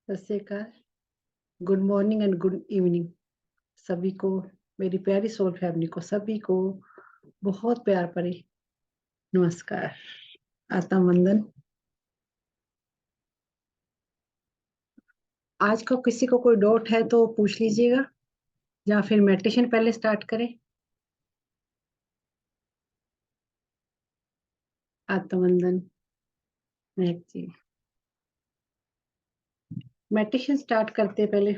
सत श्री अकाल, good morning and good evening सभी को, मेरी प्यारी सोल फैमिली को सभी को बहुत प्यार भरे नमस्कार, आत्म वंदन। आज को किसी को कोई डाउट है तो पूछ लीजिएगा, या फिर मेडिटेशन पहले स्टार्ट करें। आत्म वंदन। महक जी, मेडिटेशन स्टार्ट करते हैं पहले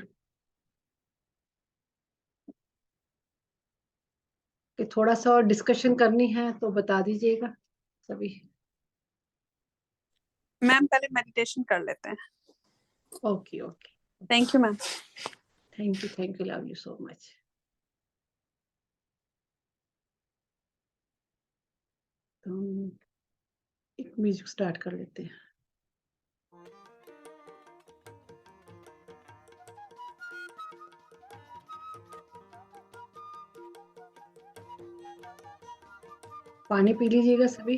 कि थोड़ा सा और डिस्कशन करनी है तो बता दीजिएगा सभी। मैम पहले मेडिटेशन कर लेते हैं। Okay okay, thank you ma'am. Thank you, love you so much. तो हम एक म्यूजिक स्टार्ट कर लेते हैं। पानी पी लीजिएगा सभी,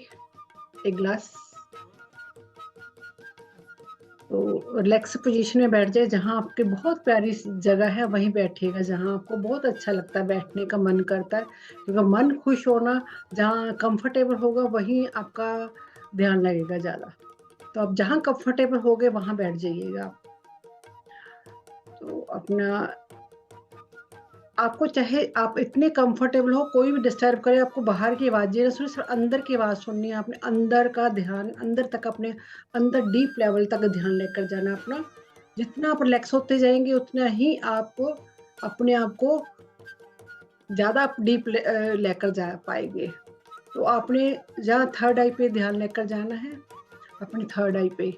एक गिलास। तो रिलैक्स पोजीशन में बैठ जाए, जहां आपके बहुत प्यारी जगह है वहीं बैठिएगा, जहां आपको बहुत अच्छा लगता है, बैठने का मन करता है। क्योंकि मन खुश होना, जहां कंफर्टेबल होगा वहीं आपका ध्यान लगेगा ज्यादा। तो आप जहां कंफर्टेबल होगे वहां बैठ जाइएगा। तो अपना, आपको चाहे आप इतने कंफर्टेबल हो, कोई भी डिस्टर्ब करे, आपको बाहर की आवाजें ना सुने, सिर्फ अंदर की आवाज सुननी है। आपने अंदर का ध्यान, अंदर तक, अपने अंदर डीप लेवल तक ध्यान लेकर जाना अपना। जितना आप रिलैक्स होते जाएंगे उतना ही आप अपने आप को ज्यादा आप डीप लेकर जा पाएंगे। तो आपने जहाँ थर्ड आई पे ध्यान लेकर जाना है, अपनी थर्ड आई पे,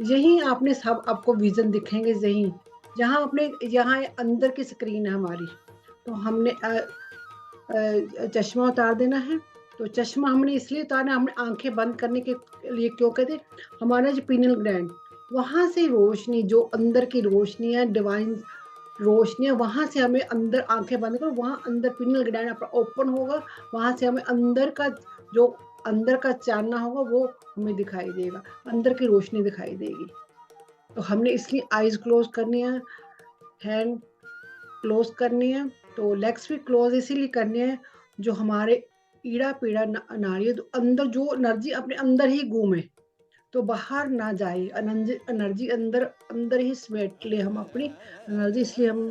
यही आपने सब आपको विजन दिखेंगे। यही जहाँ आपने, यहाँ अंदर की स्क्रीन है हमारी, तो हमने चश्मा उतार देना है। तो चश्मा हमने इसलिए उतारना, हमने आंखें बंद करने के लिए क्यों कहते, हमारा जो पीनियल ग्लैंड, वहां से रोशनी, जो अंदर की रोशनी है, डिवाइन रोशनी है, वहां से हमें अंदर आंखें बंद करो, वहां अंदर पीनियल ग्लैंड अपना ओपन होगा, वहां से हमें अंदर का, जो अंदर का चानना होगा वो हमें दिखाई देगा, अंदर की रोशनी दिखाई देगी। तो हमने इसलिए आईज क्लोज करनी है, हैंड क्लोज करनी है। तो लेग्स भी क्लोज इसीलिए करने हैं, जो हमारे ईड़ा पीड़ा नाड़ी है, तो अंदर जो एनर्जी अपने अंदर ही घूमे, तो बाहर ना जाए। एनर्जी अंदर अंदर ही समेट ले हम अपनी एनर्जी। इसलिए हम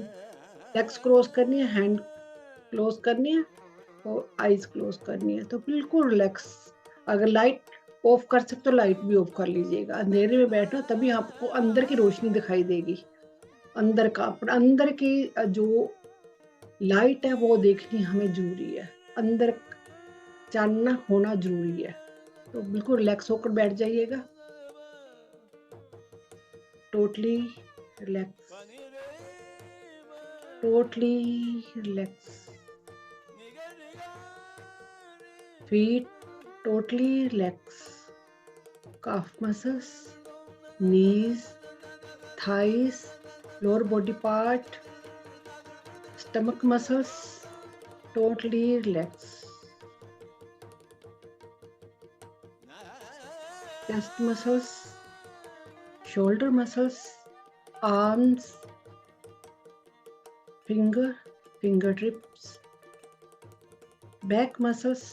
लेग्स क्लोज करनी है, हैंड क्लोज करनी है और आईज क्लोज करनी है। तो बिल्कुल रिलैक्स। अगर लाइट ऑफ कर सकते तो लाइट भी ऑफ कर लीजिएगा। अंधेरे में बैठो तभी आपको अंदर की रोशनी दिखाई देगी। अंदर का, अपना अंदर की जो लाइट है वो देखनी हमें जरूरी है, अंदर जानना होना जरूरी है। तो बिल्कुल रिलैक्स होकर बैठ जाइएगा, totally relax, totally relax. Feet totally relax, calf muscles, knees, thighs, lower body part, stomach muscles, totally relax. Chest muscles, shoulder muscles, arms, fingertips, back muscles,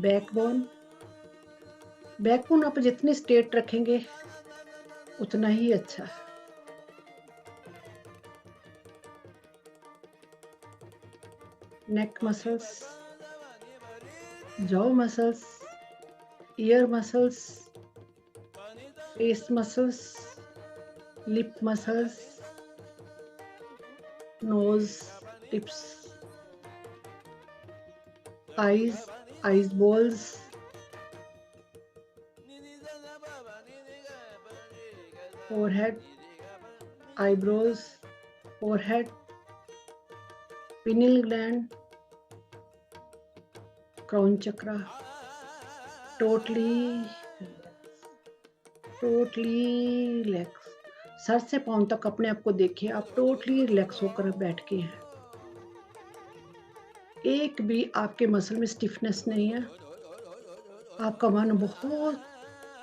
backbone। Backbone आप जितने स्ट्रेट रखेंगे उतना ही अच्छा है। Neck muscles, jaw muscles, ear muscles, face muscles, lip muscles, nose tips, eyes balls, forehead, eyebrows, forehead, pineal gland, crown chakra, totally relax। सर से पांव तक अपने आप को देखिए, आप टोटली रिलैक्स होकर बैठ के हैं। एक भी आपके मसल में स्टिफनेस नहीं है। आपका मन बहुत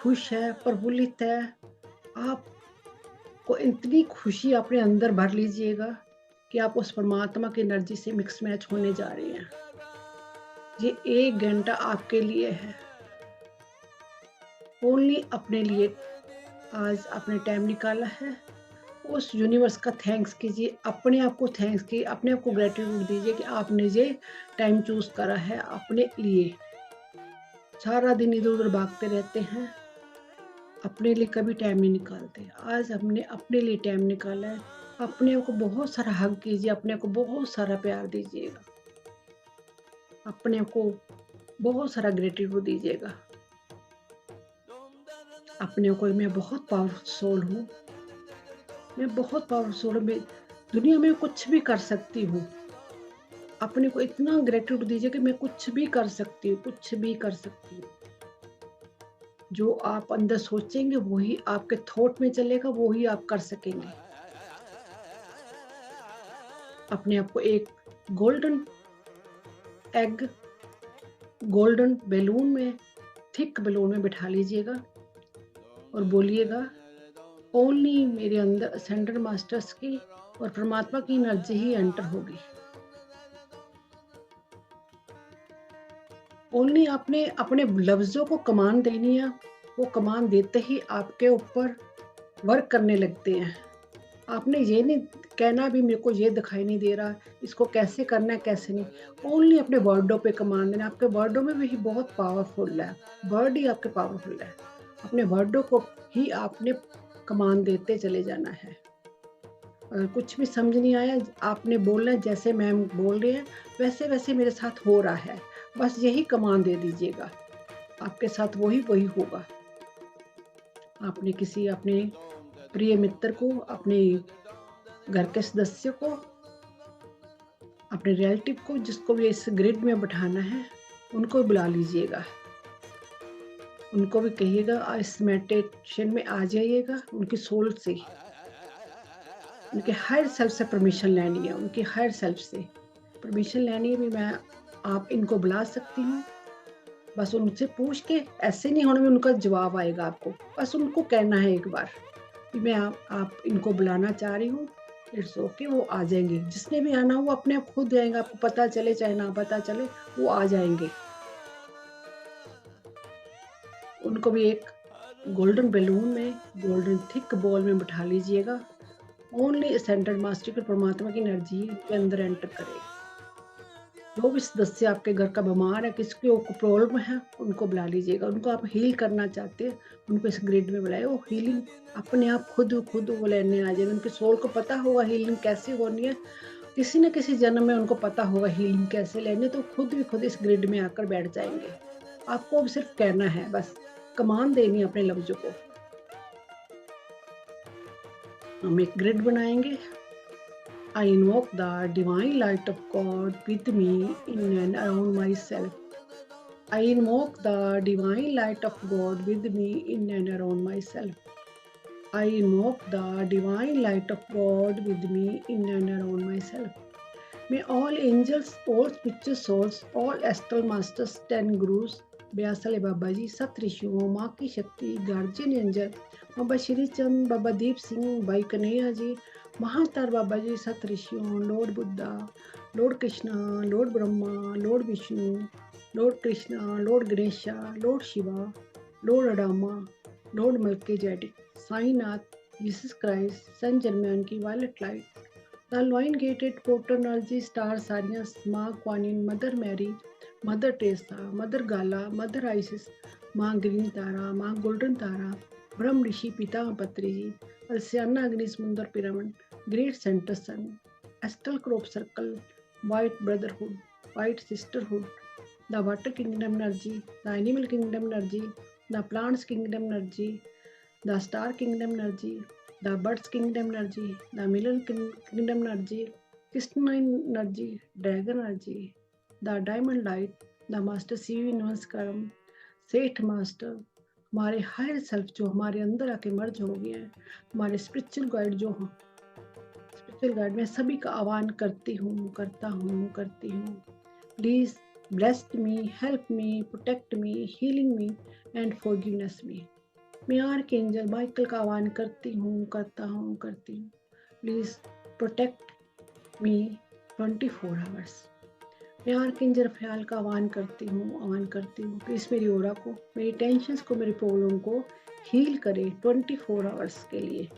खुश है, प्रफुल्लित है। आप को इतनी खुशी अपने अंदर भर लीजिएगा कि आप उस परमात्मा की एनर्जी से मिक्स मैच होने जा रही हैं। ये 1 घंटा आपके लिए है, ओनली अपने लिए आज आपने टाइम निकाला है। उस यूनिवर्स का थैंक्स कीजिए, अपने आप को थैंक्स कीजिए, अपने आप को ग्रैटिट्यूड दीजिए कि आपने ये टाइम चूज़ करा है अपने लिए। सारा दिन इधर-उधर भागते रहते हैं, अपने लिए कभी टाइम नहीं निकालते। आज हमने अपने लिए टाइम निकाला है, अपने आप को बहुत सारा हग कीजिए, अपने आप को बहुत सारा प्यार दीजिएगा, अपने आप को बहुत सारा ग्रैटिट्यूड दीजिएगा। अपने आप को मैं बहुत पावरफुल सोल हूँ, मैं बहुत पावरफुल सोल हूँ, मैं दुनिया में कुछ भी कर सकती हूँ। अपने को इतना ग्रैटिट्यूड दीजिए कि मैं कुछ भी कर सकती हूँ, कुछ भी कर सकती हूँ। जो आप अंदर सोचेंगे वही आपके थॉट में चलेगा, वही आप कर सकेंगे। अपने आप को एक गोल्डन एग, गोल्डन बैलून में, थिक बैलून में बिठा लीजिएगा और बोलिएगा ओनली मेरे अंदर असेंडेड मास्टर्स की और परमात्मा की एनर्जी ही एंटर होगी। ओनली आपने अपने लफ्ज़ों को कमांड देनी है, वो कमांड देते ही आपके ऊपर वर्क करने लगते हैं। आपने ये नहीं कहना भी मेरे को ये दिखाई नहीं दे रहा, इसको कैसे करना है, कैसे नहीं। ओनली अपने वर्डों पे कमांड देना, आपके वर्डों में भी बहुत पावरफुल है, वर्ड ही आपके पावरफुल है। अपने वर्डों को ही आपने कमांड देते चले जाना है। अगर कुछ भी समझ नहीं आया, आपने बोलना है जैसे मैम बोल रहे हैं, वैसे-वैसे मेरे साथ हो रहा है। बस यही कमांड दे दीजिएगा, आपके साथ वही होगा। आपने किसी अपने प्रिय मित्र को, अपने घर के सदस्य को, अपने रिलेटिव को, जिसको भी इस ग्रिड में बिठाना है, उनको बुला लीजिएगा। उनको भी कहिएगा इस मेडिटेशन में आ जाइएगा, उनकी सोल से, उनके हायर सेल्फ से परमिशन लेनी है, उनकी हायर सेल्फ से परमिशन लेनी है भी मैं आप इनको बुला सकती हूँ। बस उनसे पूछ के, ऐसे नहीं होने में उनका जवाब आएगा आपको, बस उनको कहना है एक बार कि मैं आप इनको बुलाना चाह रही हूँ, इट्स ओके, वो आ जाएंगे। जिसने भी आना हो वो अपने आप खुद आएगा, आपको पता चले चाहे ना पता चले, वो आ जाएंगे। उनको भी एक गोल्डन बैलून में, गोल्डन थिक बॉल में बिठा लीजिएगा। ओनली असेंडेड मास्टर की परमात्मा की एनर्जी उनके अंदर एंटर करे। जो भी सदस्य आपके घर का बीमार है, किसकी को प्रॉब्लम है, उनको बुला लीजिएगा। उनको आप हील करना चाहते हैं, उनको इस ग्रिड में बुलाए। वो हीलिंग अपने आप खुद वो लेने आ जाएगी। उनके सोल को पता होगा हीलिंग कैसे होनी है। किसी न किसी जन्म में उनको पता होगा हीलिंग कैसे लेनी है, तो खुद इस ग्रिड में आकर बैठ जाएँगे। आपको अब सिर्फ कहना है, बस कमांड देनी है अपने लफ्ज़ों को। हम एक ग्रिड बनाएँगे। I invoke the divine light of God with me in and around myself. I invoke the divine light of God with me in and around myself. I invoke the divine light of God with me in and around myself. May all angels, all spiritual souls, all astral masters, 10 gurus, व्यासले बाबा जी, सत ऋषियों, माँ की शक्ति, guardian angel, Baba Shri Chand, Baba Deep Singh, Bhai Kanhaiya ji, Mahavatar Baba ji, सत ऋषियों, lord Buddha, lord Krishna, lord Brahma, lord Vishnu, lord Krishna, lord Ganesha, lord Shiva, lord Adama, lord Melchizedek, Sainath, Jesus Christ, Saint Germain की violet light, the lion gated portal energy, star Sirius, माँ Kuan Yin, mother Mary, mother Teresa, mother Gaia, mother Isis, माँ green Tara, माँ golden तारा, ब्रह्म ऋषि पितामह पत्री जी, अलसियाना अग्नि समुंदर pyramid, great center sun, astral crop circle, white brotherhood, white sisterhood, the water kingdom energy, the animal kingdom energy, the plants kingdom energy, the star kingdom energy, the birds kingdom energy, the mineral kingdom energy, crystalline energy, dragon energy, the diamond light, the master सीवी नमस्कारम, सेठ master, हमारे higher self जो हमारे अंदर आके मर्ज हो गए हैं, हमारे स्पिरिचुअल गाइड जो हैं, स्पिरिचुअल गाइड में सभी का आह्वान करती हूँ, करती हूँ। Please bless me, help me, protect me, healing me and forgiveness me. मैं आर्कएंजल माइकल का आह्वान करती हूँ, करता हूँ, करती हूँ। Please protect me 24 hours. मैं आर्कएंजल रफ़ाएल का आह्वान करती हूँ कि इस मेरी ऑरा को, मेरी टेंशन्स को, मेरी प्रॉब्लम को हील करे 24 आवर्स के लिए।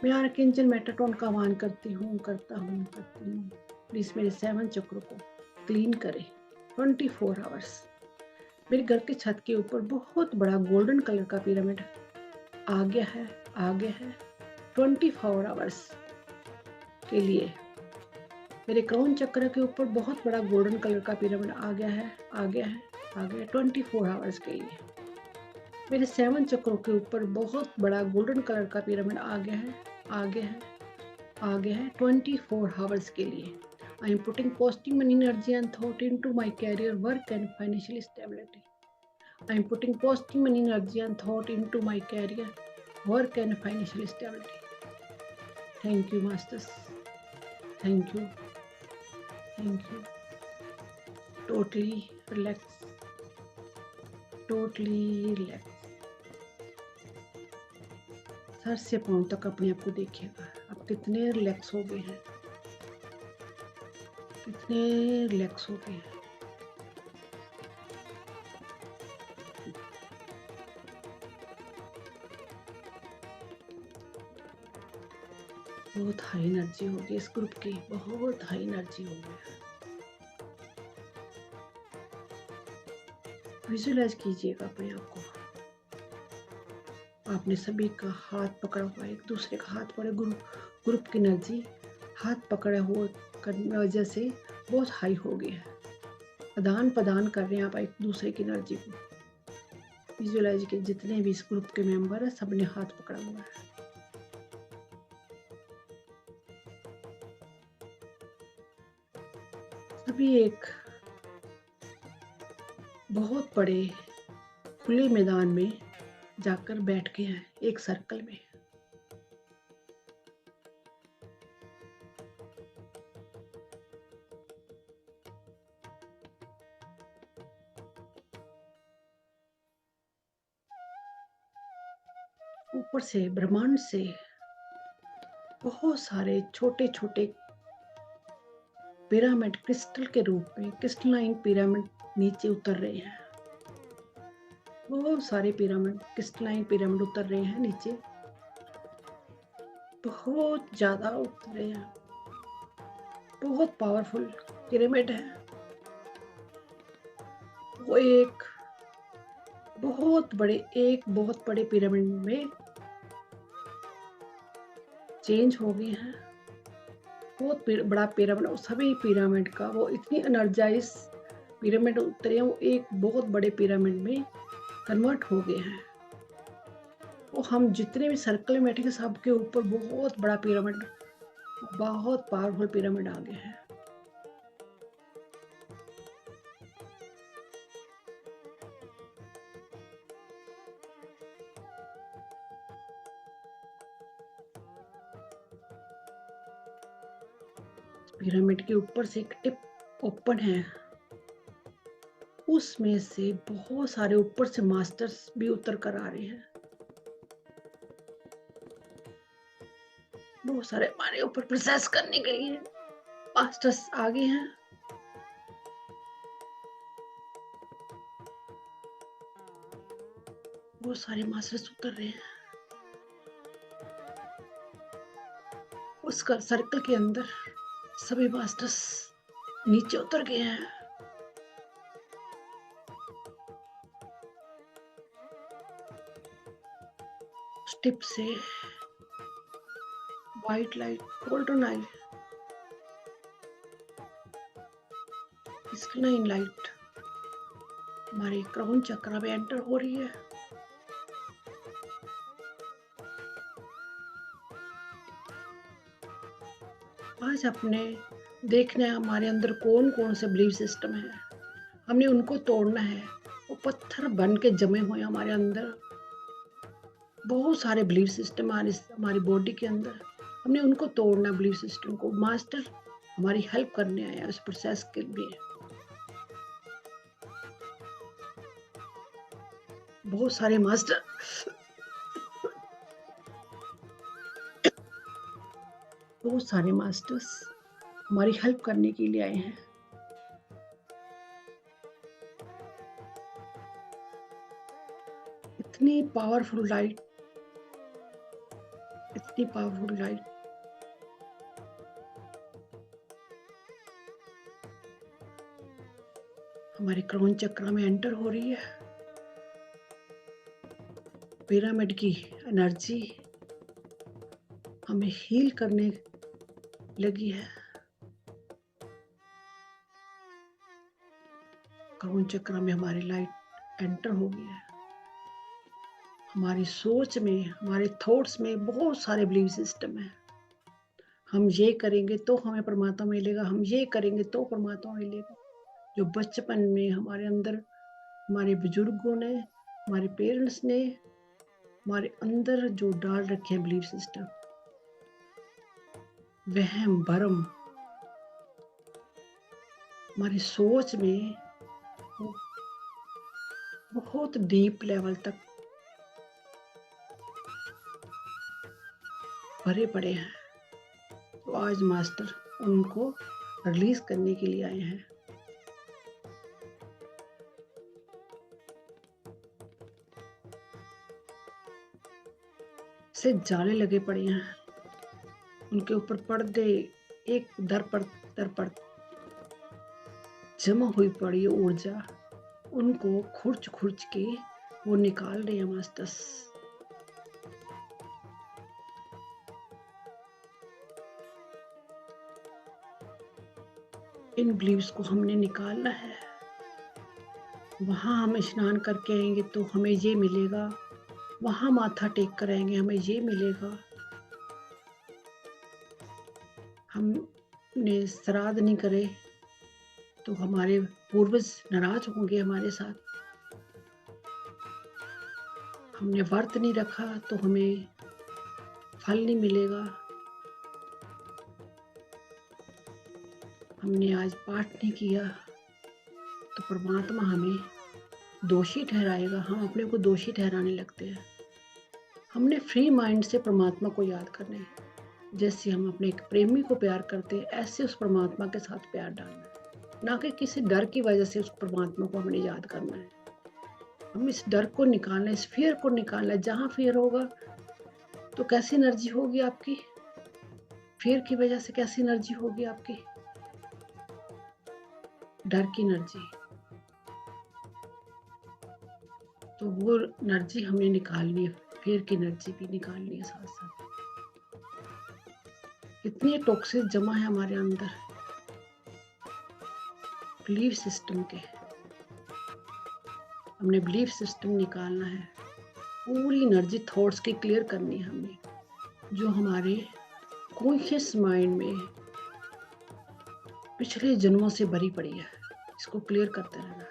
मैं आर्कएंजल मेटाट्रॉन का आह्वान करती हूँ, करता हूँ, करती हूँ। प्लीज़ मेरे 7 चक्रों को क्लीन करे 24 आवर्स। मेरे घर की छत के ऊपर बहुत बड़ा गोल्डन कलर का पिरामिड आ गया है, आ गया है 24 आवर्स के लिए। मेरे क्राउन चक्र के ऊपर बहुत बड़ा गोल्डन कलर का पिरामिड आ गया है, आ गया है, आ गया 24 आवर्स के लिए। मेरे 7 चक्रों के ऊपर बहुत बड़ा गोल्डन कलर का पिरामिड आ गया है, आ गया है, आ गया है 24 आवर्स के लिए। I am putting positive money energy and thought into my career, work and financial stability. I am putting positive money energy and thought into my career, work and financial stability. Thank you, Masters. Thank you. Thank you. Totally relax. Totally relax. सर से पाँव तक अपने आप को देखिएगा, आप कितने रिलैक्स हो गए हैं, कितने रिलैक्स हो गए हैं। बहुत हाई एनर्जी होगी इस ग्रुप की, बहुत हाई एनर्जी होगी। विजुअलाइज कीजिएगा अपने आप को, आपने सभी का हाथ पकड़ा हुआ है, एक दूसरे का हाथ पकड़े, ग्रुप की एनर्जी हाथ पकड़ा हुआ करने वजह से बहुत हाई हो गई है। आदान प्रदान कर रहे हैं आप एक दूसरे की एनर्जी को। विजुअलाइज के जितने भी इस ग्रुप के मेंबर है, सबने हाथ पकड़ा हुआ है। सभी एक बहुत बड़े खुले मैदान में जाकर बैठ के हैं, एक सर्कल में। ऊपर से ब्रह्मांड से बहुत सारे छोटे छोटे पिरामिड क्रिस्टल के रूप में, क्रिस्टलाइन पिरामिड नीचे उतर रहे हैं। बहुत सारे पिरामिड, क्रिस्टलाइन पिरामिड उतर रहे हैं नीचे, बहुत ज्यादा उतर रहे हैं। बहुत पावरफुल पिरामिड है वो। एक बहुत बड़े पिरामिड में चेंज हो गए हैं। बहुत बड़ा पिरामिड, सभी पिरामिड का वो इतनी एनर्जाइज पिरामिड उतरे हैं, वो एक बहुत बड़े पिरामिड में कन्वर्ट हो गए हैं। वो हम जितने भी सर्कल में बैठे सबके ऊपर बहुत बड़ा पिरामिड, बहुत पावरफुल पिरामिड आ गया है। पिरामिड के ऊपर से एक टिप ओपन है, उसमें से बहुत सारे ऊपर से मास्टर्स भी उतर कर आ रहे हैं। बहुत सारे हमारे ऊपर प्रोसेस करने के लिए मास्टर्स आ गए हैं। बहुत सारे मास्टर्स उतर रहे हैं। उसका सर्कल के अंदर सभी मास्टर्स नीचे उतर गए हैं। टिप से व्हाइट लाइट, गोल्डन आई, स्काई लाइट हमारे क्राउन चक्र में एंटर हो रही है। आज अपने देखना है हमारे अंदर कौन कौन से बिलीफ सिस्टम है, हमने उनको तोड़ना है। वो पत्थर बन के जमे हुए हमारे अंदर, बहुत सारे बिलीफ सिस्टम हमारी बॉडी के अंदर, हमने उनको तोड़ना। बिलीफ सिस्टम को मास्टर हमारी हेल्प करने आया उस प्रोसेस के लिए। बहुत सारे मास्टर बहुत सारे मास्टर्स हमारी हेल्प करने के लिए आए हैं। इतनी पावरफुल लाइट, इतनी पावरफुल लाइट। हमारे क्राउन चक्र में एंटर हो रही है। पिरामिड की एनर्जी हमें हील करने लगी है। क्राउन चक्र में हमारी लाइट एंटर हो गई है। हमारी सोच में, हमारे थॉट्स में बहुत सारे बिलीव सिस्टम है। हम ये करेंगे तो हमें परमात्मा मिलेगा, हम ये करेंगे तो परमात्मा मिलेगा। जो बचपन में हमारे अंदर हमारे बुजुर्गों ने, हमारे पेरेंट्स ने हमारे अंदर जो डाल रखे हैं बिलीव सिस्टम, वहम भरम हमारी सोच में वो बहुत डीप लेवल तक भरे पड़े हैं। तो आज मास्टर उनको रिलीज करने के लिए आए हैं। से जाले लगे पड़े हैं, उनके ऊपर पर्दे एक दर पर जमा हुई पड़ी ऊर्जा, उनको खुर्च खुर्च के वो निकाल रहे हैं मास्टर्स। इन बिलीव्स को हमने निकालना है। वहां हम स्नान करके आएंगे तो हमें ये मिलेगा, वहां माथा टेक कर आएंगे हमें ये मिलेगा। हमने श्राद्ध नहीं करे तो हमारे पूर्वज नाराज होंगे हमारे साथ। हमने व्रत नहीं रखा तो हमें फल नहीं मिलेगा। हमने आज पाठ नहीं किया तो परमात्मा हमें दोषी ठहराएगा। हम अपने को दोषी ठहराने लगते हैं। हमने फ्री माइंड से परमात्मा को याद करना है। जैसे हम अपने एक प्रेमी को प्यार करते हैं, ऐसे उस परमात्मा के साथ प्यार डालना है, ना कि किसी डर की वजह से उस परमात्मा को हमने याद करना है। हम इस डर को निकालना है, इस फियर को निकालना है। जहाँ फियर होगा तो कैसी एनर्जी होगी आपकी? फियर की वजह से कैसी एनर्जी होगी आपकी? डर की एनर्जी। तो वो एनर्जी हमें निकालनी है, फियर की एनर्जी भी निकालनी है साथ साथ। इतनी टॉक्सिक जमा है हमारे अंदर बिलीफ सिस्टम के। हमने बिलीफ सिस्टम निकालना है। पूरी एनर्जी थॉट्स की क्लियर करनी है हमने, जो हमारे कॉन्शियस माइंड में पिछले जन्मों से भरी पड़ी है। इसको क्लियर करते रहना।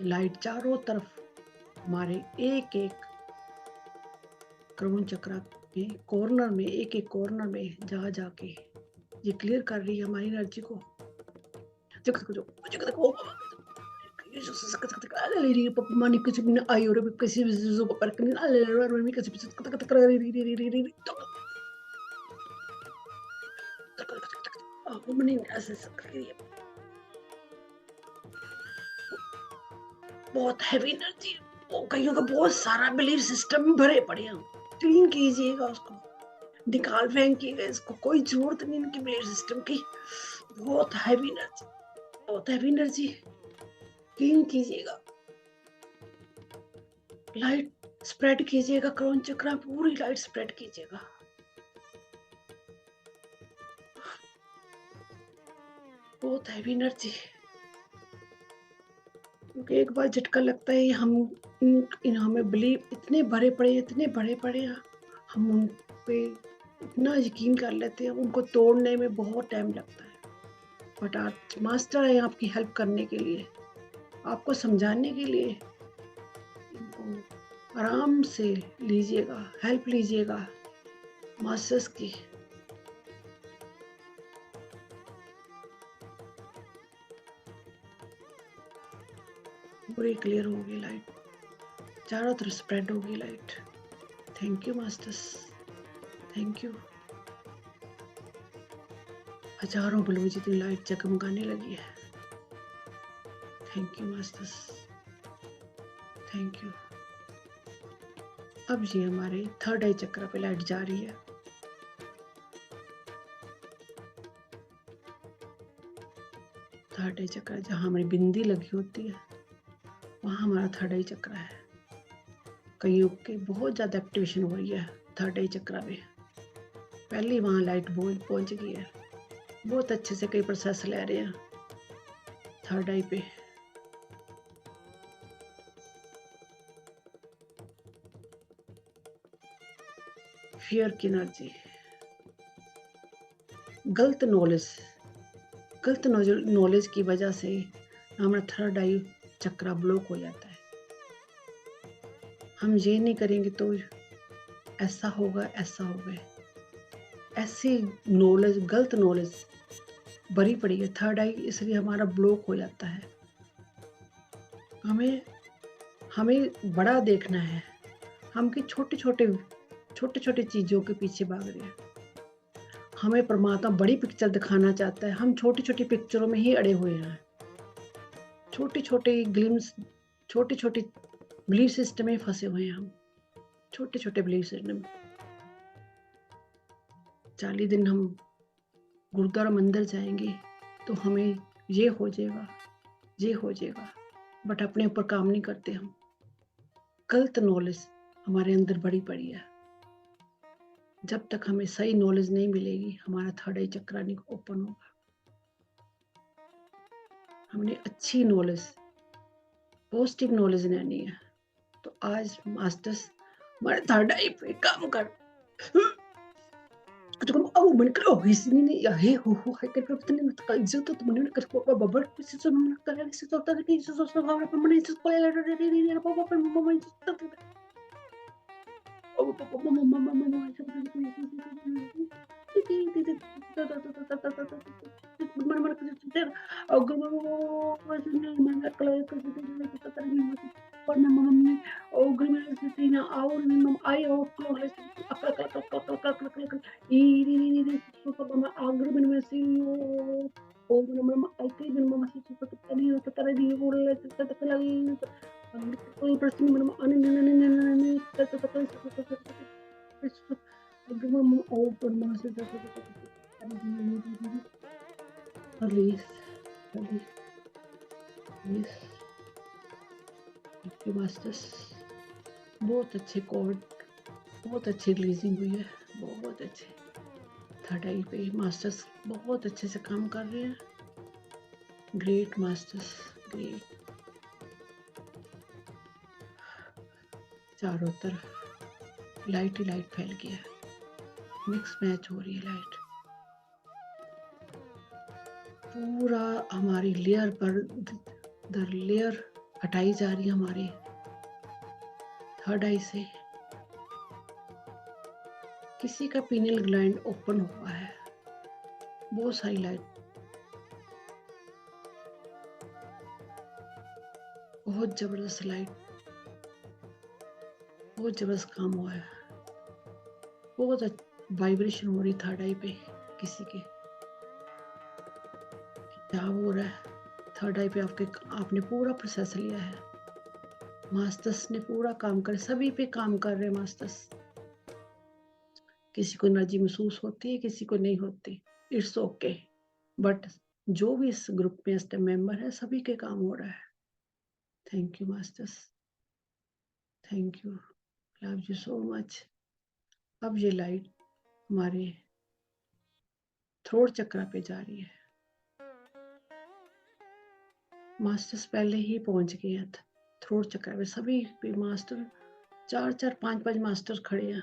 लाइट चारों तरफ हमारे एक एक क्राउन चक्र में कॉर्नर में, एक एक कॉर्नर में जा जाके ये क्लियर कर रही है हमारी एनर्जी को। बहुत हैवी एनर्जी, कईयों का बहुत सारा बिलीफ सिस्टम भरे पड़े हैं। क्लीन कीजिएगा उसको, निकाल फेंकिएगा इसको। कोई जरूरत नहीं इनकी बिलीफ सिस्टम की। बहुत हैवी एनर्जी, बहुत हैवी एनर्जी। क्लीन कीजिएगा, लाइट स्प्रेड कीजिएगा। क्राउन चक्र पूरी लाइट स्प्रेड कीजिएगा। बहुत हैवी एनर्जी, क्योंकि एक बार झटका लगता है हम हमें बिलीव इतने भरे पड़े हैं, हम उन पे इतना यकीन कर लेते हैं, उनको तोड़ने में बहुत टाइम लगता है। बट आज मास्टर है आपकी हेल्प करने के लिए, आपको समझाने के लिए। इनको आराम से लीजिएगा, हेल्प लीजिएगा मास्टर्स की। पूरी क्लियर होगी लाइट, चारों तरफ स्प्रेड होगी light. Thank you masters, thank you. हजारों बल्ब जितनी लाइट जगमगाने लगी है। Thank you masters, thank you. अब ये हमारे थर्ड आई चक्र पे लाइट जा रही है। थर्ड आई चक्र जहाँ हमारी बिंदी लगी होती है वहाँ हमारा थर्ड आई चक्र है। कईयों के बहुत ज़्यादा एक्टिवेशन हो रही है थर्ड आई चक्र में। पहले वहाँ लाइट पहुंच गई है। बहुत अच्छे से कई प्रोसेस ले रहे हैं थर्ड आई पे। फियर की एनर्जी, गलत नॉलेज की वजह से हमारा थर्ड आई चक्र ब्लॉक हो जाता है। हम ये नहीं करेंगे तो ऐसा होगा, ऐसा होगा, ऐसी नॉलेज, गलत नॉलेज भरी पड़ी है थर्ड आई, इसलिए हमारा ब्लॉक हो जाता है। हमें बड़ा देखना है। हम की छोटे छोटे चीजों के पीछे भाग रहे हैं। हमें परमात्मा बड़ी पिक्चर दिखाना चाहता है, हम छोटी छोटी पिक्चरों में ही अड़े हुए हैं। छोटे छोटे ग्लिम्स, छोटे छोटे बिलीफ सिस्टम में फंसे हुए हैं हम। छोटे छोटे बिलीफ सिस्टम। 40 दिन हम गुरुद्वारा मंदिर जाएंगे तो हमें ये हो जाएगा, ये हो जाएगा, बट अपने ऊपर काम नहीं करते हम। गलत नॉलेज हमारे अंदर बड़ी पड़ी है। जब तक हमें सही नॉलेज नहीं मिलेगी हमारा थर्ड आई चक्र नहीं ओपन होगा। हमने अच्छी नॉलेज, पॉजिटिव नॉलेज लेनी है। तो आज मास्टर्स हमारे थर्ड आई पे काम कर। तो अब मन करो इसने नहीं या हे हो हाय कर पता नहीं मत कल जो तो तुमने कर को बबर से तो मन कर रहा है, तो होता है कि इसे सोचना भावना पर मन इसे कोई लड़ रही नहीं पापा पर मम्मा ओ पापा मम्मा मम्मा मन मन कर अगर मन कर पर मम्मी ओग्र में से ना और मम आई ओ क्लोज अकल अकल अकल अकल अकल अकल ई तो मम आग्र में से ओ मम आई के मम से तो तनी तो तरह दी बोल तो लगी कोई प्रश्न मम अन न अग्र मम ओ पर मम से release release thank you masters. बहुत अच्छे कॉर्ड, बहुत अच्छी रिलीजिंग हुई है, बहुत अच्छे। थर्ड आई पे मास्टर्स बहुत अच्छे से काम कर रहे हैं। Great masters, great. चारों तरफ लाइट ही लाइट फैल गया है, मिक्स मैच हो रही है लाइट। पूरा हमारी लेयर पर दर लेयर हटाई जा रही है हमारी थर्ड आई से। किसी का पीनियल ग्लैंड ओपन हुआ है, बहुत सारी लाइट, बहुत जबरदस्त लाइट, बहुत जबरदस्त काम हुआ है। बहुत वाइब्रेशन हो रही थर्ड आई पे किसी के। क्या हो रहा है थर्ड आई पे आपने पूरा प्रोसेस लिया है। मास्टर्स ने पूरा काम कर, सभी पे काम कर रहे हैं मास्टर्स। किसी को एनर्जी महसूस होती है, किसी को नहीं होती, इट्स ओके। बट जो भी इस ग्रुप में इस टाइम मेंबर है सभी के काम हो रहा है। Thank you masters, thank you, love you so much. अब ये लाइट हमारे थ्रोट चक्र पे जा रही है। मास्टर्स पहले ही पहुंच गए हैं थ्रोट चक्र पे। सभी पे मास्टर 4-4 5-5 मास्टर खड़े हैं।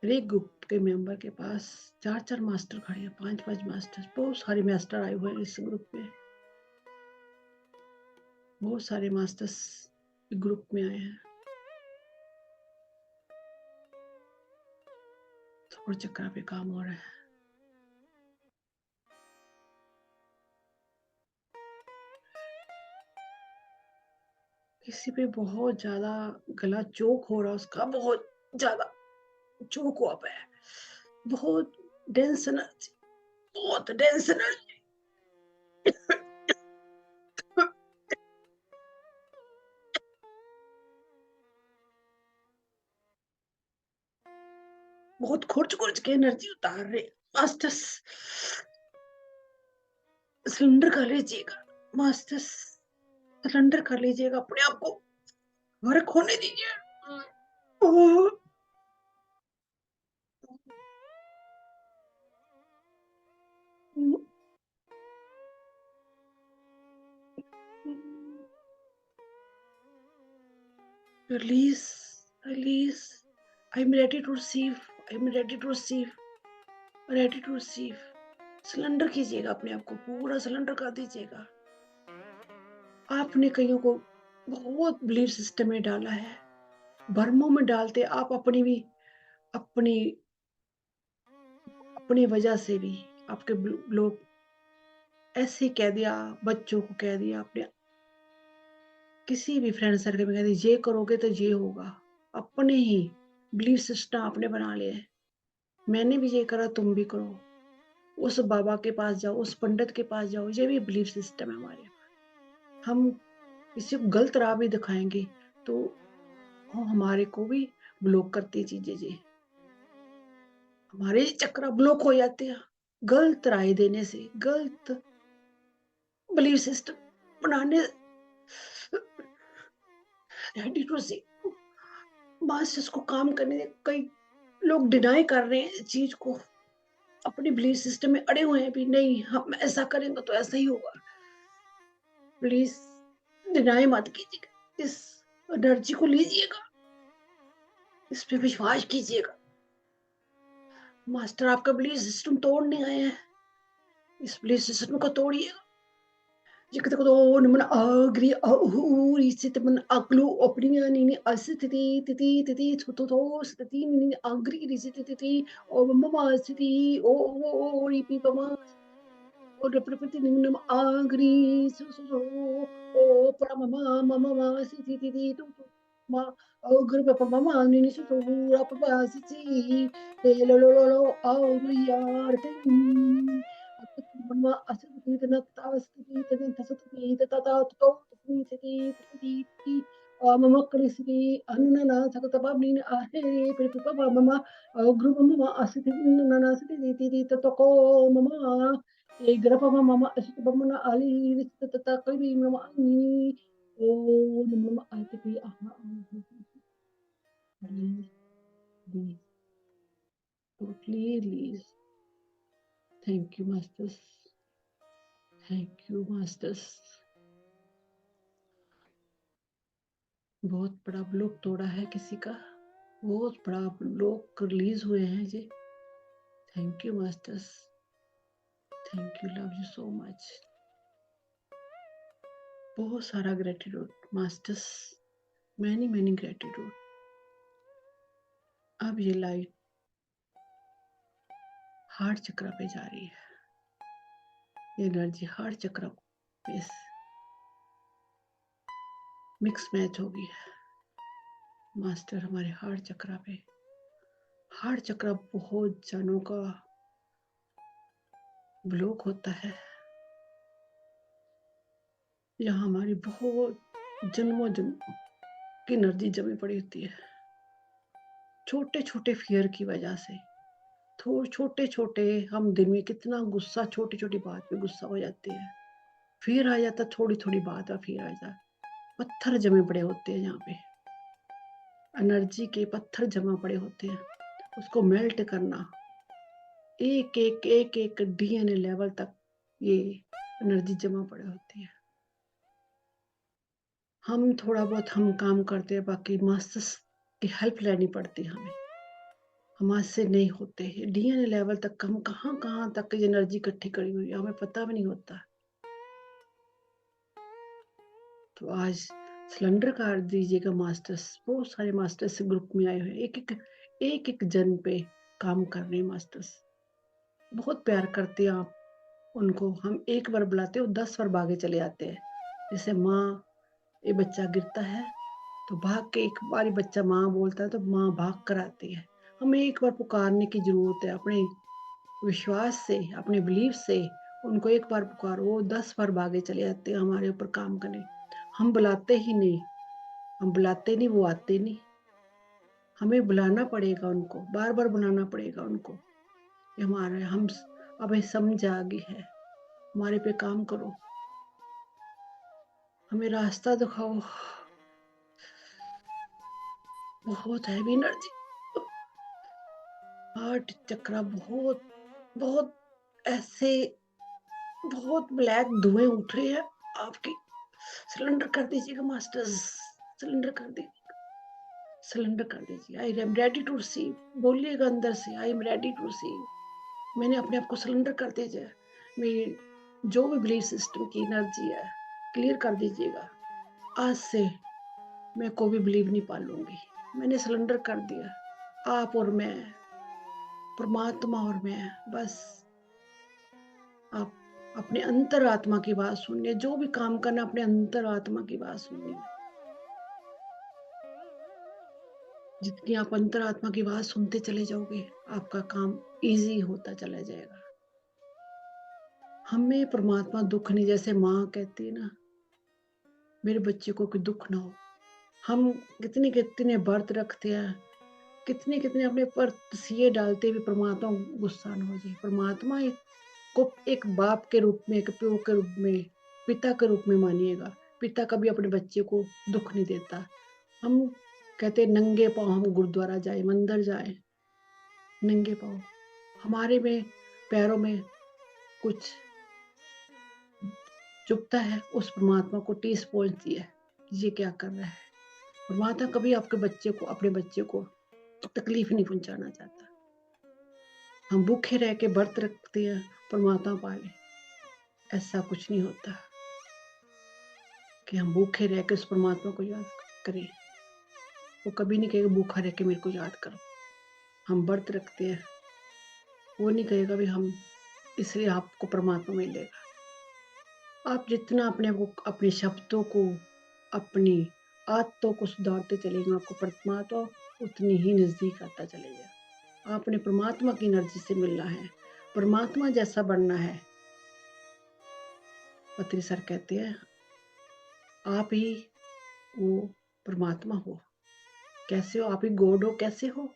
एक ग्रुप के मेंबर के पास 4-4 मास्टर खड़े हैं, 5-5 मास्टर। बहुत सारे मास्टर आए हुए हैं इस ग्रुप में, बहुत सारे मास्टर्स ग्रुप में आए हैं। थ्रोट चक्र पे काम हो रहा है। किसी पे बहुत ज्यादा गला चोक हो रहा है, उसका बहुत ज्यादा चोक हुआ पे है, बहुत डेंस एनर्जी, बहुत डेंस एनर्जी। बहुत खुर्च-खुर्च के एनर्जी उतार रहे हैं। मास्टर्स सरेंडर कर लीजिएगा, मास्टर्स सरेंडर कर लीजिएगा, अपने आप को वर्क होने दीजिए। ओह! हुँ, हुँ, release, release. I am ready to receive, I am ready to receive, ready to receive. Surrender कीजिएगा अपने आप को, पूरा सरेंडर कर दीजिएगा। आपने कइयों को बहुत बिलीफ सिस्टम में डाला है, भरमों में डालते आप अपनी भी अपनी अपनी वजह से भी आपके लोग ऐसे कह दिया, बच्चों को कह दिया, आपने किसी भी फ्रेंड सर्कल में कह दिया, ये करोगे तो ये होगा। अपने ही बिलीफ सिस्टम आपने बना लिए हैं। मैंने भी ये करा, तुम भी करो। उस बाबा के पास जाओ, उस पंडित के पास जाओ, ये भी बिलीफ सिस्टम है हमारे। हम किसी को गलत राह भी दिखाएँगे, तो वो हमारे को भी ब्लॉक करती है चीज़ें जी। हमारे चक्र ब्लॉक हो जाते हैं, गलत राय देने से, गलत बिलीफ सिस्टम बनाने से मास्टर्स को काम करने दें। कई लोग डिनाई कर रहे हैं इस चीज़ को, अपने बिलीफ सिस्टम में अड़े हुए हैं भी, नहीं हम ऐसा करेंगे तो ऐसा ही होगा। प्लीज़ डिनाई मत कीजिएगा, इस एनर्जी को लीजिएगा, इस पे विश्वास कीजिएगा। मास्टर आपका बिलीफ सिस्टम तोड़ने आए हैं, इस बिलीफ सिस्टम को तोड़िएगा। Jikatakodo naman agri ahuri sitaman aglu opening nini asititi titi titi tutoto stati nini agri risititi o mama siti o ripi pama o reprepati nini agri so o pramama mama siti titi tu ma o grupa pama nini so rapa siti lo agri yartin Mama asiti na asiti na tasati tata to siti mama krisiti anna na sakata babni ahe pripa mama group mama asiti na na asiti ti to ko mama e grapa mama asiti mama ali tata kali mama ni o mama asiti aha please please totally please thank you masters thank you masters बहुत बड़ा block तोड़ा है किसी का, बहुत बड़ा block release हुए हैं जी। Thank you masters, thank you, love you so much. बहुत सारा gratitude masters, many many gratitude. अब ये लाइट हार्ट चक्र पे जा रही है, ये एनर्जी हार्ट चक्र पे मिक्स मैच होगी। मास्टर हमारे हार्ट चक्र पे, हार्ट चक्र बहुत जनों का ब्लॉक होता है, यहाँ हमारी बहुत जन्मों जन्म की एनर्जी जमी पड़ी होती है, छोटे छोटे फियर की वजह से। थोड़े छोटे छोटे हम दिन में कितना गुस्सा, छोटी छोटी बात पे गुस्सा हो जाते हैं, फिर आ जाता, थोड़ी थोड़ी बात है फिर आ जाता। पत्थर जमे पड़े होते हैं यहाँ पे, एनर्जी के पत्थर जमा पड़े होते हैं, उसको मेल्ट करना, एक डीएनए लेवल तक ये एनर्जी जमा पड़े होती है। हम थोड़ा बहुत हम काम करते हैं, बाकी मास्टर्स की हेल्प लेनी पड़ती है हमें, हमारे से नहीं होते हैं। डीएनए लेवल तक हम कहाँ तक एनर्जी इकट्ठी करी हुई है, हमें पता भी नहीं होता। तो आज सिलेंडर कर दीजिएगा मास्टर्स, बहुत सारे मास्टर्स ग्रुप में आए हुए हैं, एक जन पे काम कर रहे हैं मास्टर्स, बहुत प्यार करते हैं आप उनको। हम एक बार बुलाते हैं, 10 बार भागे चले जाते हैं। जैसे माँ, ये बच्चा गिरता है तो भाग के, एक बारी बच्चा माँ बोलता है तो माँ भाग कर आती है। हमें एक बार पुकारने की जरूरत है, अपने विश्वास से, अपने बिलीफ से उनको एक बार पुकारो, वो 10 बार भागे चले जाते हैं हमारे ऊपर काम करने। हम बुलाते ही नहीं, हम बुलाते नहीं, वो आते नहीं। हमें बुलाना पड़ेगा उनको, बार-बार बुलाना पड़ेगा उनको। ये हमारा हम स अब ये समझ आ गई है, हमारे पे काम करो, हमें रास्ता दिखाओ। बहुत हैवी एनर्जी, हार्ट चक्रा बहुत, बहुत ऐसे बहुत ब्लैक धुएँ उठ रहे हैं आपकी। सिलेंडर कर दीजिएगा मास्टर्स, सिलेंडर कर दीजिए, सिलेंडर कर दीजिए। I am ready to receive, बोलिएगा अंदर से, I am ready to receive. मैंने अपने आप को सिलेंडर कर दीजिए। मेरी जो भी बिलीफ सिस्टम की एनर्जी है, क्लियर कर दीजिएगा। आज से मैं कोई भी बिलीव नहीं पालूँगी। मैंने सिलेंडर कर दिया। आप और मैं, परमात्मा और मैं, बस आप अपने अंतरात्मा की बात सुनिए। जो भी काम करना अपने अंतरात्मा की बात सुनिए। जितनी आप अंतरात्मा की बात सुनते चले जाओगे, आपका काम ईज़ी होता चला जाएगा। हमें परमात्मा दुःख नहीं, जैसे माँ कहती है ना, मेरे बच्चे को कोई दुःख ना हो। हम कितने-कितने व्रत रखते हैं, कितने-कितने अपने ऊपर तस्वीर डालते हुए परमात्मा गुस्सा ना हो जाए। परमात्मा को एक बाप के रूप में, एक प्यो के रूप में, पिता के रूप में मानिएगा। पिता कभी अपने बच्चे को दुःख नहीं देता। हम कहते हैं नंगे पाँव हम गुरुद्वारा जाएँ, मंदिर जाएँ, नंगे पाँव। हमारे में पैरों में कुछ चुभता है, उस परमात्मा को ठेस पहुँचती है, ये क्या कर रहा है? परमात्मा कभी आपके बच्चे को, अपने बच्चे को तकलीफ नहीं पहुँचाना चाहता। हम भूखे रह के व्रत रखते हैं, परमात्मा पाले, ऐसा कुछ नहीं होता कि हम भूखे रह के उस परमात्मा को याद करें। वो कभी नहीं कहेगा भूखा रह के मेरे को याद करो। हम व्रत रखते हैं, वो नहीं कहेगा भी हम इसलिए आपको परमात्मा मिलेगा। आप जितना अपने को, अपने शब्दों को, अपनी आदतों को सुधारते चलेंगे, आपको परमात्मा उतनी ही नज़दीक आता चलेगा। आपने परमात्मा की एनर्जी से मिलना है, परमात्मा जैसा बनना है। पत्री सर कहते हैं, आप ही वो परमात्मा हो। कैसे हो? आप ही गॉड हो। कैसे हो?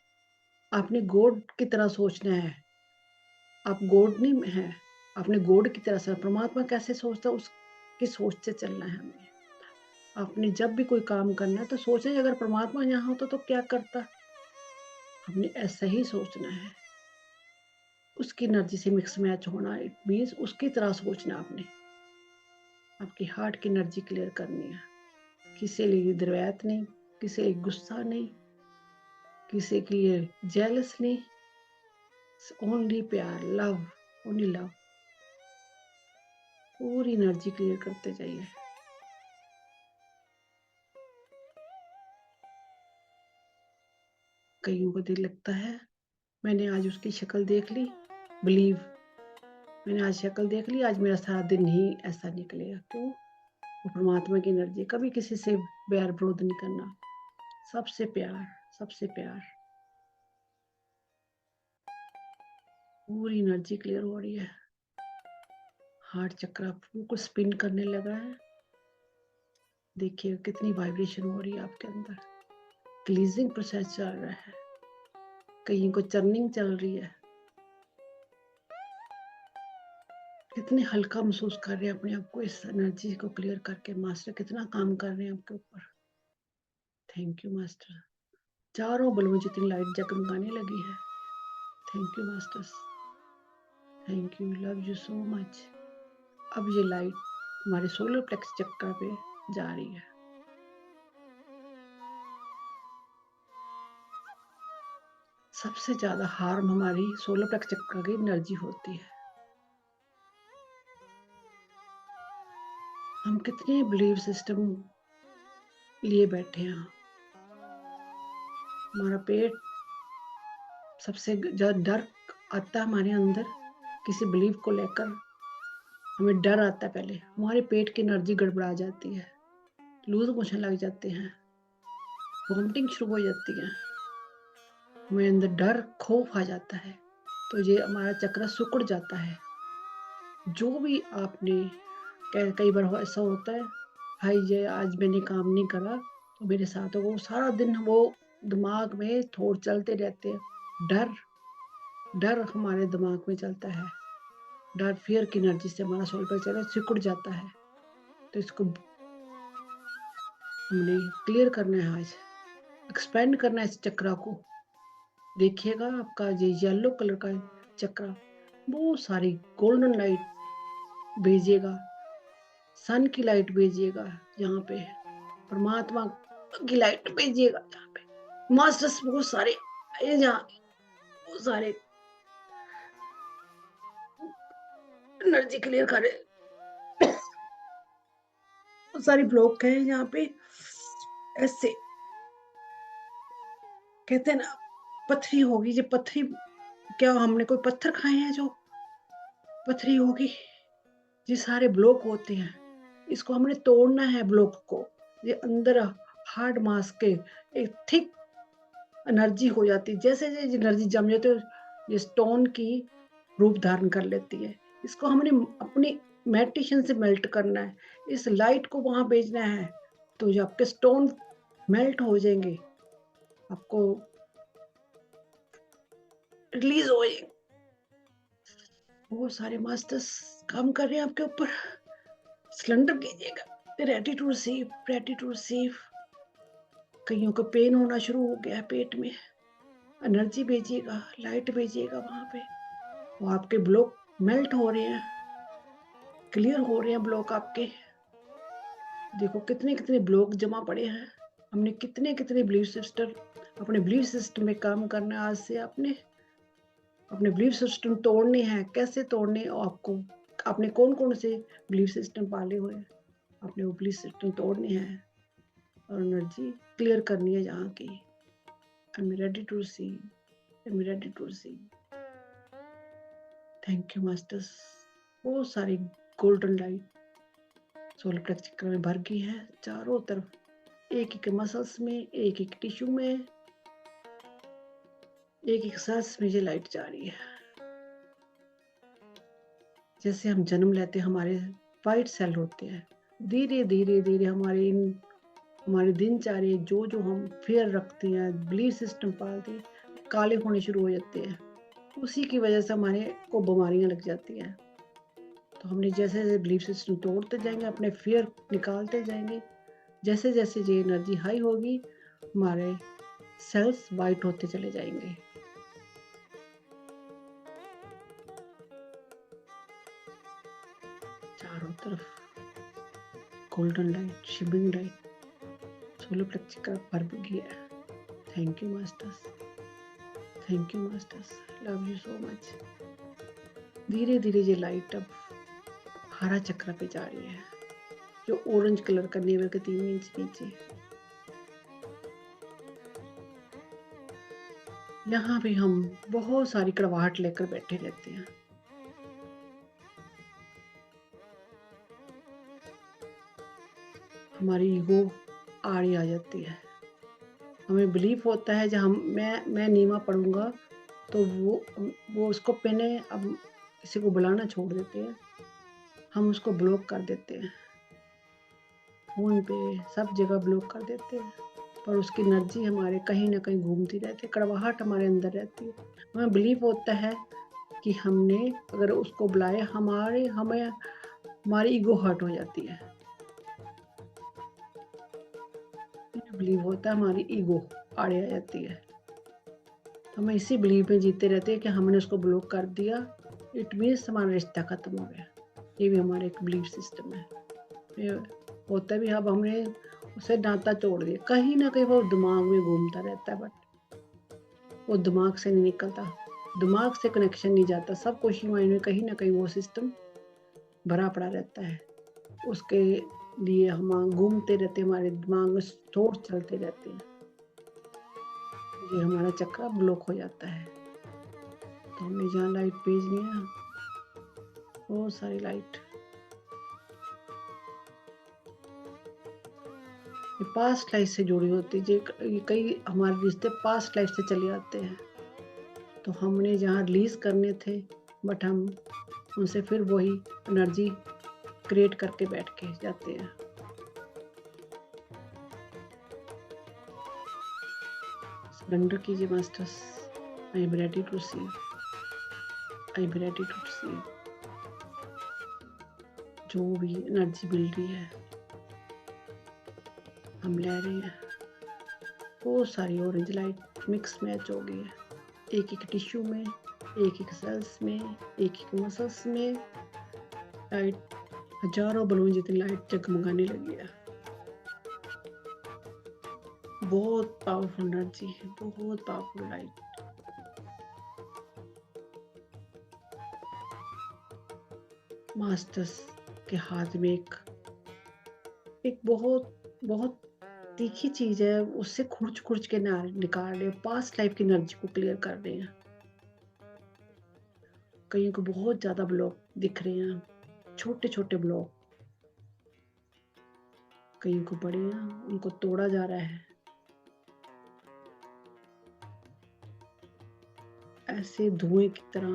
आपने गॉड की तरह सोचना है। आप गॉड नहीं हैं, आपने गॉड की तरह से, परमात्मा कैसे सोचता है उसकी सोच से चलना है हमें। आपने जब भी कोई काम करना है तो सोचें अगर परमात्मा यहाँ होता तो क्या करता? हमने ऐसा ही सोचना है। उसकी एनर्जी से मिक्स मैच होना, इट मीन्स उसकी तरह सोचना आपने। आपकी हार्ट की एनर्जी क्लियर करनी है। किसी लिए द्वैत नहीं, किसी लिए गुस्सा नहीं, किसी के लिए जेलस नहीं, ओनली प्यार, लव, ओनली लव। पूरी एनर्जी क्लियर करते जाइए। कईयों को दिल लगता है मैंने आज उसकी शक्ल देख ली, बिलीव, मैंने आज शक्ल देख ली, आज मेरा सारा दिन ही ऐसा निकलेगा। क्यों? वो परमात्मा की एनर्जी। कभी किसी से बैर विरोध नहीं करना, सबसे प्यार, सबसे प्यार। पूरी एनर्जी क्लियर हो रही है। हार्ट चक्र बिल्कुल स्पिन करने लगा है। देखिए कितनी वाइब्रेशन हो रही है आपके अंदर। क्लीजिंग प्रोसेस चल रहा है, कहीं को चर्निंग चल रही है। कितने हल्का महसूस कर रहे हैं अपने आप को, इस एनर्जी को क्लियर करके। मास्टर कितना काम कर रहे हैं आपके ऊपर। Thank you master. चारों बल में जितनी लाइट जगमगाने लगी है। Thank you masters, thank you, love you so much. अब ये लाइट हमारे सोलर प्लेक्स चक्र पे जा रही है। सबसे ज्यादा हार्म हमारी सोलर प्लेक्स चक्र की एनर्जी होती है। हम कितने बिलीव सिस्टम लिए बैठे हैं। हमारा पेट, सबसे ज्यादा डर आता है हमारे अंदर किसी बिलीव को लेकर। हमें डर आता है, पहले हमारे पेट की एनर्जी गड़बड़ा जाती है, लूज मोशन लग जाते हैं, वॉमिटिंग शुरू हो जाती है, हमें अंदर डर, खौफ आ जाता है। तो ये हमारा चक्र सिकुड़ जाता है। जो भी आपने कई बार ऐसा होता है, भाई ये आज मैंने काम नहीं करा तो मेरे साथ वो सारा दिन वो दिमाग में थॉट चलते रहते हैं। डर डर हमारे दिमाग में चलता है। डर फियर की एनर्जी से हमारा सोल पर चला सिकुड़ जाता है। तो इसको हमने क्लियर करना है आज, एक्सपेंड करना है इस चक्रा को। देखिएगा आपका ये येलो कलर का चक्रा बहुत सारी गोल्डन लाइट भेजिएगा, सन की लाइट भेजिएगा, यहाँ पे परमात्मा की लाइट भेजिएगा, यहाँ पे मास्टर्स बहुत सारे यहाँ बहुत सारे एनर्जी क्लियर करे। बहुत सारी ब्लॉक है यहाँ पे, ऐसे कहते हैं ना पथरी होगी, ये पथरी क्या हमने कोई पत्थर खाए हैं जो पथरी होगी? ये सारे ब्लॉक होते हैं, इसको हमने तोड़ना है ब्लॉक को। ये अंदर हार्ड मास के एक थिक एनर्जी हो जाती है, जैसे ये एनर्जी जम जाती है ये स्टोन की रूप धारण कर लेती है। इसको हमने अपनी मेडिटेशन से मेल्ट करना है, इस लाइट को वहां भेजना है, तो जो आपके स्टोन मेल्ट हो जाएंगे, आपको रिलीज हो जाएंगे। बहुत सारे मास्टर्स काम कर रहे हैं आपके ऊपर, सिलेंडर कीजिएगा, ready to receive, ready to receive. कईयों को पेन होना शुरू हो गया है पेट में, एनर्जी भेजिएगा, लाइट भेजिएगा वहां पे, वो आपके ब्लॉक मेल्ट हो रहे हैं, क्लियर हो रहे हैं ब्लॉक आपके। देखो कितने कितने ब्लॉक जमा पड़े हैं, हमने कितने कितने बिलीफ सिस्टम, अपने बिलीफ सिस्टम में काम करना है। आज से आपने अपने बिलीफ सिस्टम तोड़ने हैं। कैसे तोड़ने आपको, आपने कौन कौन से बिलीफ सिस्टम पाले हुए हैं, अपने वो बिलीफ सिस्टम तोड़ने हैं और एनर्जी क्लियर करनी है यहाँ की। I am ready to see, I am ready to see. Thank you masters. बहुत सारी गोल्डन लाइट सोलर प्लेक्स चक्र में भर गई है चारों तरफ, एक एक मसल्स में, एक एक टिश्यू में, एक एक सांस में ये लाइट जा रही है। जैसे हम जन्म लेते हैं, हमारे वाइट सेल होते हैं, धीरे धीरे धीरे हमारे दिनचर्या जो जो हम फेयर रखते हैं, बिलीफ सिस्टम पालते हैं, काले होने शुरू हो जाते हैं। उसी की वजह से हमारे को बीमारियां लग जाती हैं। तो हमने जैसे जैसे बिलीफ सिस्टम तोड़ते जाएंगे, अपने फियर निकालते जाएंगे, जैसे जैसे ये एनर्जी हाई होगी, हमारे सेल्स वाइट होते चले जाएंगे। चारों तरफ golden light, shimmering light solar plexus का भर गया है। Thank you masters, thank you masters, love you so much. धीरे धीरे ये लाइट अब हरा चक्र पे जा रही है, जो ऑरेंज कलर का नेवर के 3 इंच नीचे। यहाँ पे हम बहुत सारी कड़वाहट लेकर बैठे रहते हैं। हमारी ईगो आड़ी आ जाती है, हमें बिलीफ होता है जब मैं नीमा पढ़ूंगा तो वो उसको पहने अब किसी को बुलाना छोड़ देते हैं, हम उसको ब्लॉक कर देते हैं, फोन पे सब जगह ब्लॉक कर देते हैं, पर उसकी एनर्जी हमारे कहीं ना कहीं घूमती रहती है, कड़वाहट हमारे अंदर रहती है। हमें बिलीव होता है कि हमने अगर उसको बुलाया हमारी ईगो हर्ट हो जाती है। बिलीव होता है हमारी ईगो आड़े आ जाती है, तो हम इसी बिलीव में जीते रहते हैं कि हमने उसको ब्लॉक कर दिया, इट मीन्स हमारा रिश्ता खत्म हो गया। ये भी हमारा एक बिलीफ सिस्टम है। ये होता भी अब हमने उसे नाता तोड़ दिया, कहीं ना कहीं वो दिमाग में घूमता रहता है, बट वो दिमाग से नहीं निकलता, दिमाग से कनेक्शन नहीं जाता, सब कुछ माइंड में कहीं ना कहीं वो सिस्टम भरा पड़ा रहता है। उसके लिए हम घूमते रहते, हमारे दिमाग में थॉट चलते रहते हैं, ये हमारा चक्र ब्लॉक हो जाता है। तो हमने जहाँ लाइट भेजनी है, बहुत सारी लाइट, ये पास्ट लाइफ से जुड़ी होती है, ये कई हमारे रिश्ते पास्ट लाइफ से चले आते हैं। तो हमने जहाँ रिलीज़ करने थे, बट हम उनसे फिर वही एनर्जी क्रिएट करके बैठ के जाते हैं। सरेंडर कीजिए masters. I am ready to receive, I am ready to receive. जो भी एनर्जी मिल रही है हम ले रहे हैं। बहुत सारी ऑरेंज लाइट मिक्स मैच हो गई है, एक एक टिश्यू में, एक एक सेल्स में, एक एक मसल्स में। लाइट हजारों बलून जितनी लाइट जगमगाने लगी है। बहुत पावरफुल एनर्जी है, बहुत पावरफुल लाइट। मास्टर्स के हाथ में एक बहुत बहुत तीखी चीज है, उससे खुर्च खुर्च के निकाल रहे हैं, पास्ट लाइफ की एनर्जी को क्लियर कर रहे हैं। कईयों को बहुत ज्यादा ब्लॉक दिख रहे हैं, छोटे छोटे ब्लॉक। कईयों को बड़े हैं, उनको तोड़ा जा रहा है। ऐसे धुएं की तरह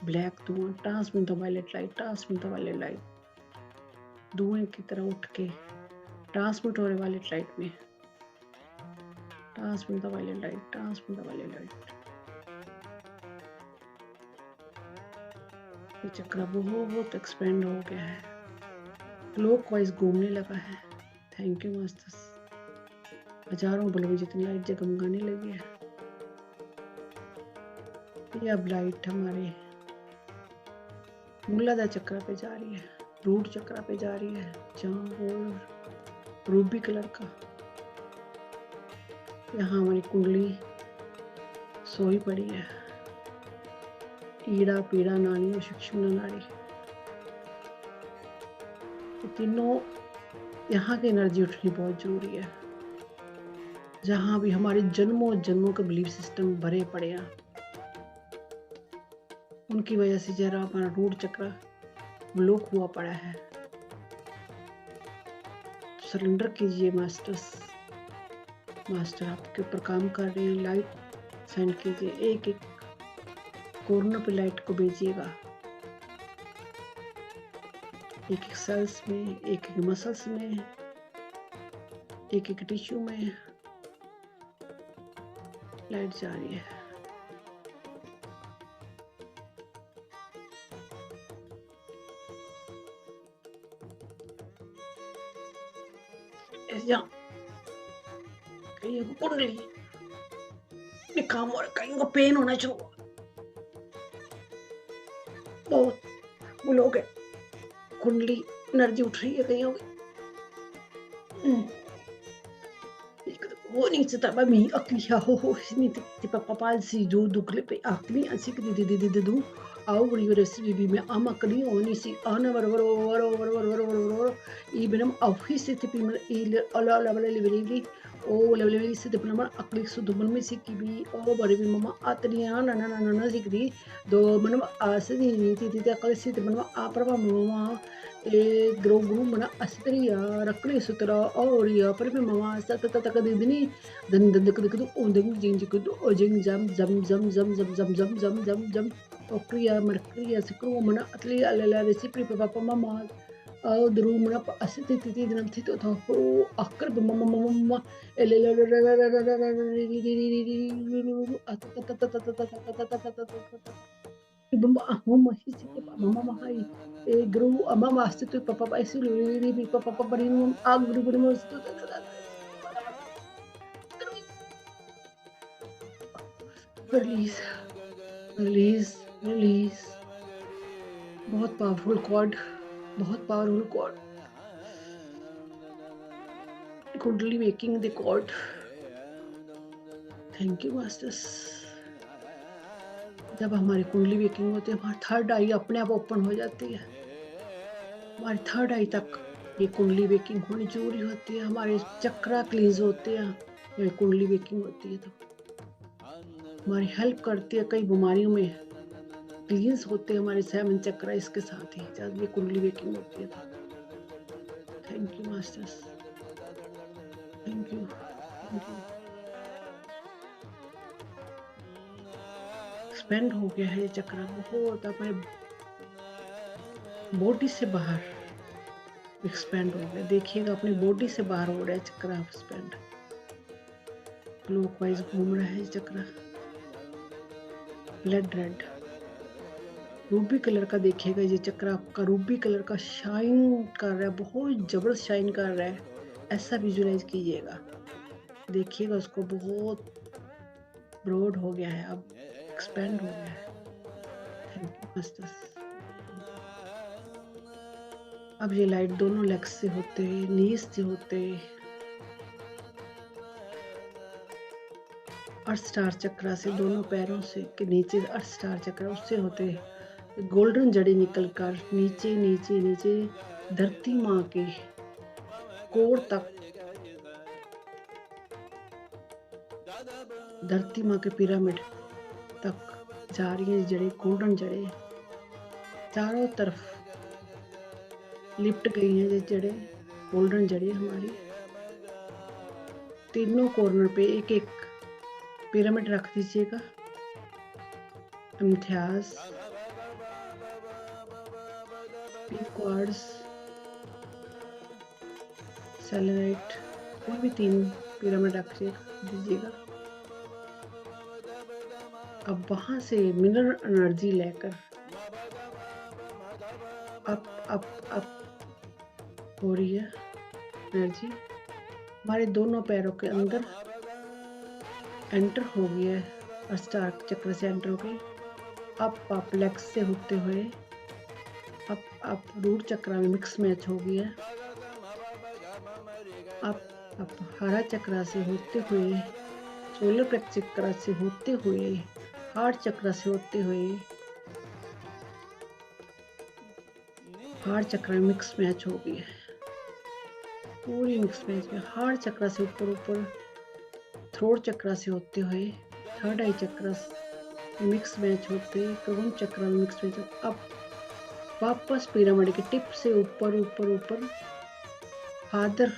ब्लैक धुआं, transmit the violet light, transmit the violet light. धुएं की तरह उठ के ट्रांसमिट हो रहे वायलेट लाइट में। Transmit the violet light, transmit the violet light. ये चक्र बहुत एक्सपेंड हो गया है, क्लॉकवाइज घूमने लगा है। Thank you masters. हजारों बल्ब जितनी लाइट जगमगाने लगी है। ये अब लाइट हमारे मूलाधार चक्र पे जा रही है, रूट चक्र पे जा रही है, जहाँ वो रूबी कलर का। यहाँ हमारी कुंडली सोई पड़ी है। ईड़ा पीड़ा नाड़ी और सूक्ष्म नाड़ी, तो तीनों यहाँ की एनर्जी उठनी बहुत जरूरी है। जहाँ भी हमारे जन्मों जन्मों के बिलीफ सिस्टम भरे पड़े हैं, उनकी वजह से जरा हमारा रूट चक्र ब्लॉक हुआ पड़ा है। सरेंडर कीजिए मास्टर्स। मास्टर आपके ऊपर काम कर रहे हैं। लाइट सेंड कीजिए, एक एक कॉर्नर पे लाइट को भेजिएगा। एक एक सेल्स में, एक एक मसल्स में, एक एक टिश्यू में लाइट जा रही है। कहीं को कुंडली काम हो रहा, कहीं को पेन होना शुरू, बहुत वो लोग है। कुंडली एनर्जी उठ रही है कहीं होगी। वो नहीं से तब मी अकली हो नहीं ते पापा सी जो दुखले पे अकली ऐसी कि दे दू आओ बड़ी रेसिपी भी में आम अकली होनी सी आना वर इबनम ऑफिस से पे में इल अला अला लेवली ओ लेवली से पे में अकली सुदमन में सी की भी ओ बड़ी भी मम्मा आतनी ना ना ना ना सिकरी दो मनम आसे नी ती अकली से पे में आ प्रभा मम्मा ए ग्रो ग्रू मना अस्त्रिया रकड़ी सुतरा और या पर में मम्मा सत तक दिनी दन दन दक दक ओंदंग जिंग जिक ओ जिंग जम जम जम जम जम जम जम जम जम जम ओक्रिया मरक्रिया सिक्रो मना अतली अल्ला रेसिपी पापा मम्मा औ द्रू मना अस्ति तिति दिनम थी तो हो अकर मम्मा मम्मा एले mama mama hisi mama mahai e gru mama astu tu papa isu li papa papa rin agru gru mo stu release release release। बहुत पावरफुल कॉर्ड, बहुत powerful cord, kundali making the cord. Thank you masters. जब हमारी कुंडली waking होती है, हमारी third आई अपने आप ओपन हो जाती है। हमारी थर्ड आई तक ये कुंडली वेकिंग होनी जरूरी होती है। हमारे चक्रा क्लींज होते हैं, ये कुंडली वेकिंग होती है तो हमारी हेल्प करती है। कई बीमारियों में क्लींस होते हैं हमारे 7 चक्रा इसके साथ ही, जब ये कुंडली वेकिंग होती है तो। Thank you masters, thank you, thank you. Expand हो गया है ये चक्र, बहुत अपने बॉडी से बाहर एक्सपेंड हो गया। देखिएगा अपनी बॉडी से बाहर हो रहा है चक्र एक्सपेंड, क्लॉकवाइज घूम रहा है ये चक्र। ब्लड रेड रूबी कलर का देखिएगा ये चक्र आपका रूबी कलर का शाइन कर रहा है, बहुत जबरदस्त शाइन कर रहा है, ऐसा विजुलाइज कीजिएगा। देखिएगा उसको, बहुत ब्रॉड हो गया है, अब एक्सपेंड हो गया है। Thank you masters. अब ये लाइट दोनों लेग्स से होते, नीज से होते, अर्थ स्टार चक्र से, दोनों पैरों से के नीचे अर्थ स्टार चक्र उससे होते गोल्डन जड़ी निकलकर नीचे नीचे नीचे धरती माँ के कोर तक, धरती माँ के पिरामिड तक जा रही है जड़ें, गोल्डन जड़ें चारों तरफ लिपट गई हैं ये जड़ें, गोल्डन जड़ें हमारी। तीनों कॉर्नर पे एक एक पिरामिड रख दीजिएगा। इम्तियाज, पिंक क्वार्ट्ज, सेलेनाइट, कोई भी 3 पिरामिड रख दीजिएगा। अब वहां से मिनरल एनर्जी लेकर अप अप अप हो रही है एनर्जी, हमारे दोनों पैरों के अंदर एंटर हो गया है और स्टार चक्र से एंटर हो गई। अप लेग्स से होते हुए अप रूट चक्र में मिक्स मैच हो गया। अप हरा चक्र से होते हुए, सोलर प्लेक्स चक्र से होते हुए, हार्ट चक्र से होते हुए, हार्ट चक्र में मिक्स मैच हो गई है, पूरी मिक्स मैच में। हार्ट चक्र से ऊपर थ्रोट चक्र से होते हुए, थर्ड आई चक्र मिक्स मैच होते, क्रॉन चक्र में मिक्स मैच। अब वापस पिरामिड के टिप से ऊपर फादर,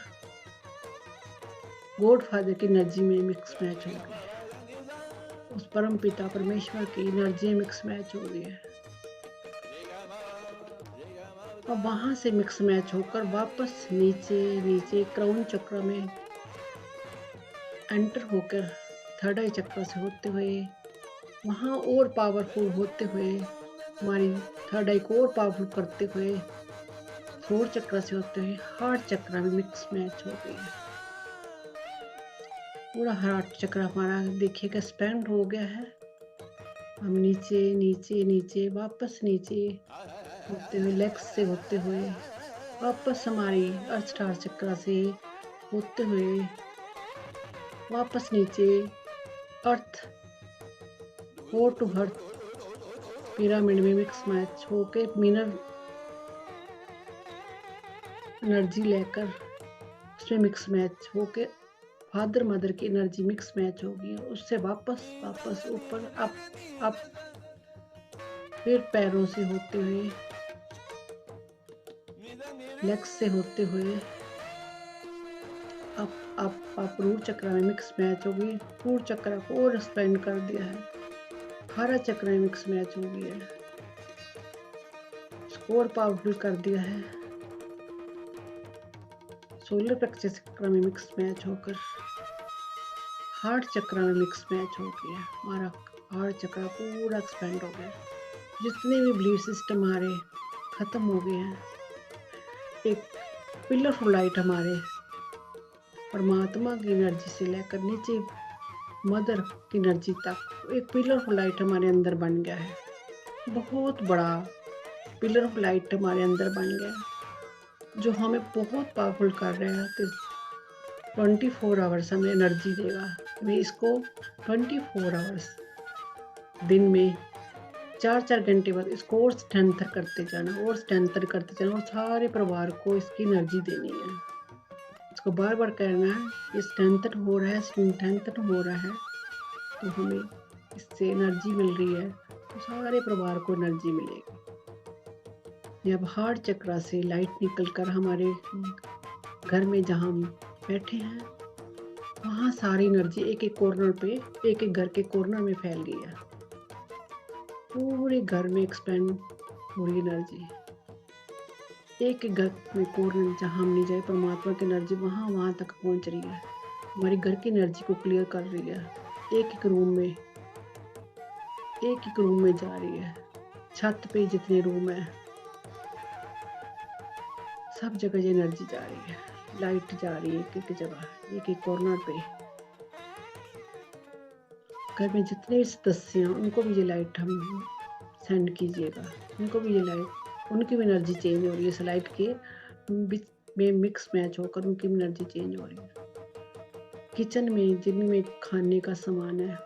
गॉड फादर की एनर्जी में मिक्स मैच हो गई, उस परम पिता परमेश्वर की एनर्जी मिक्स मैच हो गई है। अब वहां से मिक्स मैच होकर वापस नीचे नीचे क्राउन चक्र में एंटर होकर थर्ड आई चक्र से होते हुए, वहाँ और पावरफुल होते हुए, हमारी थर्ड आई को और पावरफुल करते हुए, थ्रोट चक्र से होते हुए हार्ट चक्र में मिक्स मैच हो गई है। पूरा हार्ट चक्र हमारा देखिएगा स्पेंड हो गया है। हम नीचे नीचे नीचे वापस नीचे होते हुए, लेग्स से होते हुए वापस हमारी अर्थ स्टार चक्र से होते हुए वापस नीचे अर्थ, कोर टू अर्थ पिरामिड में मिक्स मैच होके मिनरल एनर्जी लेकर उसमें मिक्स मैच होके फादर मदर की एनर्जी मिक्स मैच होगी, उससे वापस ऊपर अप फिर पैरों से होते हुए, लेग्स से होते हुए अप रूट चक्र में मिक्स मैच होगी। रूट चक्र को और एक्सपेंड कर दिया है, हरा चक्र में मिक्स मैच हो गया है, स्कोर पावरफुल कर दिया है। सोलर प्लेक्स चक्र में मिक्स मैच होकर हार्ट चक्र में मिक्स मैच हो गया। हमारा हार्ट चक्र पूरा एक्सपेंड हो गया, जितने भी बिलीफ सिस्टम हमारे खत्म हो गए हैं। एक पिलर ऑफ लाइट हमारे परमात्मा की एनर्जी से लेकर नीचे मदर की एनर्जी तक एक पिलर ऑफ लाइट हमारे अंदर बन गया है, बहुत बड़ा पिलर ऑफ लाइट हमारे अंदर बन गया है, जो हमें बहुत पावरफुल कर रहा है कि 24 आवर्स हमें एनर्जी देगा। हमें इसको 24 आवर्स दिन में 4-4 घंटे बाद इसको और स्ट्रेंथर करते जाना और स्ट्रेंथर करते जाना, और सारे परिवार को इसकी एनर्जी देनी है। इसको बार बार कहना है, ये स्ट्रेंथर हो रहा है, स्ट्रेंथर हो रहा है, तो हमें इससे एनर्जी मिल रही है, तो सारे परिवार को एनर्जी मिलेगी। जब हार्ट चक्र से लाइट निकलकर हमारे घर में जहाँ हम बैठे हैं, वहाँ सारी एनर्जी एक एक कॉर्नर पे, एक एक घर के कॉर्नर में फैल गई है। पूरे घर में एक्सपेंड हो रही एनर्जी। एक एक घर में कॉर्नर जहाँ हम नहीं जाए, परमात्मा की एनर्जी वहाँ वहाँ तक पहुँच रही है। हमारी घर की एनर्जी को क्लियर कर रही है। एक एक रूम में जा रही है। छत पे जितने रूम है, सब जगह ये एनर्जी जा रही है। लाइट जा रही है एक एक जगह, एक एक कॉर्नर पे। घर में जितने भी सदस्य हैं उनको भी ये लाइट हम सेंड कीजिएगा। उनको भी ये लाइट, उनकी भी एनर्जी चेंज हो रही है इस लाइट के बीच में मिक्स मैच होकर उनकी भी एनर्जी चेंज हो रही है। किचन में जिनमें खाने का सामान है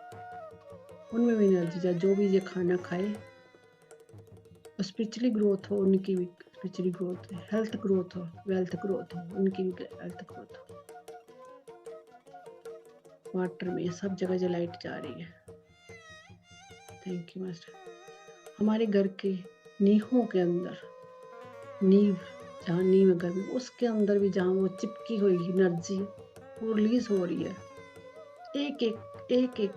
उनमें भी एनर्जी जा, जो भी ये खाना खाए स्पिरिचुअली ग्रोथ हो, उनकी भी स्पिरिचुअली ग्रोथ है, हेल्थ ग्रोथ हो, वेल्थ ग्रोथ हो, उनकी भी हेल्थ ग्रोथ हो। वाटर में सब जगह जो लाइट जा रही है। Thank you master. हमारे घर के नींहों के अंदर, नींव जहाँ नींव है घर में, उसके अंदर भी जहाँ वो चिपकी हुई एनर्जी वो रिलीज हो रही है। एक एक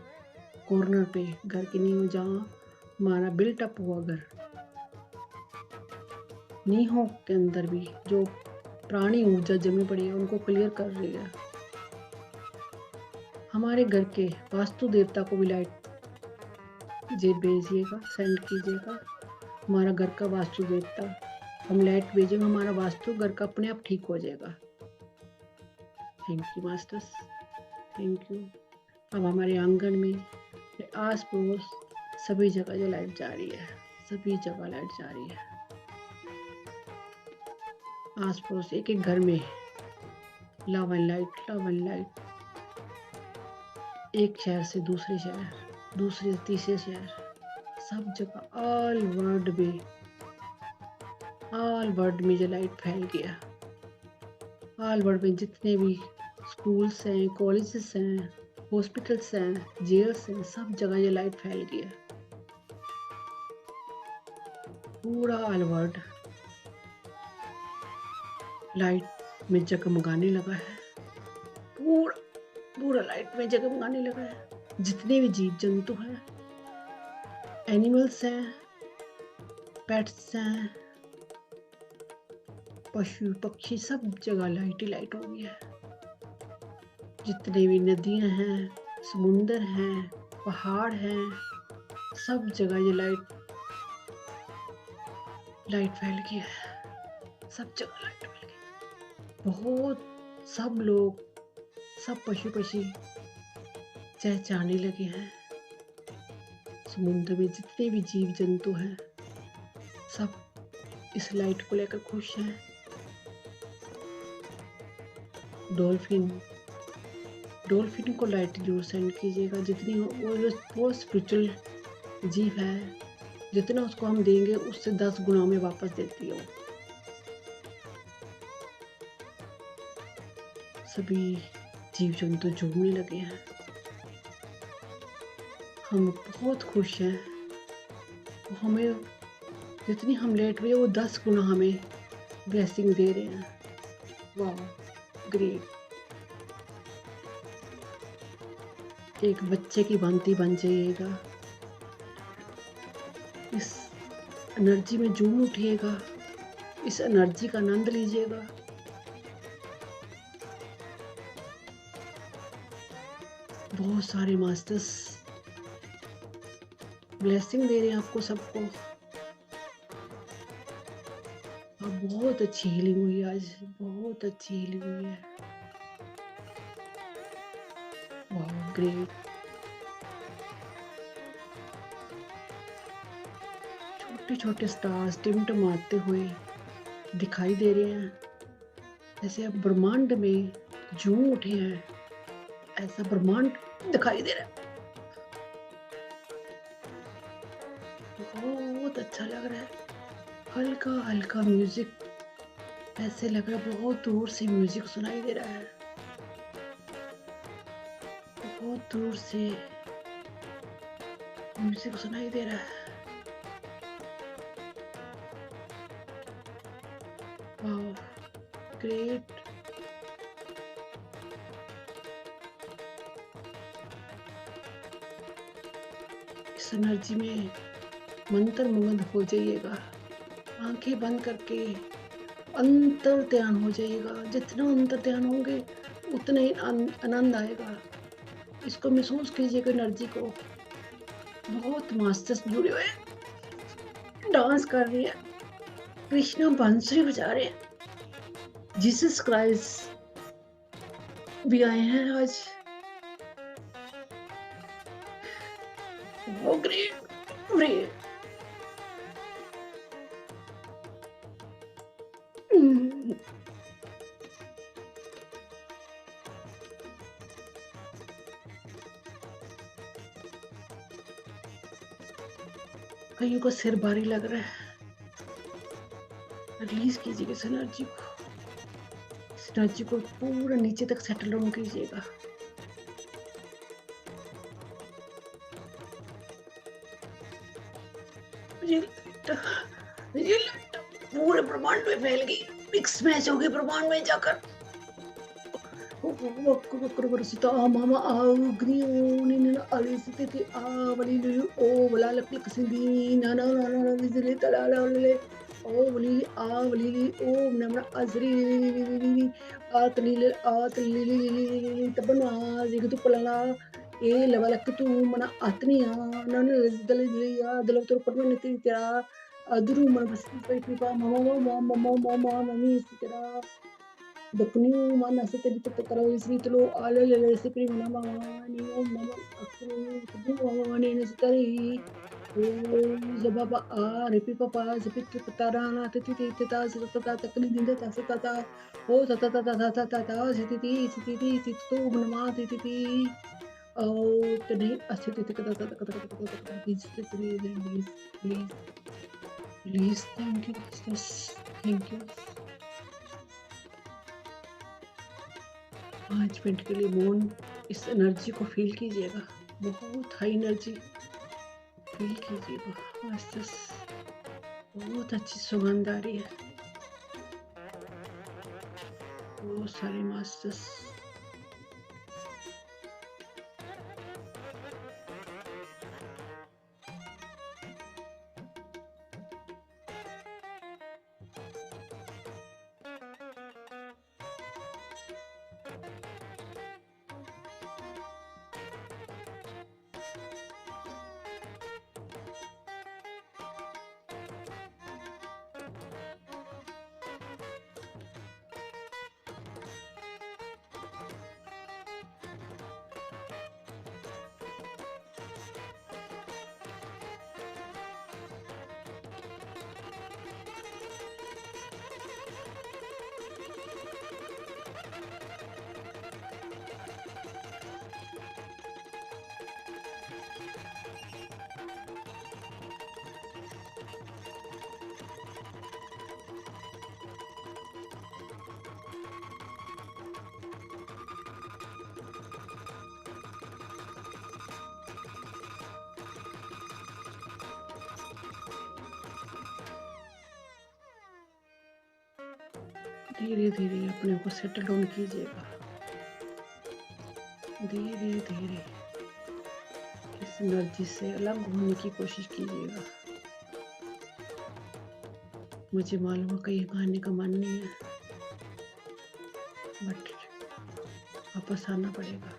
कॉर्नर पे घर की नींव, जहाँ हमारा बिल्टअप हुआ घर, नींहों के अंदर भी जो प्राणी ऊर्जा जमी पड़ी है उनको क्लियर कर रही है। हमारे घर के वास्तु देवता को भी लाइट जे भेजिएगा, सेंड कीजिएगा। हमारा घर का वास्तु देवता, हम लाइट भेजेंगे, हमारा वास्तु घर का अपने आप ठीक हो जाएगा। Thank you masters, thank you. अब हमारे आंगन में, आस पड़ोस सभी जगह जो लाइट जा रही है, सभी जगह लाइट जा रही है। आस पड़ोस एक एक घर में love and light, love and light. एक शहर से दूसरे शहर, दूसरे से तीसरे शहर, सब जगह ऑल वर्ल्ड में जो लाइट फैल गया। ऑल वर्ल्ड में जितने भी स्कूल्स हैं, कॉलेजेस हैं, हॉस्पिटल्स हैं, जेल्स हैं, सब जगह ये लाइट फैल गया। पूरा ऑल वर्ल्ड लाइट में जगमगाने लगा है। पूरा पूरा लाइट में जगमगाने लगा है। जितने भी जीव जंतु हैं, एनिमल्स हैं, पेट्स हैं, पशु पक्षी, सब जगह लाइट ही लाइट हो गई है। जितने भी नदियां हैं, समुंदर हैं, पहाड़ हैं, सब जगह ये लाइट फैल गई है। सब जगह लाइट फैल गई। बहुत सब लोग, सब पशु पक्षी चहचहाने लगे हैं। समुद्र में जितने भी जीव जंतु हैं, सब इस लाइट को लेकर खुश हैं। डॉल्फिन को लाइट जरूर सेंड कीजिएगा। जितनी वो स्पिरिचुअल जीव है, जितना उसको हम देंगे उससे 10 गुना में वापस देती है वो। सभी जीव जंतु झूमने लगे हैं। हम बहुत खुश हैं। हमें जितनी हम लेट हुए वो 10 गुना हमें ब्लेसिंग दे रहे हैं। वाह, ग्रेट। एक बच्चे की भांति बन जाइएगा। इस एनर्जी में झूम उठिएगा, इस एनर्जी का आनंद लीजिएगा। बहुत सारे मास्टर्स ब्लेसिंग दे रहे हैं आपको सबको। अब बहुत अच्छी हीलिंग हुई आज, बहुत अच्छी हीलिंग हुई है। वाह, ग्रेट। छोटे छोटे स्टार्स टिमटिमाते हुए दिखाई दे रहे हैं। जैसे अब ब्रह्मांड में झूम उठे हैं, ऐसा ब्रह्मांड दिखाई दे रहा है। बहुत अच्छा लग रहा है। हल्का हल्का म्यूजिक, ऐसे लग रहा है बहुत दूर से म्यूजिक सुनाई दे रहा है। बहुत दूर से म्यूजिक सुनाई दे रहा है। वाह, ग्रेट। इस एनर्जी में मंत्रमुग्ध हो जाइएगा। आँखें बंद करके अंतर ध्यान हो जाइएगा। जितना अंतर ध्यान होंगे, उतना ही आनंद आएगा। इसको महसूस कीजिएगा एनर्जी को। बहुत मास्टर्स जुड़े हुए हैं, डांस कर रही है, कृष्णा बांसुरी बजा रहे हैं, जीसस क्राइस्ट भी आए हैं आज। वो ग्रेट ग्रेट। कईयों को सिर भारी लग रहा है। रिलीज कीजिएगा इस एनर्जी को। इस एनर्जी को पूरा नीचे तक सेटल डाउन कीजिएगा। ये ये पूरे ब्रह्मांड में फैल गई, मिक्स मैच हो गई ब्रह्मांड में जाकर। वक्रवरसिता मामा अग्नि ओनिन अलिसिते आवली ओ वला लक सिंधी नाना नाना विजले तलाले ओ वली आवली ओम नमः अजरी आतली तबना जिगतु पलना ए लवलक तू मना आतनिया नन दलिया दलतर परमनिति तेरा अदरू मन बस कृपा mama mama mama mama mummy तेरा Dapuni mana seteri tetekara isri telo alele sepri mana mama ni om mama akru kudu mama ni seteri o zababa a repi papa zepit tatara na teti teta tata takni dinda ta tata o tata tata tata tata sititi sititi titu nama titi o tene asiti tata tata tata tata tata please please please please thank you Jesus thank you 5 minute के लिए मौन इस energy को feel कीजिएगा। बहुत high energy feel कीजिएगा। बहुत अच्छी सुगंध आ रही है। बहुत सारे मास्टर्स धीरे धीरे अपने को सेटल डाउन कीजिएगा। धीरे धीरे इस एनर्जी से अलग होने की कोशिश कीजिएगा। मुझे मालूम है कहीं खाने का मन नहीं है, बट वापस आना पड़ेगा।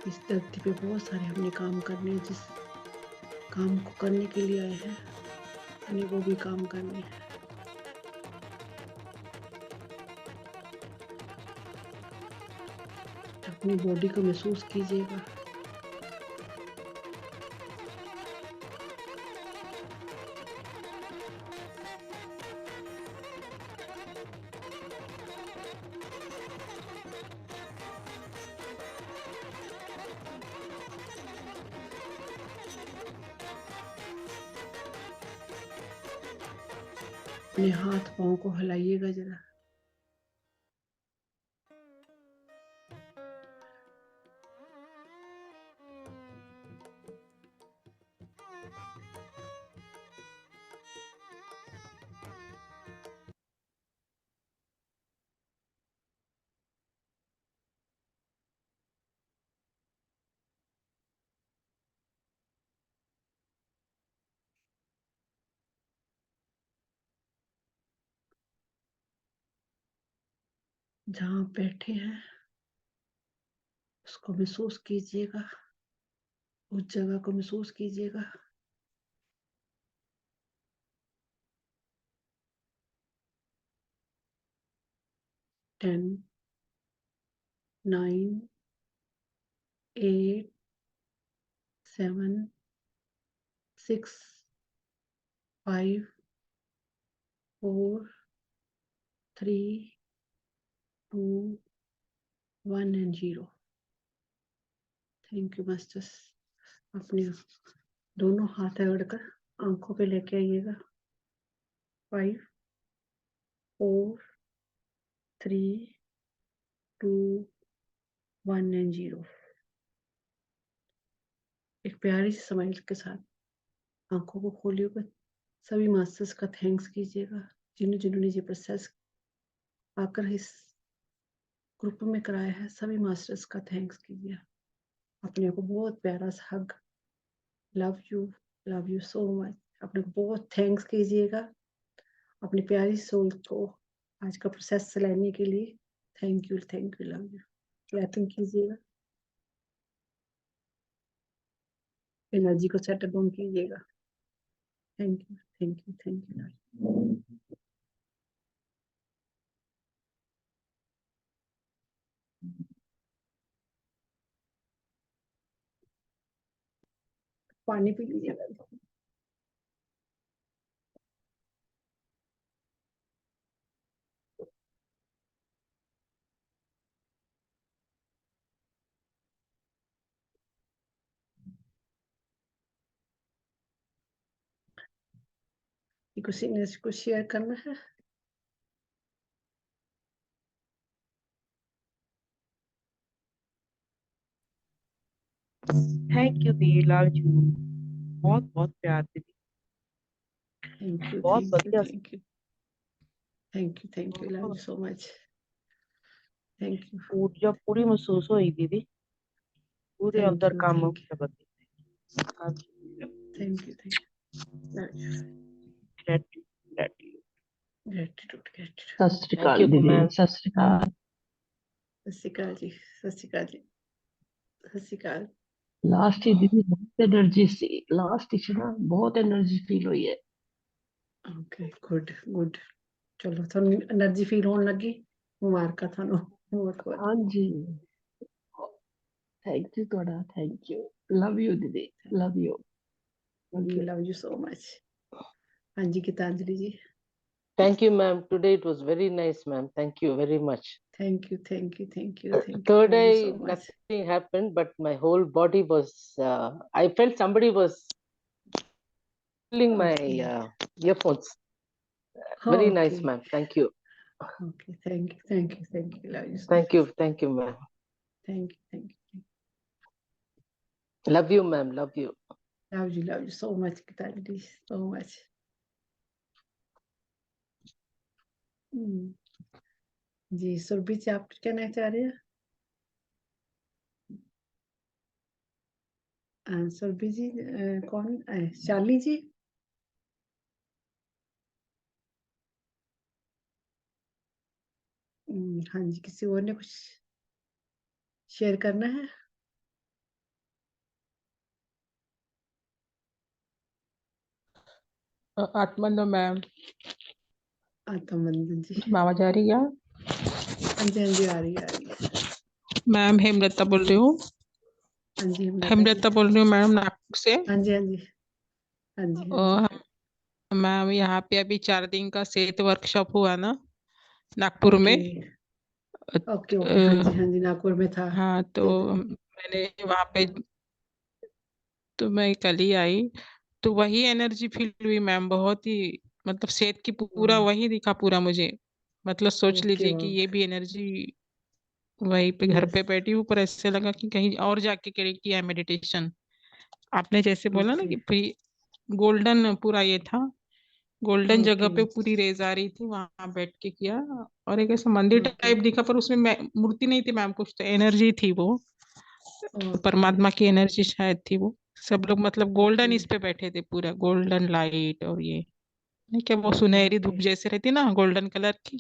इस धरती पे बहुत सारे हमने काम करने हैं। जिस काम को करने के लिए आए हैं हमें वो भी काम करने हैं। अपनी बॉडी को महसूस कीजिएगा। अपने हाथ पाँव को हिलाइएगा जरा। जहाँ बैठे हैं उसको महसूस कीजिएगा, उस जगह को महसूस कीजिएगा। 10, 9, 8, 7, 6, 5, 4, 3, 2, 1 and 0। Thank you masters. अपने दोनों हाथ रगड़कर आंखों पे लेके आइएगा। 5, 4, 3, 2, 1 and 0। एक प्यारी सी स्माइल के साथ आंखों को खोलिएगा। सभी मास्टर्स का थैंक्स कीजिएगा, जिन्होंने ये प्रोसेस आकर इस ग्रुप में कराया है। सभी मास्टर्स का थैंक्स कीजिए। अपने को बहुत प्यारा सा hug. Love you so much. अपने को बहुत थैंक्स कीजिएगा अपनी प्यारी सोल को आज का प्रोसेस चलाने के लिए। Thank you, love you. Clapping कीजिएगा, एनर्जी को सेटल डाउन कीजिएगा। Thank you. पानी पी लीजिएगा। कुछ एनर्जी को शेयर करना है। Thank you the, love you. बहुत बहुत प्यार दीदी। थैंक यू, बहुत बढ़िया। Thank you, love you so much. Thank you. ऊर्जा पूरी महसूस हुई दीदी, पूरे अंदर काम हो गया। Thank you. ग्रेटिट्यूड। सत श्री अकाल दीदी, सत श्री अकाल। सत श्री अकाल जी, सत श्री अकाल जी, सत श्री अकाल। लास्ट ही दीदी बहुत एनर्जी सी, लास्ट ही ना बहुत एनर्जी फील हुई है। Okay, good. चलो थानू एनर्जी फील होने लगी, मुबारक थानू। हाँ जी, थैंक यू थोड़ा, थैंक यू। लव यू दीदी, love you. Love you so much. हाँ जी, गीतांजलि जी। Thank you, ma'am. Today it was very nice, ma'am. Thank you very much. थैंk you। Third Love you eye, so much. nothing happened, but my whole body was, I felt somebody was filling my earphones. Very nice, ma'am. Thank you. Okay, thank you. Love you so Thank you, ma'am. Thank you. Love you, ma'am. Love you. Love you so much, Gीतांजलि, so much. जी, सुरभि जी, आप कुछ कहना चाह रहे हैं? सुरभि जी, कौन? शालिनी जी। हाँ जी, किसी और ने कुछ शेयर करना है? आत्मबंधन मैम। आत्मबंधन जी। आवाज आ रही है? हाँ जी, आ रही है। मैम हेमलता बोल रही हूँ। हाँ जी, हेमलता बोल रही हूँ मैम, नागपुर से। हाँ जी। मैम यहाँ पे अभी 4 दिन का सेहत वर्कशॉप हुआ ना नागपुर में। ओके। हाँ जी, नागपुर में था। हाँ, तो मैंने वहाँ पे, तो मैं कल ही आई, तो वही एनर्जी फील हुई मैम, बहुत ही मतलब सेहत की पूरा वही दिखा पूरा मुझे। मतलब सोच लीजिए कि ये भी एनर्जी वहीं पे घर पे बैठी हूँ, पर ऐसे लगा कि कहीं और जाके किया मेडिटेशन। आपने जैसे बोला ना कि गोल्डन पूरा ये था, गोल्डन जगह पे पूरी रेज आ रही थी, वहां बैठ के किया। और एक ऐसा मंदिर टाइप दिखा, पर उसमें मूर्ति नहीं थी मैम, कुछ तो एनर्जी थी वो, परमात्मा की एनर्जी शायद थी वो। सब लोग मतलब गोल्डन इस पे बैठे थे, पूरा गोल्डन लाइट, और ये नहीं क्या वो सुनहरी धूप जैसे रहती ना, गोल्डन कलर की,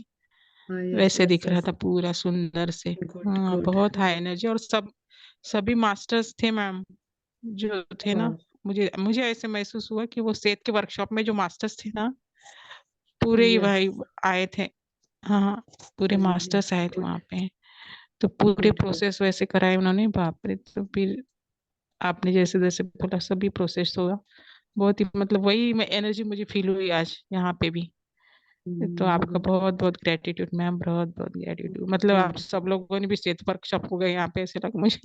हाँ, यस वैसे यस दिख रहा यस। था पूरा सुंदर से। गुड हाँ, गुड। बहुत हाई एनर्जी, और सभी मास्टर्स थे मैम जो थे ना। वाह। मुझे मुझे ऐसे महसूस हुआ कि वो सेठ के वर्कशॉप में जो मास्टर्स थे ना, पूरे ही यस। भाई आए थे। हाँ हाँ, पूरे हाँ जी। मास्टर्स आए थे गुड वहाँ पे। तो पूरे गुड गुड। प्रोसेस वैसे कराए उन्होंने, बाप रे। तो फिर आपने जैसे जैसे बोला सभी प्रोसेस होगा, बहुत ही मतलब वही मैं एनर्जी मुझे फील हुई आज यहाँ पे भी। तो आपका गुड। बहुत बहुत ग्रेटिट्यूड मैम, बहुत बहुत ग्रेटिट्यूड। मतलब आप थैंक सब लोगों ने भी स्टेज वर्कशॉप हो गए यहाँ पे, ऐसे लगा मुझे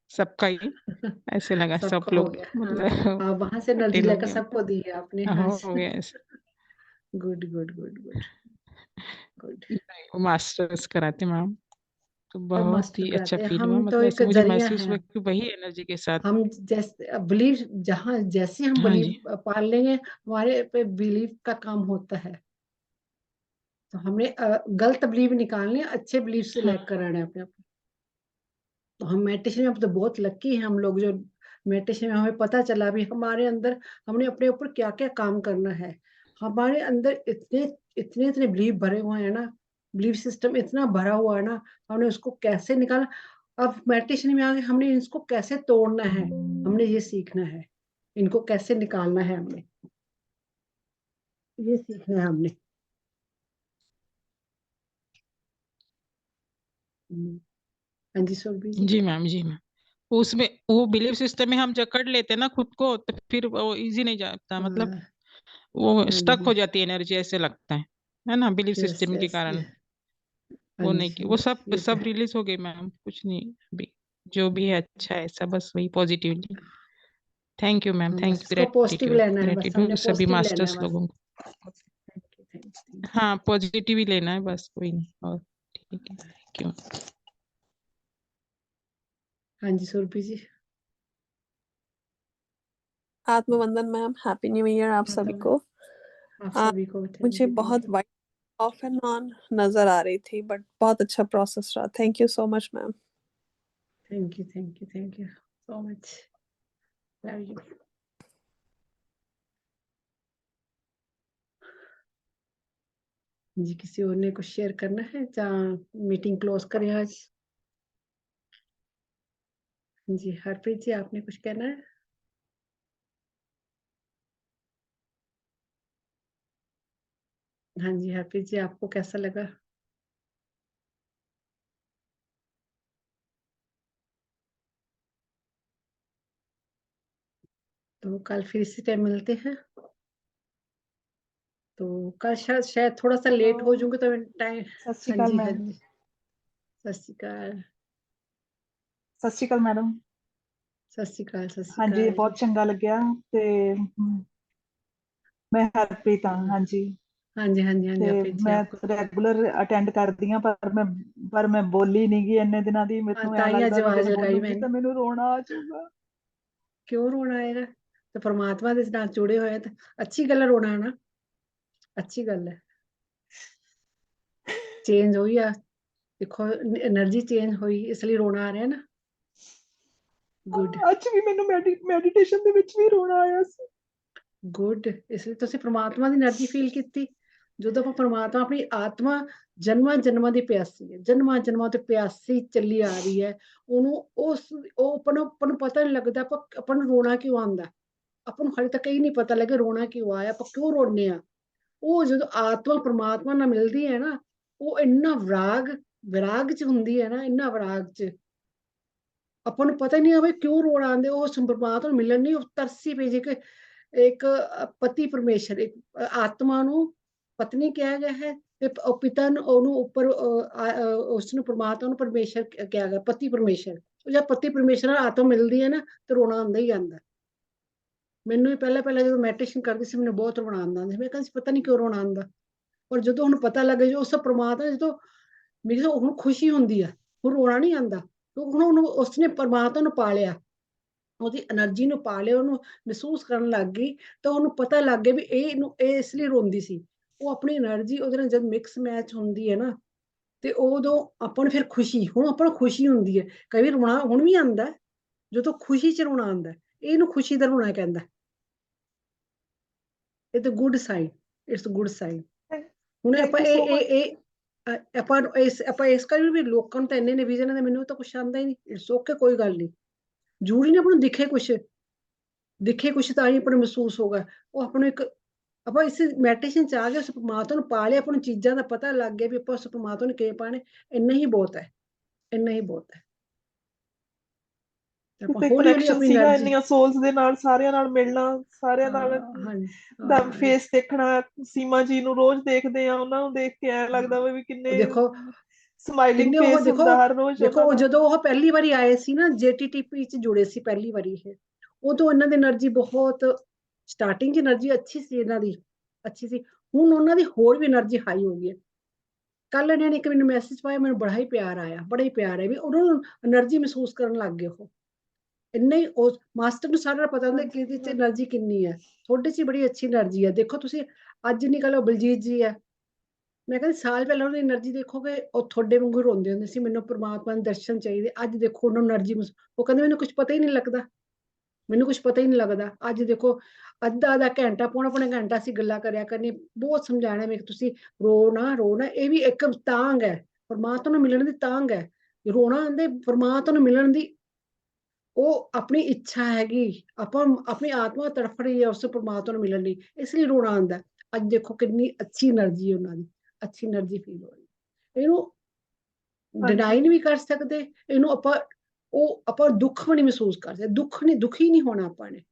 सबका ही यू। ऐसे लगा, सब सबका हो लोग गया, हाँ। मतलब हाँ, वहां से एनर्जी अटेंड हो लेकर गए। सबको दी है आपने, हाँ। हो गया ऐसे। Good good good good good. वो मास्टर्स कराते मैम, तो सब बहुत मास्टर ही अच्छा कराते हैं, फील हुआ। हम तो मतलब एक ऐसे मुझे जरिया महसूस है। हुआ कि वही एनर्जी के साथ। हम जैसे बिलीव, जहाँ जैसे हम हाँ बिलीव जी। पाल लेंगे, हमारे पे बिलीव का काम होता है। तो हमने गलत बिलीव निकालने, अच्छे बिलीव से हाँ लैग कराना है अपने आप को। तो हम मेडिटेशन में अब तो बहुत लकी हैं हम लोग, जो मेडिटेशन में हमें पता चला भी हमारे अंदर हमने अपने ऊपर क्या क्या काम करना है। हमारे अंदर इतने इतने इतने बिलीव भरे हुए हैं ना, बिलीव सिस्टम इतना भरा हुआ है ना, हमने उसको कैसे निकाला। अब मेडिटेशन में आगे हमने इसको कैसे तोड़ना है, हमने ये सीखना है। इनको कैसे निकालना है, हमने ये सीखना है हमने। हाँ जी सुरभि जी। जी मैम, जी मैम। उसमें वो बिलीफ सिस्टम में हम जकड़ लेते हैं ना खुद को, तो फिर वो इजी नहीं जाता, मतलब हाँ वो हाँ स्टक जी। हो जाती है एनर्जी, ऐसे लगता है ना, बिलीफ यस सिस्टम के यस कारण। यस। हाँ वो नहीं जी कि वो सब ये तो सब है। रिलीज हो गई मैम, कुछ नहीं अभी। जो भी है अच्छा है, सब बस वही पॉजिटिवली। थैंक यू मैम, हाँ, थैंक बस यू, इसको पॉजिटिव ग्रेटिट्यूड लेना है, बस हमने ग्रेटिट्यूड सभी पॉजिटिव लेना है मास्टर्स बस। लोगों को। Thank you thank you. हाँ, पॉजिटिव ही लेना है बस, कोई नहीं। और ठीक है, थैंक यू। हाँ जी सुरभि जी। आत्मवंदन मैम, हैप्पी न्यू ईयर आप सभी मतलब को। आप आ, सभी को थैंक मुझे यू थैंक बहुत you. White off and on नजर आ रही थी, बट बहुत अच्छा प्रोसेस रहा। Thank you so much ma'am. Thank you thank you thank you so much. Love you. जी किसी और ने कुछ शेयर करना है, जहाँ मीटिंग क्लोज करें आज। जी हरप्रीत जी आपने कुछ कहना है। हाँ जी हरप्रीत जी आपको कैसा लगा। तो कल फिर इसी टाइम मिलते हैं। तो कल शायद शायद थोड़ा सा लेट हो हेलो, जाऊंगी तो टाइम। सत श्री हाँ अकाल जी हाँ मैम। जी। सत श्री अकाल। सत श्री अकाल मैडम। सत श्री अकाल सत श्री हाँ जी, अकाल जी। बहुत चंगा लग्या ते मैं हरप्रीत हाँ। हाँ जी, हाँ जी हाँ जी हाँ जी ਤੇ हरप्रीत जी ਮੈਂ आपको। ਰੈਗੂਲਰ ਅਟੈਂਡ ਕਰਦੀ ਹਾਂ, ਪਰ ਮੈਂ ਬੋਲੀ नहीं गई ਇੰਨੇ ਦਿਨਾਂ ਦੀ। हाँ ਮੈਨੂੰ ਐ ताई आज ਲੱਗਦਾ ਵੀ आवाज ਜੇ लगाई ਬੋਲੂੰਗੀ मैंने। ਤਾਂ ਮੈਨੂੰ ਰੋਣਾ ਆ ਜਾਊਗਾ। क्यों रोना आएगा। तो परमात्मा के नाल जुड़े हुए हैं तो अच्छी गल है, रोना है ना, अच्छी गल है। चेंज हुई है, देखो एनर्जी चेंज हुई इसलिए रोना आ रहा है ना। गुड ਅੱਜ ਵੀ ਮੈਨੂੰ ਮੈਡੀਟੇਸ਼ਨ ਦੇ ਵਿੱਚ ਵੀ ਰੋਣਾ ਆਇਆ ਸੀ। गुड। इसलिए तुसी परमात्मा की एनर्जी फील की। ਜਦੋਂ ਆਪਾਂ परमात्मा अपनी आत्मा जन्मां जन्मां ਦੀ ਪਿਆਸੀ ਹੈ, ਜਨਮਾਂ ਜਨਮਾਂ ਤੋਂ ਪਿਆਸੀ ਚੱਲੀ ਆ ਰਹੀ ਹੈ। ਉਹਨੂੰ ਉਹ ਆਪਾਂ ਨੂੰ ਪਤਾ ਨਹੀਂ ਲੱਗਦਾ ਆਪਾਂ ਨੂੰ ਰੋਣਾ ਕਿਉਂ ਆਉਂਦਾ। ਆਪਾਂ ਨੂੰ ਹਾਲੇ ਤੱਕ ਇਹ ਨਹੀਂ ਪਤਾ ਲੱਗਾ ਰੋਣਾ ਕਿਉਂ ਆਇਆ, ਆਪਾਂ ਕਿਉਂ ਰੋਣੇ ਆ। ਉਹ ਜਦੋਂ ਆਤਮਾ ਪ੍ਰਮਾਤਮਾ ਨਾਲ ਮਿਲਦੀ ਹੈ ਨਾ, ਉਹ ਇੰਨਾ ਵਿਰਾਗ ਚ ਹੁੰਦੀ ਹੈ ਨਾ, ਇੰਨਾ ਵਿਰਾਗ ਚ ਆਪਾਂ ਨੂੰ ਪਤਾ ਹੀ ਨਹੀਂ ਆਵੇ ਕਿਉਂ ਰੋਣ ਆਉਂਦੇ। ਉਹ ਪਰਮਾਤਮਾ ਨੂੰ ਮਿਲਣ ਨਹੀਂ, ਉਹ ਤਰਸੀ ਪਈ ਜੇ ਕਿ ਇੱਕ ਪਤੀ ਪਰਮੇਸ਼ਰ, ਇੱਕ ਆਤਮਾ ਨੂੰ ਪਤਨੀ ਕਿਹਾ ਗਿਆ ਹੈ, ਤੇ ਪਿਤਾ ਨੂੰ ਉਹਨੂੰ ਉੱਪਰ ਉਸ ਨੂੰ ਪਰਮਾਤਮਾ ਨੂੰ ਪਰਮੇਸ਼ਰ ਕਿਹਾ ਗਿਆ, ਪਤੀ ਪਰਮੇਸ਼ਰ। ਜਦ ਪਤੀ ਪਰਮੇਸ਼ਰ ਨਾਲ ਆਤਮਾ ਮਿਲਦੀ ਹੈ ਨਾ, ਤੇ ਰੋਣਾ ਆਉਂਦਾ ਹੀ ਆਉਂਦਾ। ਮੈਨੂੰ ਵੀ ਪਹਿਲਾਂ ਪਹਿਲਾਂ ਜਦੋਂ ਮੈਡੀਟੇਸ਼ਨ ਕਰਦੀ ਸੀ ਮੈਨੂੰ ਬਹੁਤ ਰੋਣਾ ਆਉਂਦਾ ਸੀ। ਮੈਂ ਕਹਿੰਦੀ ਪਤਾ ਨਹੀਂ ਕਿਉਂ ਰੋਣਾ ਆਉਂਦਾ। ਪਰ ਜਦੋਂ ਹੁਣ ਪਤਾ ਲੱਗੇ ਜੋ ਉਸ ਪ੍ਰਮਾਤਮਾ, ਜਦੋਂ ਮੇਰੀ ਤਾਂ ਹੁਣ ਖੁਸ਼ੀ ਹੁੰਦੀ ਆ, ਹੁਣ ਰੋਣਾ ਨਹੀਂ ਆਉਂਦਾ। ਹੁਣ ਉਹਨੂੰ ਉਸਨੇ ਪ੍ਰਮਾਤਮਾ ਨੂੰ ਪਾ ਲਿਆ, ਉਹਦੀ એનર્ਜੀ ਨੂੰ ਪਾ ਲਿਆ, ਉਹਨੂੰ ਮਹਿਸੂਸ ਕਰਨ ਲੱਗ ਗਈ। ਤਾਂ ਉਹਨੂੰ ਪਤਾ ਲੱਗ ਗਿਆ ਵੀ ਇਹ ਇਸ ਲਈ ਰੋਂਦੀ ਸੀ। ਉਹ ਆਪਣੀ એનર્ਜੀ ਉਹਦੇ ਨਾਲ ਜਦ ਮਿਕਸ ਮੈਚ ਹੁੰਦੀ ਹੈ ਨਾ, ਤੇ ਉਦੋਂ ਆਪਾਂ ਨੂੰ ਫਿਰ ਖੁਸ਼ੀ, ਹੁਣ ਆਪਾਂ ਨੂੰ ਖੁਸ਼ੀ ਹੁੰਦੀ ਹੈ। ਕਈ ਵਾਰ ਰੋਣਾ ਹੁਣ ਵੀ ਆਉਂਦਾ, ਜਦੋਂ ਖੁਸ਼ੀ ਚ ਰੋਣਾ ਆਉਂਦਾ, ਇਹਨੂੰ ਖੁਸ਼ੀ ਦਾ ਰੋਣਾ ਕਹਿੰਦਾ। ਇਹ ਤਾਂ good sign, it's good sign. ਹੁਣ ਆਪਾਂ ਥੈਂਕ ਯੂ ਸੋ ਮਚ। ਆਪਾਂ ਇਸ ਕਰ ਵੀ ਲੋਕਾਂ ਨੂੰ ਤਾਂ ਇੰਨੇ ਨੇ ਵਿਜ਼ਨ ਹੈ, ਮੈਨੂੰ ਤਾਂ ਕੁਛ ਆਉਂਦਾ ਹੀ ਨਹੀਂ। ਇਟਸ ਓਕੇ, ਕੋਈ ਗੱਲ ਨਹੀਂ। ਜ਼ਰੂਰੀ ਨਹੀਂ ਆਪਾਂ ਨੂੰ ਦਿਖੇ ਕੁਛ ਤਾਂ ਹੀ ਆਪਾਂ ਨੂੰ ਮਹਿਸੂਸ ਹੋਗਾ। ਉਹ ਆਪਾਂ ਨੂੰ ਇੱਕ ਆਪਾਂ ਇਸ ਮੈਡੀਟੇਸ਼ਨ ਚ ਆ ਗਏ, ਉਸ ਪਰਮਾਤਮਾ ਨੂੰ ਪਾ ਲਿਆ, ਆਪਾਂ ਨੂੰ ਚੀਜ਼ਾਂ ਦਾ ਪਤਾ ਲੱਗ ਗਿਆ ਵੀ ਆਪਾਂ ਉਸ ਪਰਮਾਤਮਾ ਨੂੰ ਕਿਵੇਂ ਪਾਣੇ। ਇੰਨਾ ਹੀ ਬਹੁਤ ਹੈ, ਇੰਨਾ ਹੀ ਬਹੁਤ ਹੈ। ਤੇ ਆਪਾਂ ਤੇ ਹੌਲੀ ਹੌਲੀ ਕਨੈਕਸ਼ਨ ਆਪਣੀ ਸੀਗਾ એનર્ਜੀ, ਇੰਨੀਆਂ ਸੋਲਸ ਦੇ ਨਾਲ, ਸਾਰਿਆਂ ਨਾਲ ਮਿਲਣਾ, ਸਾਰਿਆਂ ਨਾਲ ਹਾਂਜੀ, ਦਾ ਹਾਂ, ਫੇਸ ਦੇਖਣਾ। ਸੀਮਾ ਜੀ ਨੂੰ ਰੋਜ਼ ਦੇਖਦੇ ਆ, ਉਹਨਾਂ ਨੂੰ ਦੇਖ ਕੇ ਐ ਲੱਗਦਾ ਵਾ ਵੀ ਉਹ ਕਿੰਨੇ ਦੇਖੋ ਸਮਾਈਲਿੰਗ ਕਿੰਨੇ ਉਹ ਫੇਸ ਦੇਖੋ ਹੁੰਦਾ ਹਰ ਰੋਜ਼ ਦੇਖੋ ਉਹਨਾਂ ਉਹ ਦਾ। ਜਦੋਂ ਉਹ ਪਹਿਲੀ ਵਾਰੀ ਆਏ ਸੀ ਨਾ, JTTP ਚ ਜੁੜੇ ਸੀ ਪਹਿਲੀ ਵਾਰੀ ਇਹ, ਉਦੋਂ ਇਹਨਾਂ ਦੀ એનર્ਜੀ ਬਹੁਤ ਸਟਾਰਟਿੰਗ ਚ એનર્ਜੀ ਅੱਛੀ ਸੀ, ਇਹਨਾਂ ਦੀ ਅੱਛੀ ਸੀ। ਹੁਣ ਉਹਨਾਂ ਦੀ ਹੋਰ ਵੀ એનર્ਜੀ ਹਾਈ ਹੋ ਗਈ ਹੈ। ਕੱਲ ਇਹਨਾਂ ਨੇ ਇੱਕ ਮੈਨੂੰ ਮੈਸੇਜ ਪਾਇਆ, ਮੈਨੂੰ ਬੜਾ ਹੀ ਪਿਆਰ ਆਇਆ, ਬੜਾ ਹੀ ਪਿਆਰ ਆਇਆ ਵੀ ਉਹਨਾਂ ਨੂੰ એનર્ਜੀ ਮਹਿਸੂਸ ਕਰਨ ਲੱਗ ਗਏ। ਉਹ ਇੰਨਾ ਹੀ ਉਸ ਮਾਸਟਰ ਨੂੰ ਸਾਰਾ ਪਤਾ ਹੁੰਦਾ ਕਿ ਇਹਦੇ ਚ એનર્ਜੀ ਕਿੰਨੀ ਹੈ। ਤੁਹਾਡੇ ਚ ਬੜੀ ਅੱਛੀ એનર્ਜੀ ਹੈ। ਦੇਖੋ ਤੁਸੀਂ ਅੱਜ ਨਿਕਲੋ, ਬਲਜੀਤ ਜੀ ਹੈ, ਮੈਂ ਕਹਿੰਦੀ ਸਾਲ ਪਹਿਲਾਂ ਉਹਦੀ એનર્ਜੀ ਦੇਖੋਗੇ, ਉਹ ਤੁਹਾਡੇ ਵਾਂਗੂ ਰੋਂਦੇ ਹੁੰਦੇ ਸੀ, ਮੈਨੂੰ ਪ੍ਰਮਾਤਮਾ ਦੇ ਦਰਸ਼ਨ ਚਾਹੀਦੇ। ਅੱਜ ਦੇਖੋ ਉਹਨਾਂ ਨੂੰ એનર્ਜੀ, ਉਹ ਕਹਿੰਦੇ ਮੈਨੂੰ ਕੁਝ ਪਤਾ ਹੀ ਨਹੀਂ ਲੱਗਦਾ, ਮੈਨੂੰ ਕੁਝ ਪਤਾ ਹੀ ਨਹੀਂ ਲੱਗਦਾ। ਅੱਜ ਦੇਖੋ ਅੱਧਾ ਘੰਟਾ, ਪੌਣਾ ਘੰਟਾ ਅਸੀਂ ਗੱਲਾਂ ਕਰਿਆ ਕਰਨੀ, ਬਹੁਤ ਸਮਝਾਣਾ ਮੈਂ, ਤੁਸੀਂ ਰੋ ਨਾ, ਇਹ ਵੀ ਇੱਕ ਤਾਂਘ ਹੈ, ਪਰਮਾਤਮਾ ਨੂੰ ਮਿਲਣ ਦੀ ਤਾਂਘ ਹੈ। ਰੋਣਾ ਆਂਦੇ ਪਰਮਾਤਮਾ ਨੂੰ ਮਿਲਣ ਦੀ, ਉਹ ਆਪਣੀ ਇੱਛਾ ਹੈਗੀ। ਆਪਾਂ ਆਪਣੀ ਆਤਮਾ ਤੜਫ ਰਹੀ ਹੈ ਉਸ ਪਰਮਾਤਮਾ ਨੂੰ ਮਿਲਣ ਲਈ, ਇਸ ਲਈ ਰੋਣਾ ਆਉਂਦਾ। ਅੱਜ ਦੇਖੋ ਕਿੰਨੀ ਅੱਛੀ એનર્ਜੀ ਉਹਨਾਂ ਦੀ, ਅੱਛੀ એનર્ਜੀ ਫੀਲ ਹੋ ਰਹੀ। ਇਹਨੂੰ ਡਿਨਾਈ ਨਹੀਂ ਵੀ ਕਰ ਸਕਦੇ, ਇਹਨੂੰ ਆਪਾਂ ਦੁੱਖ ਵੀ ਨਹੀਂ ਮਹਿਸੂਸ ਕਰ ਸਕਦੇ। ਦੁਖੀ ਨਹੀਂ ਹੋਣਾ ਆਪਾਂ ਨੇ,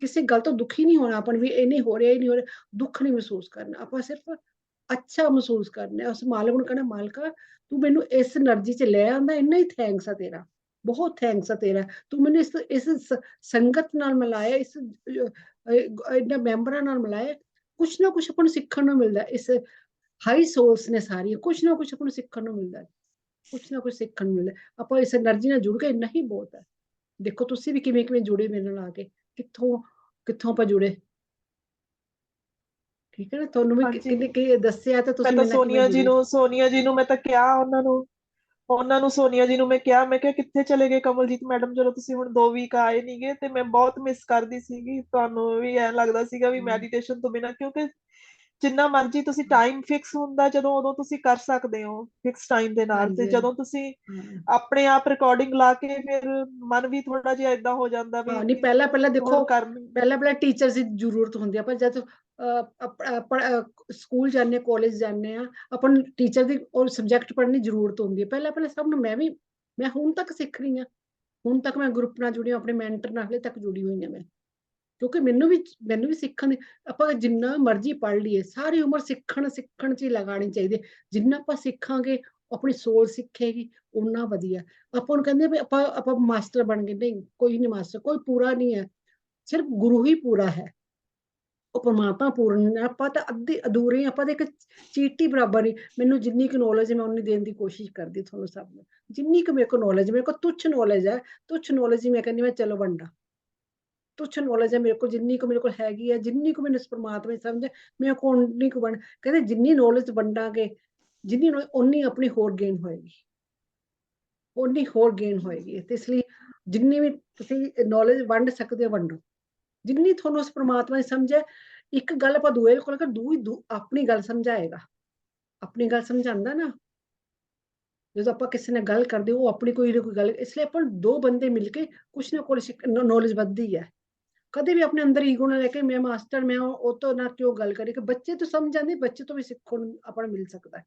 ਕਿਸੇ ਗੱਲ ਤੋਂ ਦੁਖੀ ਨਹੀਂ ਹੋਣਾ ਆਪਾਂ ਨੇ ਵੀ ਇਹ ਨਹੀਂ ਹੋ ਰਿਹਾ, ਇਹ ਨਹੀਂ ਹੋ ਰਿਹਾ। ਦੁੱਖ ਨਹੀਂ ਮਹਿਸੂਸ ਕਰਨਾ, ਆਪਾਂ ਸਿਰਫ ਅੱਛਾ ਮਹਿਸੂਸ ਕਰਨਾ। ਉਸ ਮਾਲਕ ਨੂੰ ਕਹਿਣਾ, ਮਾਲਕਾ ਤੂੰ ਮੈਨੂੰ ਇਸ એનર્ਜੀ ਚ ਲੈ ਆਂਦਾ, ਇੰਨਾ ਹੀ ਥੈਂਕਸ ਆ ਤੇਰਾ, ਬਹੁਤ ਥੈਂਕਸ ਆ ਤੇਰਾ। ਤੂੰ ਮੈਨੂੰ ਇਸ ਸੰਗਤ ਨਾਲ ਮਿਲਾਇਆ, ਇਸ ਇਹਨਾਂ ਮੈਂਬਰਾਂ ਨਾਲ ਮਿਲਾਇਆ। ਕੁਛ ਨਾ ਕੁਛ ਆਪਾਂ ਨੂੰ ਸਿੱਖਣ ਨੂੰ ਮਿਲਦਾ। ਇਸ ਹਾਈ ਸੋਲਸ ਨੇ ਸਾਰੀਆਂ, ਕੁਛ ਨਾ ਕੁਛ ਆਪਾਂ ਨੂੰ ਸਿੱਖਣ ਨੂੰ ਮਿਲਦਾ, ਕੁਛ ਨਾ ਕੁਛ ਸਿੱਖਣ ਨੂੰ ਮਿਲਦਾ। ਆਪਾਂ ਇਸ એનર્ਜੀ ਨਾਲ ਜੁੜ ਕੇ ਇੰਨਾ ਹੀ ਬਹੁਤ ਹੈ। ਦੇਖੋ ਤੁਸੀਂ ਵੀ ਕਿਵੇਂ ਕਿਵੇਂ ਜੁੜੇ ਮੇਰੇ ਨਾਲ ਆ ਕੇ, ਕਿੱਥੋਂ ਆਪਾਂ ਜੁੜੇ। ਠੀਕ ਹੈ ਨਾ, ਤੁਹਾਨੂੰ ਵੀ ਹਾਂਜੀ, ਕਿੰਨੇ ਕੀ ਦੱਸਿਆ, ਤਾਂ ਮੈਂ ਤੁਸੀਂ ਤਾਂ ਮੇਰੇ ਨਾਲ ਕਿਵੇਂ ਜੁੜੇ। ਸੋਨੀਆ ਜੀ ਨੂੰ ਮੈਂ ਤਾਂ ਕਿਹਾ, ਉਹਨਾਂ ਨੂੰ ਸੋਨੀਆ ਜੀ ਨੂੰ ਮੈਂ ਕਿਹਾ ਕਿੱਥੇ ਚਲੇ ਗਏ ਕਮਲਜੀਤ ਮੈਡਮ, ਜਦੋਂ ਤੁਸੀਂ ਹੁਣ 2 ਵੀਕ ਆਏ ਨਹੀਂਗੇ, ਤੇ ਮੈਂ ਬਹੁਤ ਮਿਸ ਕਰਦੀ ਸੀਗੀ। ਤੁਹਾਨੂੰ ਵੀ ਐਂ ਲੱਗਦਾ ਸੀਗਾ ਵੀ ਮੈਡੀਟੇਸ਼ਨ ਤੋਂ ਬਿਨਾਂ, ਕਿਉਂਕਿ ਜਿੰਨਾ ਮਰਜ਼ੀ ਤੁਸੀਂ ਟਾਈਮ ਫਿਕਸ ਹੁੰਦਾ ਜਦੋਂ, ਉਦੋਂ ਤੁਸੀਂ ਕਰ ਸਕਦੇ ਹੋ ਫਿਕਸ ਟਾਈਮ ਦੇ ਨਾਲ, ਤੇ ਹਾਂਜੀ, ਜਦੋਂ ਤੁਸੀਂ ਹਾਂ, ਆਪਣੇ ਆਪ ਰਿਕਾਰਡਿੰਗ ਲਾ ਕੇ, ਫਿਰ ਮਨ ਵੀ ਥੋੜਾ ਜਿਹਾ ਏਦਾਂ ਹੋ ਜਾਂਦਾ ਵੀ ਨਹੀਂ ਪਹਿਲਾਂ ਦੇਖੋ, ਹੁਣ ਕਰਨੀ। ਪਹਿਲਾਂ ਟੀਚਰ ਦੀ ਜ਼ਰੂਰਤ ਹੁੰਦੀ ਹੈ। ਆਪਾਂ ਜਦ ਸਕੂਲ ਜਾਂਦੇ, ਕਾਲਜ ਜਾਂਦੇ ਆ, ਆਪਾਂ ਨੂੰ ਟੀਚਰ ਦੀ ਔਰ ਸਬਜੈਕਟ ਪੜ੍ਹਨ ਦੀ ਜ਼ਰੂਰਤ ਹੁੰਦੀ ਹੈ। ਪਹਿਲਾਂ ਸਭ ਨੂੰ ਮੈਂ ਹੁਣ ਤੱਕ ਸਿੱਖ ਰਹੀ ਹਾਂ। ਹੁਣ ਤੱਕ ਮੈਂ ਗਰੁੱਪ ਨਾਲ ਜੁੜੀ ਹਾਂ, ਆਪਣੇ ਮੈਂਟਰ ਨਾਲ ਹਲੇ ਤੱਕ ਜੁੜੀ ਹੋਈ ਹਾਂ ਮੈਂ, ਕਿਉਂਕਿ ਮੈਨੂੰ ਵੀ ਸਿੱਖਣ ਦੀ, ਆਪਾਂ ਜਿੰਨਾ ਮਰਜ਼ੀ ਪੜ੍ਹ ਲਈਏ, ਸਾਰੀ ਉਮਰ ਸਿੱਖਣ ਚ ਹੀ ਲਗਾਉਣੀ ਚਾਹੀਦੀ ਹੈ। ਜਿੰਨਾ ਆਪਾਂ ਸਿੱਖਾਂਗੇ, ਆਪਣੀ ਸੋਚ ਸਿੱਖੇਗੀ, ਓਨਾ ਵਧੀਆ। ਆਪਾਂ ਨੂੰ ਕਹਿੰਦੇ ਵੀ ਆਪਾਂ ਮਾਸਟਰ ਬਣ ਗਏ, ਨਹੀਂ, ਕੋਈ ਨਹੀਂ ਮਾਸਟਰ, ਕੋਈ ਪੂਰਾ ਨਹੀਂ ਹੈ, ਸਿਰਫ ਗੁਰੂ ਹੀ ਪੂਰਾ ਹੈ। ਉਹ ਪਰਮਾਤਮਾ ਪੂਰਨ ਹੈ, ਆਪਾਂ ਤਾਂ ਅੱਧੇ ਅਧੂਰੇ, ਆਪਾਂ ਤਾਂ ਇੱਕ ਚੀਟੀ ਬਰਾਬਰ ਹੀ। ਮੈਨੂੰ ਜਿੰਨੀ ਕੁ ਨੌਲੇਜ ਹੈ, ਮੈਂ ਉਨੀ ਦੇਣ ਦੀ ਕੋਸ਼ਿਸ਼ ਕਰਦੀ ਤੁਹਾਨੂੰ ਸਭ ਨੂੰ। ਜਿੰਨੀ ਕੁ ਮੇਰੇ ਕੋਲ ਨੌਲੇਜ, ਮੇਰੇ ਕੋਲ ਤੁੱਛ ਨੌਲੇਜ ਹੈ, ਤੁੱਛ ਨੌਲੇਜ ਹੀ ਮੈਂ ਕਹਿੰਦੀ ਮੈਂ ਚਲੋ ਵੰਡਾ। ਤੁੱਛ ਨੌਲੇਜ ਹੈ ਮੇਰੇ ਕੋਲ, ਜਿੰਨੀ ਕੁ ਮੇਰੇ ਕੋਲ ਹੈਗੀ ਹੈ, ਜਿੰਨੀ ਕੁ ਮੈਨੂੰ ਇਸ ਪਰਮਾਤਮਾ ਦੀ ਸਮਝ ਹੈ, ਮੇਰੇ ਕੋਲ ਉਨੀ ਕੁ ਕਹਿੰਦੇ ਜਿੰਨੀ ਨੌਲੇਜ ਵੰਡਾਂਗੇ, ਜਿੰਨੀ ਉਨੀ ਆਪਣੀ ਹੋਰ ਗੇਨ ਹੋਏਗੀ, ਉਨੀ ਹੋਰ ਗੇਨ ਹੋਏਗੀ। ਤੇ ਇਸ ਲਈ ਜਿੰਨੀ ਵੀ ਤੁਸੀਂ ਨੌਲੇਜ ਵੰਡ ਸਕਦੇ ਹੋ, ਵੰਡੋ। ਜਿੰਨੀ ਤੁਹਾਨੂੰ ਉਸ ਪਰਮਾਤਮਾ ਦੀ ਸਮਝ ਹੈ, ਇੱਕ ਗੱਲ ਆਪਾਂ ਦੂਏ ਕੋਲ ਆਪਣੀ ਗੱਲ ਸਮਝਾਏਗਾ, ਆਪਣੀ ਗੱਲ ਸਮਝਾਉਂਦਾ ਨਾ। ਜਦੋਂ ਆਪਾਂ ਕਿਸੇ ਨਾਲ ਗੱਲ ਕਰਦੇ, ਉਹ ਆਪਣੀ ਕੋਈ ਨਾ ਕੋਈ ਗੱਲ, ਇਸ ਲਈ ਆਪਾਂ 2 ਬੰਦੇ ਮਿਲ ਕੇ ਕੁਛ ਨਾ ਕੁਛ ਨੌਲੇਜ ਵੱਧਦੀ ਹੈ। ਕਦੇ ਵੀ ਆਪਣੇ ਅੰਦਰ ਈਗੋ ਨਾ ਲੈ ਕੇ, ਮੈਂ ਮਾਸਟਰ, ਮੈਂ ਉਹ ਤੋਂ ਨਾ ਕਿਉਂ ਗੱਲ ਕਰੀ। ਕਿ ਬੱਚੇ ਤੋਂ ਸਮਝ ਆਉਂਦੀ, ਬੱਚੇ ਤੋਂ ਵੀ ਸਿੱਖਣ ਨੂੰ ਆਪਾਂ ਨੂੰ ਮਿਲ ਸਕਦਾ ਹੈ।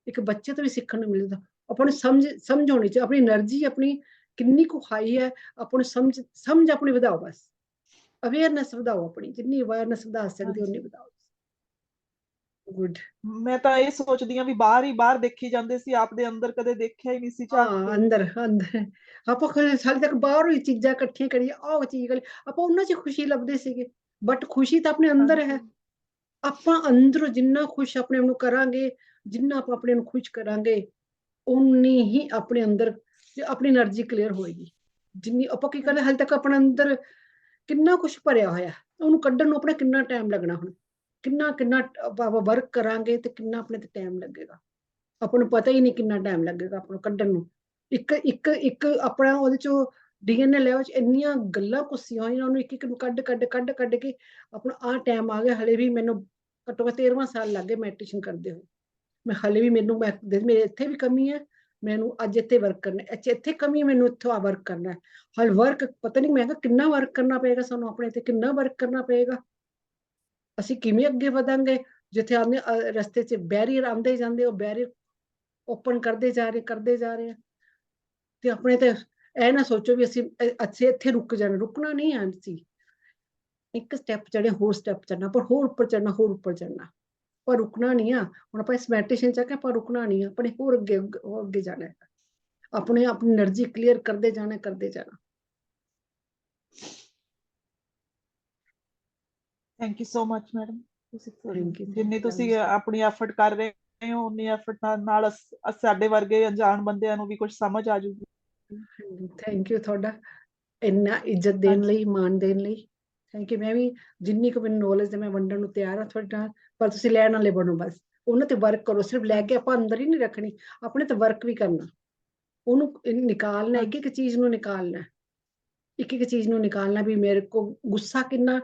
ਇੱਕ ਬੱਚੇ ਤੋਂ ਵੀ ਸਿੱਖਣ ਨੂੰ ਮਿਲਦਾ। ਆਪਾਂ ਨੂੰ ਸਮਝ ਹੋਣੀ ਚਾਹੀਦੀ, ਆਪਣੀ એનર્ਜੀ ਆਪਣੀ ਕਿੰਨੀ ਕੁ ਹਾਈ ਹੈ, ਆਪਾਂ ਨੂੰ ਸਮਝ ਆਪਣੀ ਵਧਾਓ। ਬਸ ਅਵੇਅਰਨੈਸ ਵਧਾਓ, ਆਪਣੀ ਜਿੰਨੀ ਅਵੇਅਰਨੈਸ ਵਧਾ ਸਕਦੇ ਉਨੀ ਵਧਾਓ। ਗੁੱਡ। ਮੈਂ ਤਾਂ ਇਹ ਸੋਚਦੀ ਹਾਂ ਵੀ ਬਾਹਰ ਦੇਖੀ ਜਾਂਦੇ ਸੀ, ਆਪਦੇ ਅੰਦਰ ਕਦੇ ਦੇਖਿਆ ਹੀ ਨਹੀਂ ਸੀ ਝਾਕ ਹਾਂ, ਕੇ। ਅੰਦਰ ਆਪਾਂ ਹਾਲੇ ਤੱਕ ਬਾਹਰੋਂ ਹੀ ਚੀਜ਼ਾਂ ਇਕੱਠੀਆਂ ਕਰੀਏ, ਆਹ ਚੀਜ਼ ਕਰੀ, ਆਪਾਂ ਉਹਨਾਂ 'ਚ ਖੁਸ਼ੀ ਲੱਭਦੇ ਸੀਗੇ। ਬਟ ਖੁਸ਼ੀ ਤਾਂ ਆਪਣੇ ਅੰਦਰ ਹੈ। ਹਾਂਜੀ, ਆਪਾਂ ਅੰਦਰੋਂ ਜਿੰਨਾ ਖੁਸ਼ ਆਪਣੇ ਆਪ ਨੂੰ ਕਰਾਂਗੇ, ਜਿੰਨਾ ਆਪਾਂ ਆਪਣੇ ਨੂੰ ਖੁਸ਼ ਕਰਾਂਗੇ, ਉਨੀ ਹੀ ਆਪਣੇ ਅੰਦਰ ਆਪਣੀ એનર્ਜੀ ਕਲੀਅਰ ਹੋਏਗੀ। ਜਿੰਨੀ ਆਪਾਂ ਕੀ ਕਰਦੇ, ਹਾਲੇ ਤੱਕ ਆਪਣੇ ਅੰਦਰ ਕਿੰਨਾ ਕੁਛ ਭਰਿਆ ਹੋਇਆ, ਉਹਨੂੰ ਕੱਢਣ ਨੂੰ ਆਪਣਾ ਕਿੰਨਾ ਟਾਈਮ ਲੱਗਣਾ। ਹੁਣ ਕਿੰਨਾ ਆਪਾਂ ਵਰਕ ਕਰਾਂਗੇ ਤੇ ਕਿੰਨਾ ਆਪਣੇ ਤੇ ਟਾਈਮ ਲੱਗੇਗਾ, ਆਪਾਂ ਨੂੰ ਪਤਾ ਹੀ ਨਹੀਂ ਕਿੰਨਾ ਟਾਈਮ ਲੱਗੇਗਾ ਆਪਾਂ ਨੂੰ ਕੱਢਣ ਨੂੰ। ਇੱਕ ਆਪਣਾ ਉਹਦੇ ਚੋਂ DNA ਲੈਵਲ 'ਚ ਇੰਨੀਆਂ ਗੱਲਾਂ ਘੁੱਸੀਆਂ ਹੋਈਆਂ, ਉਹਨੂੰ ਇੱਕ ਨੂੰ ਕੱਢ ਕੇ ਆਪਣਾ ਆਹ ਟਾਈਮ ਆ ਗਿਆ। ਹਲੇ ਵੀ ਮੈਨੂੰ ਘੱਟੋ ਘੱਟ 13ਵਾਂ ਸਾਲ ਲੱਗ ਗਏ ਮੈਡੀਟੇਸ਼ਨ ਕਰਦੇ ਹੋਏ। मैं हाले भी मेरे ਇੱਥੇ ਵੀ ਕਮੀ ਹੈ, ਮੈਨੂੰ ਅੱਜ ਇੱਥੇ ਵਰਕ ਕਰਨਾ ਹੈ, ਇੱਥੇ ਕਮੀ ਹੈ, ਮੈਨੂੰ ਇੱਥੋਂ ਵਰਕ ਕਰਨਾ ਹੈ। ਹਾਲੇ ਵਰਕ ਪਤਾ ਨਹੀਂ, ਮੈਂ ਕਿਹਾ ਕਿੰਨਾ ਵਰਕ ਕਰਨਾ ਪਏਗਾ ਸਾਨੂੰ, ਆਪਣੇ ਤੇ ਕਿੰਨਾ ਵਰਕ ਕਰਨਾ ਪਏਗਾ। ਅਸੀਂ ਕਿਵੇਂ ਅੱਗੇ ਵਧਾਂਗੇ ਜਿੱਥੇ ਆਉਂਦੇ ਰਸਤੇ 'ਚ ਬੈਰੀਅਰ ਆਉਂਦੇ ਜਾਂਦੇ, ਉਹ ਬੈਰੀਅਰ ਓਪਨ ਕਰਦੇ ਜਾ ਰਹੇ ਆ। ਤੇ ਆਪਣੇ ਤੇ ਇਹ ਨਾ ਸੋਚੋ ਵੀ ਅਸੀਂ ਇੱਥੇ ਰੁਕ ਜਾਣਾ, ਰੁਕਣਾ ਨਹੀਂ ਹੈ। ਅਸੀਂ ਇੱਕ ਸਟੈਪ ਚੜੇ, ਹੋਰ ਸਟੈਪ ਚੜਨਾ, ਪਰ ਹੋਰ ਉੱਪਰ ਚੜਨਾ, ਪਰ ਰੁਕਣਾ ਨਹੀਂ ਆ। ਹੁਣ ਆਪਾਂ ਇਸ ਮੈਡੀਟੇਸ਼ਨ 'ਚ ਆ ਕੇ ਆਪਾਂ ਰੁਕਣਾ ਨਹੀਂ ਆ, ਆਪਣੇ ਹੋਰ ਅੱਗੇ ਜਾਣਾ ਹੈ, ਆਪਣੀ એનર્ਜੀ ਕਲੀਅਰ ਕਰਦੇ ਜਾਣਾ। Thank you so much madam. ਤੁਸੀਂ Thank you, ਜਿੰਨੀ thank you, ਤੁਸੀਂ namaste। ਆਪਣੀ ਐਫਰਟ ਕਰ ਰਹੇ ਹੋ, ਉਨੀ ਐਫਰਟ ਨਾਲ ਸਾਡੇ ਵਰਗੇ ਅਣਜਾਣ ਬੰਦਿਆਂ ਨੂੰ ਵੀ ਕੁਝ ਸਮਝ ਆ ਜੂਗੀ। ਥੈਂਕ ਯੂ ਤੁਹਾਡਾ ਇੰਨਾ ਇੱਜ਼ਤ ਦੇਣ ਲਈ, ਮਾਣ ਦੇਣ ਲਈ। Thank you. ਮੈਂ ਵੀ ਜਿੰਨੀ ਕੁ ਮੈਨੂੰ ਨੌਲੇਜ ਹੈ ਮੈਂ ਵੰਡਣ ਨੂੰ ਤਿਆਰ ਹਾਂ ਤੁਹਾਡੇ ਨਾਲ, ਪਰ ਤੁਸੀਂ ਲੈਣ ਵਾਲੇ ਬਣੋ ਬਸ। ਉਹਨਾਂ ਤੇ ਵਰਕ ਕਰੋ, ਸਿਰਫ ਲੈ ਕੇ ਆਪਾਂ ਅੰਦਰ ਹੀ ਨਹੀਂ ਰੱਖਣੀ, ਆਪਣੇ ਤੇ ਵਰਕ ਵੀ ਕਰਨਾ, ਉਹਨੂੰ ਨਿਕਾਲਣਾ, ਇੱਕ ਇੱਕ ਚੀਜ਼ ਨੂੰ ਨਿਕਾਲਣਾ, ਵੀ ਮੇਰੇ ਕੋ ਗੁੱਸਾ ਕਿੰਨਾ।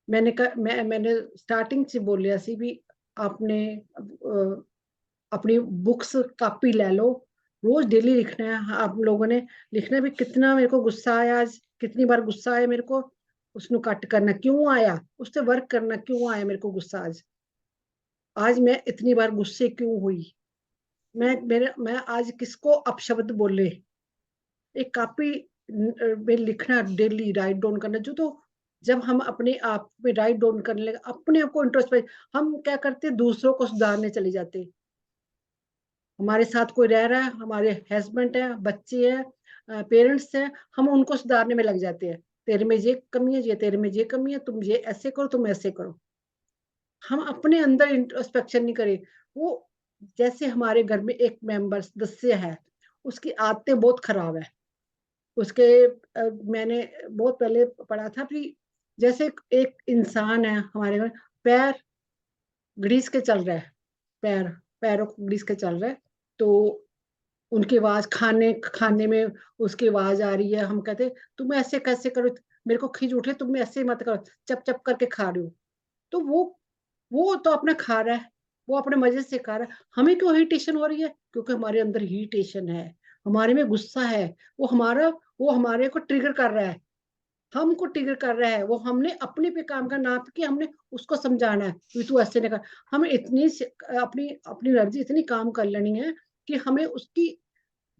मैंने स्टार्टिंग से बोलिया सी भी आपने अपनी बुक्स कॉपी ले लो, रोज डेली लिखना है। आप लोगों ने लिखना भी कितना मेरे को गुस्सा आया आज, कितनी बार गुस्सा आया मेरे को, उसको कट करना, क्यों आया उससे वर्क करना, क्यों आया मेरे को गुस्सा आज मैं इतनी बार गुस्से क्यों हुई, मैं आज किसको अपशब्द बोले। एक कॉपी में लिखना, डेली राइट डाउन करना। जो तो जब हम अपने आप में राइट डाउन करने लगे, अपने आप को इंट्रोस्पेक्ट, हम क्या करते, दूसरों को सुधारने चले जाते। हमारे साथ कोई रह रहा है, हमारे हस्बैंड है, बच्चे हैं, पेरेंट्स हैं, हम उनको सुधारने में लग जाते हैं। तेरे में ये कमी है, ये तेरे में ये कमी है, तुम ये ऐसे करो, तुम ऐसे करो। हम अपने अंदर इंट्रोस्पेक्शन नहीं करें। वो जैसे हमारे घर में एक मेंबर सदस्य है, उसकी आदतें बहुत खराब है, उसके मैंने बहुत पहले पढ़ा था कि जैसे एक इंसान है हमारे घर, पैर घड़ीस के चल रहा है, पैरों को घड़ीस के चल रहा है, तो उनकी आवाज खाने में उसकी आवाज आ रही है, हम कहते तुम ऐसे कैसे करो, मेरे को खींच उठे, तुम ऐसे मत करो, चप चप करके खा रहे हो। तो वो तो अपना खा रहा है, वो अपने मजे से खा रहा है। हमें क्यों इरिटेशन हो रही है, क्योंकि हमारे अंदर इरिटेशन है, हमारे में गुस्सा है, वो हमारे को ट्रिगर कर रहा है, हमको ट्रिगर कर रहा है। वो हमने अपने पे काम करना, कि हमने उसको समझाना है कि तू ऐसे नहीं कर। हमें अपनी एनर्जी इतनी काम कर लेनी है कि हमें उसकी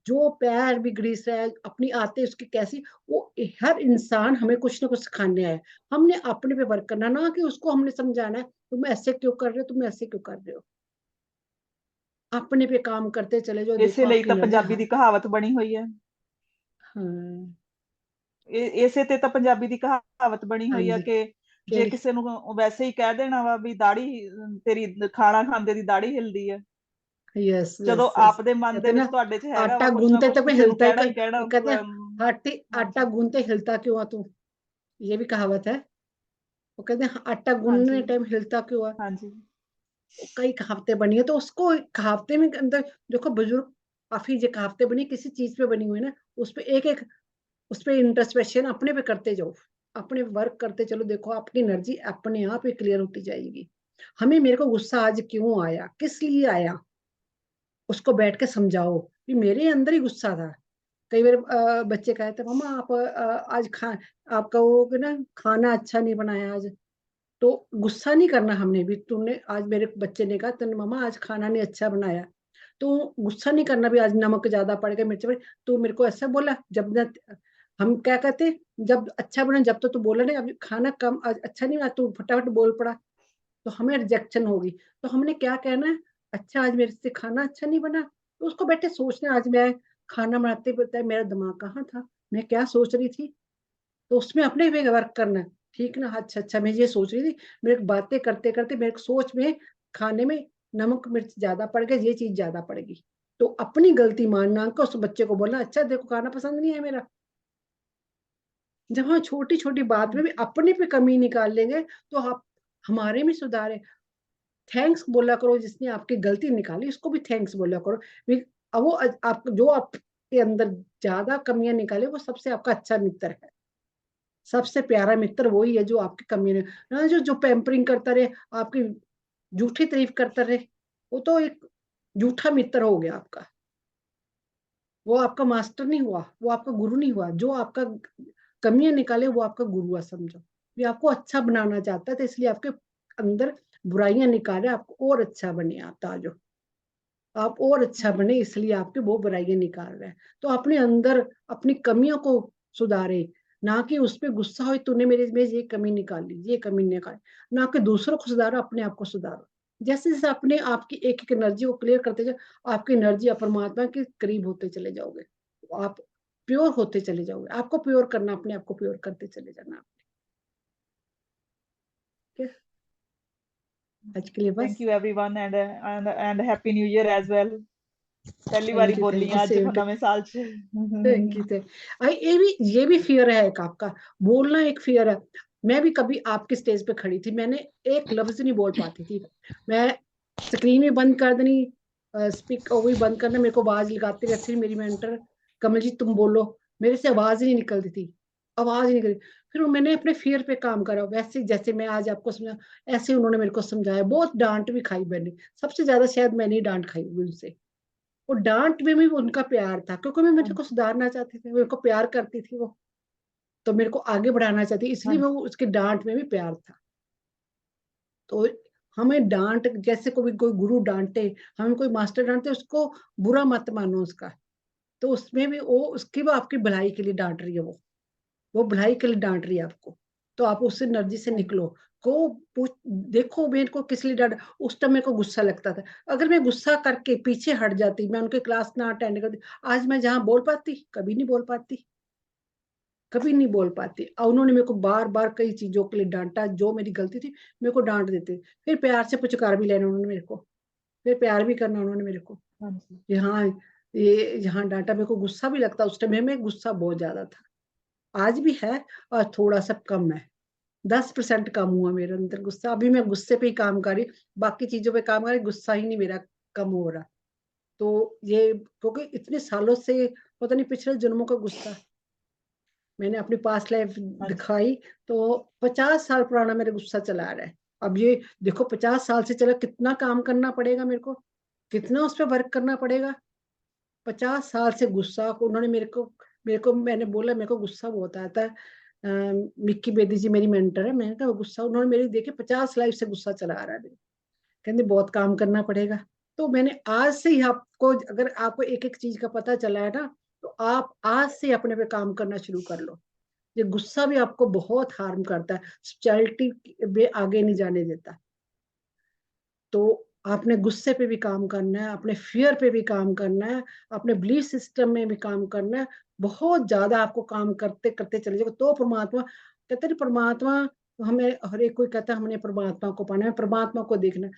जो पैर भी ग्रीस रहा है, अपनी आते उसकी कैसी, वो हर इंसान हमें कुछ ना कुछ सिखाने आए। हमने अपने पे वर्क करना, ना कि उसको हमने समझाना है तुम ऐसे क्यों कर रहे हो, तुम ऐसे क्यों कर रहे हो। अपने पे काम करते चले जाओ, ਇਸੇ देखो ਲਈ आपकी ਤਾਂ एनर्जी। ਪੰਜਾਬੀ ਦੀ ਕਹਾਵਤ ਬਣੀ ਹੋਈ ਹੈ। हाँ ਇਸੇ ਤੇ ਤਾਂ ਪੰਜਾਬੀ ਦੀ ਕਹਾਵਤ ਬਣੀ हाँ ਹੋਈ ਆ जी, ਕਿ ਜੇ केड़ी ਕਿਸੇ ਨੂੰ ਵੈਸੇ ਹੀ ਕਹਿ ਦੇਣਾ ਵਾ ਵੀ ਦਾੜੀ ਤੇਰੀ, ਖਾਣਾ ਖਾਂਦੇ ਦੀ ਦਾੜੀ ਹਿਲਦੀ ਹੈ, यस ਜਦੋਂ यस यस। ਆਪਦੇ ਮਨ कहते ਦੇ ना, ਵਿੱਚ ਤੁਹਾਡੇ 'ਚ ਹੈਗਾ आटा ਵਾ ਕੁਛ ਨਾ गूंथते ਕੁਛ तक ਕਿਸੇ ਨੂੰ हिलता ਕਹਿਣਾ है, ਹੀ ਕਹਿਣਾ। वो कहते हैं आटा ਹਾਂਜੀ गूंथते हिलता क्यों है तू, ये भी कहावत है। वो कहते हैं आटा ਹਾਂਜੀ गूंथने टाइम हिलता क्यों है। ਹਾਂਜੀ कई कहावतें बनी है, तो उसको कहावते में अंदर देखो, बुजुर्ग काफी जो कहावतें बनी किसी चीज पे बनी हुई है ना, उस पे उस पे इंट्रोस्पेक्शन अपने पे करते जाओ, अपने वर्क करते चलो, देखो आपकी एनर्जी अपने आप ही क्लियर होती जाएगी। हमें मेरे को गुस्सा आज क्यों आया, किस लिए आया, उसको बैठ के समझाओ कि मेरे अंदर ही गुस्सा था। कई बार बच्चे कहते मम्मा आप आज आपका वो ना खाना अच्छा नहीं बनाया आज, तो गुस्सा नहीं करना हमने भी। तुमने आज, मेरे बच्चे ने कहा तुमने मम्मा आज खाना नहीं अच्छा बनाया, तो गुस्सा नहीं करना भी, आज नमक ज्यादा पड़ गया, मिर्च पड़, तो मेरे को ऐसा बोला। जब न हम क्या कहते, जब अच्छा बना, जब तो तू बोला नहीं अभी खाना कम आज अच्छा नहीं बना, तू फटाफट बोल पड़ा, तो हमें रिजेक्शन होगी। तो हमने क्या कहना है, अच्छा आज मेरे से खाना अच्छा नहीं बना, तो उसको बैठे सोचना, आज मैं खाना बनाते बताया मेरा दिमाग कहाँ था, मैं क्या सोच रही थी, तो उसमें अपने पे वर्क करना है। ठीक ना, अच्छा मैं ये सोच रही थी, मेरे बातें करते करते मेरे सोच में खाने में नमक मिर्च ज्यादा पड़ गया, ये चीज ज्यादा पड़ेगी, तो अपनी गलती मानना का उस बच्चे को बोलना, अच्छा देखो खाना पसंद नहीं है मेरा। जब हम छोटी छोटी बात में भी अपने पे कमी निकाल लेंगे, तो आप हमारे में सुधार। थैंक्स बोला करो, जिसने आपकी गलती निकाली उसको भी थैंक्स बोला करो। अब वो आप जो आपके अंदर ज्यादा कमियां निकाले, वो सबसे आपका अच्छा मित्र है, सबसे प्यारा मित्र वही है जो आपकी कमी ना, जो पैम्परिंग करता रहे, आपकी झूठी तारीफ करता रहे, वो तो एक झूठा मित्र हो गया आपका। वो आपका मास्टर नहीं हुआ, वो आपका गुरु नहीं हुआ। जो आपका कमियां निकाले वो आपका गुरु हुआ समझो। ये आपको अच्छा बनाना चाहता है, तो इसलिए आपके अंदर बुराइयां निकाले, आपको और अच्छा बने। आप ताजो, आप और अच्छा बने, इसलिए आपके वो बुराइयां निकाल रहे हैं। तो अपने अंदर अपनी कमियों को सुधारे, ना कि उस पर गुस्सा हो तूने मेरे में ये कमी निकाली, ये कमी निकाली। ना कि दूसरों को सुधारो, अपने आप को सुधारो। जैसे जैसे अपने आप की एक एक एनर्जी को क्लियर करते जाओ, आपकी एनर्जी परमात्मा के करीब होते चले जाओगे। आप प्योर होते चले जाओगे। आपको प्योर करना, अपने आप को प्योर करते चले जाना। ठीक है, आज के लिए बस। Thank you everyone and happy new year as well. पहली बारी थैंक बोली यू आज सेम टू। नवे साल च। थैंक यू ये भी फियर है एक आपका, बोलना एक फियर है। मैं भी कभी आपके स्टेज पे खड़ी थी, मैंने एक लफ्ज नहीं बोल पाती थी। मैं स्क्रीन भी बंद कर देनी, स्पीक वो भी बंद करना, मेरे को आवाज लगाती रहती थी मेरी मेंटर, कमल जी तुम बोलो। मेरे से आवाज ही नहीं निकलती थी, आवाज ही नहीं निकलती। फिर मैंने अपने फियर पे काम करा, वैसे जैसे मैं आज आपको समझा, ऐसे उन्होंने मेरे को समझाया। बहुत डांट भी खाई मैंने, सबसे ज्यादा शायद मैंने ही डांट खाई हुई उनसे। वो डांट में भी उनका प्यार था, क्योंकि मैं मेरे को सुधारना चाहती थी, मेरे को प्यार करती थी वो, तो मेरे को आगे बढ़ाना चाहती, इसलिए वो उसके डांट में भी प्यार था। तो हमें डांट, जैसे कोई गुरु डांटे, हमें कोई मास्टर डांटे, उसको बुरा मत मानो उसका। तो उसमें भी वो उसकी वो आपकी भलाई के लिए डांट रही है, वो भलाई के लिए डांट रही है आपको। तो आप उस एनर्जी से निकलो। को पूछ देखो, मेरे को किस लिए डांट, उस टाइम मेरे को गुस्सा लगता था। अगर मैं गुस्सा करके पीछे हट जाती, मैं उनके क्लास ना अटेंड करती, आज मैं जहाँ बोल पाती, कभी नहीं बोल पाती, कभी नहीं बोल पाती। और उन्होंने मेरे को बार बार कई चीजों के लिए डांटा, जो मेरी गलती थी मेरे को डांट देते, फिर प्यार से पुचकार भी लेना उन्होंने मेरे को, फिर प्यार भी करना उन्होंने मेरे को। कि हाँ, ये यहाँ डांटा, मेरे को गुस्सा भी लगता उस टाइम में, गुस्सा बहुत ज्यादा था। आज भी है, और थोड़ा सा कम है, 10% कम हुआ मेरे अंदर गुस्सा। अभी मैं गुस्से पे ही काम कर रही, बाकी चीजों पे काम कर रही, गुस्सा ही नहीं मेरा कम हो रहा। तो ये क्योंकि इतने सालों से, पता नहीं पिछले जन्मों का गुस्सा मैंने अपनी पास्ट लाइफ दिखाई, तो 50 साल पुराना मेरा गुस्सा चला आ रहा है। अब ये देखो 50 साल से चला, कितना काम करना पड़ेगा मेरे को, कितना उस पर वर्क करना पड़ेगा। 50 साल से गुस्सा को उन्होंने मेरे को मैंने बोला मेरे को गुस्सा बहुत आता है। मिक्की बेदी जी मेरी मेंटर है, मैंने कहा गुस्सा, उन्होंने मेरी देखे 50 लाइफ से गुस्सा चला आ रहा है, कहते बहुत काम करना पड़ेगा। तो मैंने आज से ही आपको, अगर आपको एक एक चीज का पता चला है ना, तो आप आज से अपने पे काम करना शुरू कर लो। ये गुस्सा भी आपको बहुत हार्म करता है, स्पिरिचुअलिटी में आगे नहीं जाने देता। तो आपने गुस्से पे भी काम करना है, अपने फियर पे भी काम करना है, अपने बिलीफ सिस्टम में भी काम करना है। बहुत ज्यादा आपको काम करते करते चले जाओगे, तो परमात्मा कहते हैं परमात्मा हमें, हर एक कोई कहता है हमने परमात्मा को पाना है, परमात्मा को देखना है।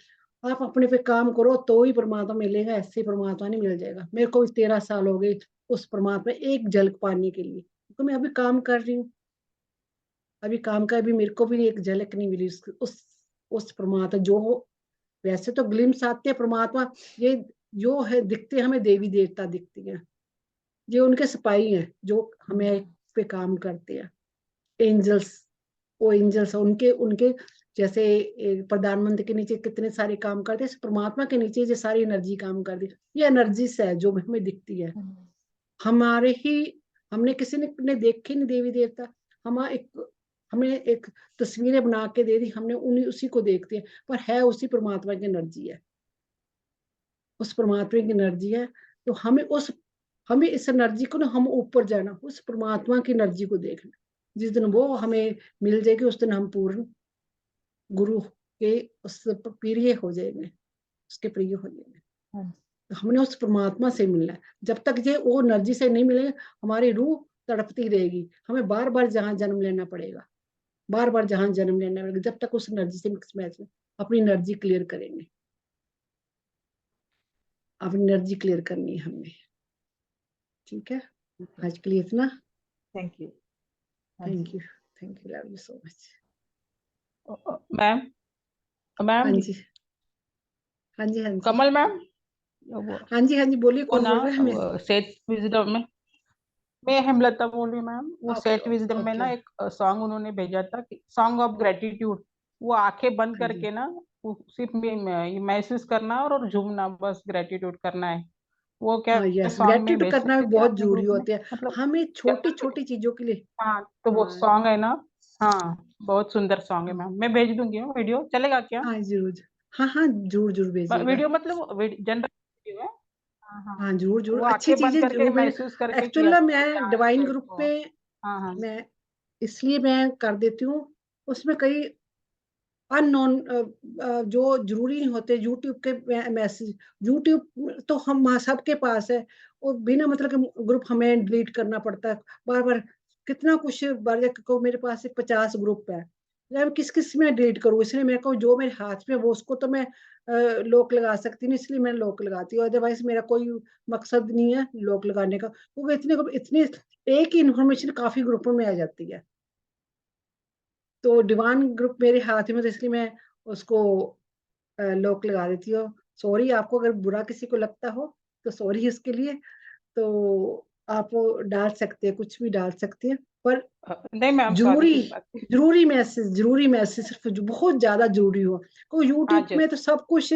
आप अपने पे काम करो तो ही परमात्मा मिलेगा, ऐसे ही परमात्मा नहीं मिल जाएगा। मेरे को 13 साल हो गए उस परमात्मा एक झलक पाने के लिए, तो मैं अभी काम कर रही हूँ। अभी काम का भी मेरे को भी एक झलक नहीं मिली उस परमात्मा जो हो। वैसे तो ग्लिम्स आते हैं परमात्मा, ये जो है दिखते हमें देवी देवता दिखती हैं, ये उनके सिपाही हैं जो हमें पे काम करते हैं। एंजल्स, वो एंजल्स उनके उनके जैसे प्रधानमंत्री के नीचे कितने सारे काम करते हैं, परमात्मा के नीचे ये सारी एनर्जी काम करती है। ये एनर्जी से है जो हमें दिखती है। हमारे ही, हमने किसी ने देखे नहीं देवी देवता, हमें एक तस्वीरें बना के दे दी, हमने उन्हीं उसी को देखते हैं, पर है उसी परमात्मा की एनर्जी है, उस परमात्मा की एनर्जी है। तो हमें इस एनर्जी को ना, हम ऊपर जाना, उस परमात्मा की एनर्जी को देखना। जिस दिन वो हमें मिल जाएगी, उस दिन हम पूर्ण गुरु के उस प्रिय हो जाएंगे, उसके प्रिय हो जाएंगे। हमने उस परमात्मा से मिलना है। जब तक ये वो एनर्जी से नहीं मिलेगा, हमारी रूह तड़पती रहेगी, हमें बार बार जहां जन्म लेना पड़ेगा, बार बार जहां जन्म लेना पड़ेगा, जब तक उस एनर्जी से मिक्स मैच में अपनी एनर्जी क्लियर करेंगे। अपनी एनर्जी क्लियर करनी है हमने। ठीक है, आज के लिए इतना। Thank you. Thank you, love you so much. Ma'am, हाँ मैम जी, हाँ जी, हाँ जी, कमल मैम, हाँ जी, हाँ जी, बोलिए वो कौन ना बोल रहा है? मैं सेठ विजडम में, मैं हेमलता बोल रही मैम। वो ओके, सेठ विजडम में ओके, ना एक सॉन्ग उन्होंने भेजा था, सॉन्ग ऑफ ग्रेटिट्यूड। वो आंखें बंद हाँ जी, करके ना सिर्फ ये महसूस करना और झूमना, बस ग्रेटिट्यूड करना है। वो क्या हाँ, यस, सॉन्ग में ग्रेटिट्यूड भेज करना भी सकते थे बहुत अपने जरूरी ग्रुप में, होती है। मतलब हमें क्या छोटी छोटी चीजों के लिए, हाँ, तो वो हाँ सॉन्ग है ना। हाँ, बहुत सुंदर सॉन्ग है हाँ मैम, मैं भेज दूंगी वो वीडियो, चलेगा क्या? हाँ, जरूर हाँ हाँ, जरूर जरूर भेजिएगा। वीडियो मतलब जनरल वीडियो है। हाँ हाँ, हाँ, जरूर जरूर, वो अच्छी आंखें बंद चीजें करके जरूर। मैं महसूस करके एक्चुअली किया ना, था मैं डांस डिवाइन टाइप ग्रुप को। में, हाँ हाँ। मैं इसलिए मैं कर देती हूँ। उसमें कई अननोन जो जरूरी नहीं होते, यूट्यूब के मैसेज, यूट्यूब तो हम सबके पास है, और बिना मतलब के ग्रुप हमें डिलीट करना पड़ता है बार बार। कितना कुछ बार को मेरे पास 50 ग्रुप है, मैं किस किस में डिलीट करूँ? इसलिए मेरे को जो मेरे हाथ में वो उसको तो मैं लॉक लगा सकती नहीं, इसलिए मैं लॉक लगाती हूँ। अदरवाइज मेरा कोई मकसद नहीं है लॉक लगाने का, क्योंकि इतने एक ही इन्फॉर्मेशन काफी ग्रुपों में आ जाती है। तो डिवाइन ग्रुप मेरे हाथ में, तो इसलिए मैं उसको लॉक लगा देती हूँ। सॉरी, आपको अगर बुरा किसी को लगता हो तो सॉरी इसके लिए। तो आप वो डाल सकते हैं, कुछ भी डाल सकते हैं, पर नहीं मैम, सॉरी जरूरी की बात। जरूरी मैसेज सिर्फ जो बहुत ज्यादा जरूरी हो। को हाँ यूट्यूब में जस्ट। तो सब कुछ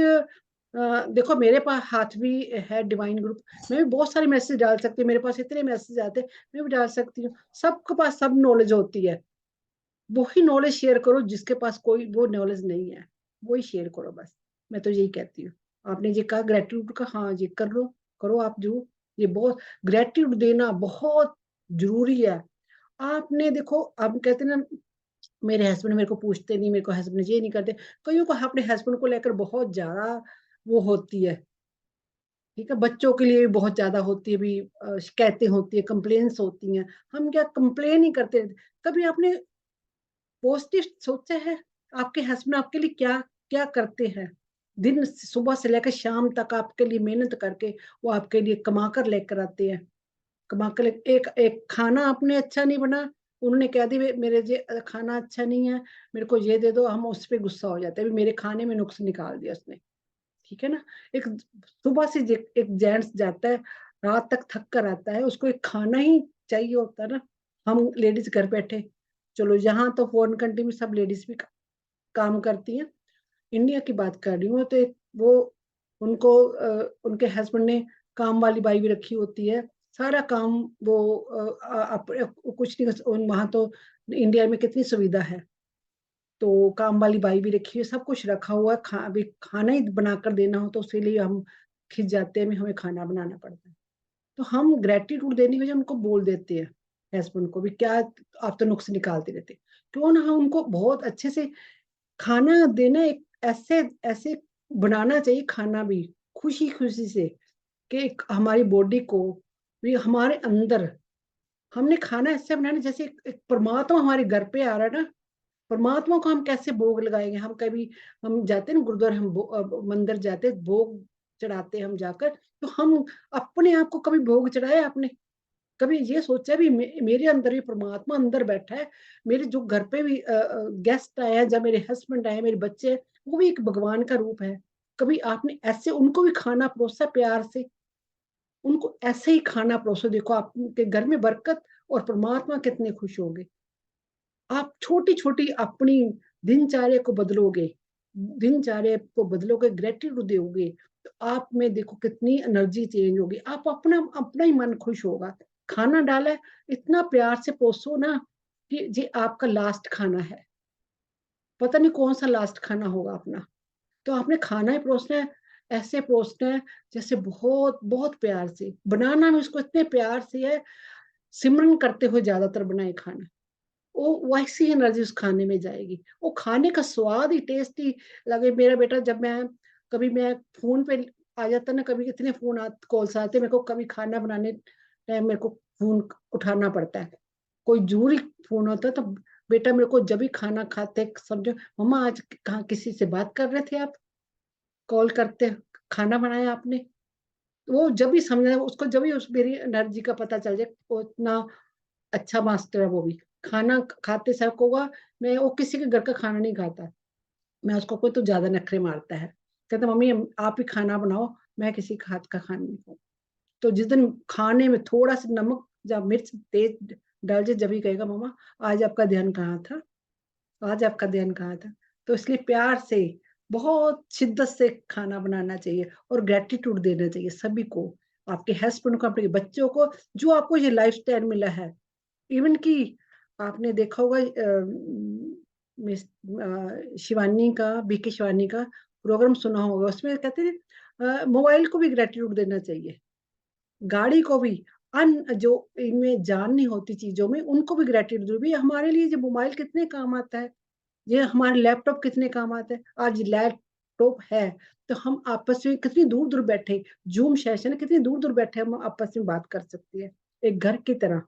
देखो, मेरे पास हाथ भी है डिवाइन ग्रुप, मैं भी बहुत सारे मैसेज डाल सकती हूँ, मेरे पास इतने मैसेज आते हैं, मैं भी डाल सकती हूँ। सबके पास सब नॉलेज होती है, वही नॉलेज शेयर करो, जिसके पास कोई वो नॉलेज नहीं है वही शेयर करो बस। मैं तो यही कहती हूँ। आपने ये कहा ग्रेटिट्यूड का, हाँ ये कर लो, करो आप जो, ये बहुत ग्रेटिट्यूड देना बहुत जरूरी है। आपने देखो, आप कहते हैं ना, मेरे हस्बैंड मेरे को पूछते नहीं, मेरे को हस्बैंड ये नहीं करते। कईयों को अपने हस्बैंड को लेकर बहुत ज्यादा वो होती है, ठीक है, बच्चों के लिए भी बहुत ज्यादा होती है भी, शिकायतें होती है, कंप्लेन्स होती हैं। हम क्या कंप्लेन ही करते रहते? कभी आपने पॉजिटिव सोचा है आपके हस्बैंड आपके लिए क्या क्या करते हैं? दिन सुबह से लेकर शाम तक आपके लिए मेहनत करके वो आपके लिए कमा कर लेकर आते हैं। कमा कर एक एक खाना आपने अच्छा नहीं बना, उन्होंने कह दी मेरे ये खाना अच्छा नहीं है, मेरे को ये दे दो, हम उस पर गुस्सा हो जाते हैं, मेरे खाने में नुक्स निकाल दिया उसने, ठीक है ना। एक सुबह से एक जेंट्स जाता है, रात तक थक कर आता है, उसको एक खाना ही चाहिए होता है ना। हम लेडीज घर बैठे, चलो यहाँ तो फॉरेन कंट्री में सब लेडीज भी काम करती हैं, इंडिया की बात कर रही हूँ, तो वो उनको उनके हस्बैंड ने काम वाली बाई भी रखी होती है, सारा काम वो कुछ नहीं, वहां तो इंडिया में कितनी सुविधा है, तो काम वाली बाई भी रखी है, सब कुछ रखा हुआ है। अभी खाना ही बनाकर देना हो तो उसके लिए हम खिंच जाते हैं, हमें खाना बनाना पड़ता है। तो हम ग्रेटिट्यूड देने के वजह उनको बोल देते हैं, हस्बैंड को भी, क्या आप तो नुक्स निकालते रहते, क्यों ना हम उनको बहुत अच्छे से खाना देना, एक ऐसे ऐसे बनाना चाहिए खाना भी, खुशी खुशी से, कि हमारी बॉडी को भी, हमारे अंदर हमने खाना ऐसे बनाना जैसे एक परमात्मा हमारे घर पे आ रहा है ना। परमात्मा को हम कैसे भोग लगाएंगे? हम कभी हम जाते हैं ना गुरुद्वारा, हम मंदिर जाते हैं, भोग चढ़ाते हैं हम जाकर, तो हम अपने आप को कभी भोग चढ़ाया आपने? कभी ये सोचा भी मेरे अंदर भी परमात्मा अंदर बैठा है, मेरे जो घर पे भी गेस्ट आए हैं, जब मेरे हस्बैंड आए, मेरे बच्चे हैं, वो भी एक भगवान का रूप है। कभी आपने ऐसे उनको भी खाना परोसा प्यार से? उनको ऐसे ही खाना परोसो, देखो आपके घर में बरकत, और परमात्मा कितने खुश होंगे। आप छोटी छोटी अपनी दिनचर्या को बदलोगे, दिनचर्या को बदलोगे, ग्रेटिट्यूड दोगे, तो आप में देखो कितनी एनर्जी चेंज होगी, आप अपना अपना ही मन खुश होगा। खाना डाला है, इतना प्यार से परोसो ना कि जी आपका लास्ट खाना है, पता नहीं कौन सा लास्ट खाना होगा अपना, तो आपने खाना ही परोसना है, ऐसे परोसना है जैसे बहुत बहुत प्यार से बनाना है, उसको इतने प्यार से है, सिमरन करते हुए ज्यादातर बनाए खाना, वो वैसी एनर्जी उस खाने में जाएगी, वो खाने का स्वाद ही टेस्टी लगे। मेरा बेटा, जब मैं कभी मैं फोन पे आ जाता ना, कभी इतने कॉल्स आते मेरे को, कभी खाना बनाने टाइम मेरे को फोन उठाना पड़ता है, कोई जरूरी फोन होता है, तो बेटा मेरे को जब भी खाना खाते समझो, मम्मा आज कहाँ किसी से बात कर रहे थे आप, कॉल करते खाना बनाया आपने? वो जब भी समझा उसको, जब भी उस मेरी एनर्जी का पता चल जाए, वो इतना अच्छा मास्टर है वो भी। खाना खाते समय होगा, मैं वो किसी के घर का खाना नहीं खाता, मैं उसको, कोई तो ज्यादा नखरे मारता है, कहता मम्मी आप ही खाना बनाओ, मैं किसी के हाथ का खाना नहीं खाऊं। तो जिस दिन खाने में थोड़ा सा नमक या मिर्च तेज डाल जाए, जब ही कहेगा मम्मा आज आपका ध्यान कहाँ था, आज आपका ध्यान कहाँ था। तो इसलिए प्यार से बहुत शिद्दत से खाना बनाना चाहिए और ग्रैटिट्यूड देना चाहिए सभी को, आपके हस्बैंड को, आपके बच्चों को, जो आपको ये लाइफस्टाइल मिला है। इवन कि आपने देखा होगा मिस शिवानी का, बीके शिवानी का प्रोग्राम सुना होगा, उसमें कहते थे मोबाइल को भी ग्रैटिट्यूड देना चाहिए, गाड़ी को भी, जो इनमें जान नहीं होती चीजों में उनको भी ग्रैटिट्यूड भी। हमारे लिए जो मोबाइल कितने काम आता है, ये हमारे लैपटॉप कितने काम आते हैं। आज लैपटॉप है तो हम आपस में कितनी दूर दूर बैठे, जूम सेशन है, कितनी दूर दूर बैठे हम आपस में बात कर सकती है, एक घर की तरह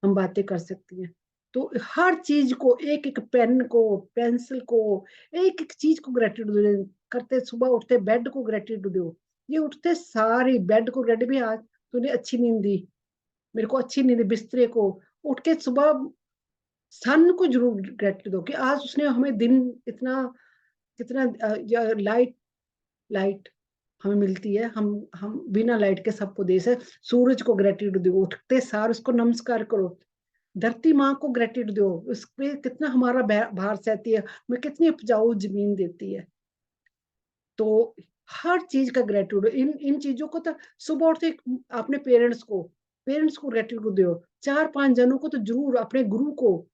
हम बातें कर सकती हैं। तो हर चीज को, एक एक पेन को, पेंसिल को, एक एक चीज को ग्रेटिट्यूड करते, सुबह उठते बेड को ग्रेटिट्यूड दो, ये उठते सारी बेड को ग्रेटिट्यूड भी, आज तूने अच्छी नींद दी, मेरे को अच्छी नींद, बिस्तरे को उठ के सुबह सन को जरूर ग्रेटिट्यूड दो कि आज उसने हमें दिन इतना, कितना लाइट, लाइट हमें मिलती है, हम बिना लाइट के सबको दे से, सूरज को ग्रेटिट्यूड दो, उठते सार उसको नमस्कार करो, धरती माँ को ग्रेटिट्यूड दो, उस पे कितना हमारा भार सहती है, हमें कितनी उपजाऊ जमीन देती है। तो हर चीज का ग्रेटिट्यूड, इन इन चीजों को तो सुबह उठते अपने पेरेंट्स को ग्रेटिट्यूड दो, 4-5 जनों को तो जरूर, अपने गुरु को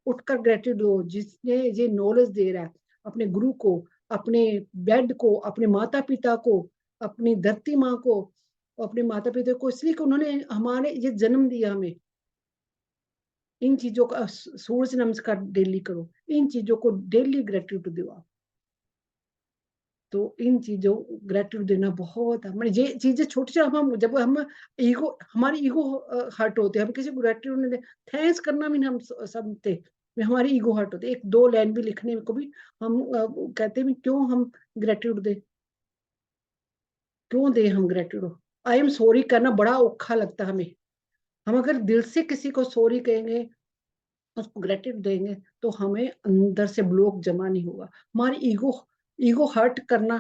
उठकर ग्रेटिट्यूड दो, जिसने ये नॉलेज दे रहा है, अपने गुरु को, अपने बेड को, अपने माता पिता को, अपनी धरती माँ को, अपने माता पिता को, इसलिए कि उन्होंने हमारे ये जन्म दिया हमें। इन चीजों का सूरज नमस्कार डेली करो, इन चीजों को डेली ग्रेटिट्यूड दो आप। तो इन चीजों ग्रेटिट्यूड देना बहुत, हमारी ये चीजें छोटी छोटी, हम जब हम ईगो, हमारी ईगो हर्ट होते हैं, हम किसी को ग्रेटिट्यूड नहीं दे, थैंक्स करना भी नहीं हम समझते, हमारी ईगो हर्ट होती है, एक दो लाइन भी लिखने को भी हम कहते हैं क्यों हम ग्रेटिट्यूड दे, क्यों दे हम ग्रेटिट्यूड। आई एम सॉरी करना बड़ा औखा लगता है हमें, हम अगर दिल से किसी को सॉरी कहेंगे, उसको ग्रेटिट्यूड देंगे, तो हमें अंदर से ब्लॉक जमा नहीं होगा, हमारी ईगो हर्ट करना,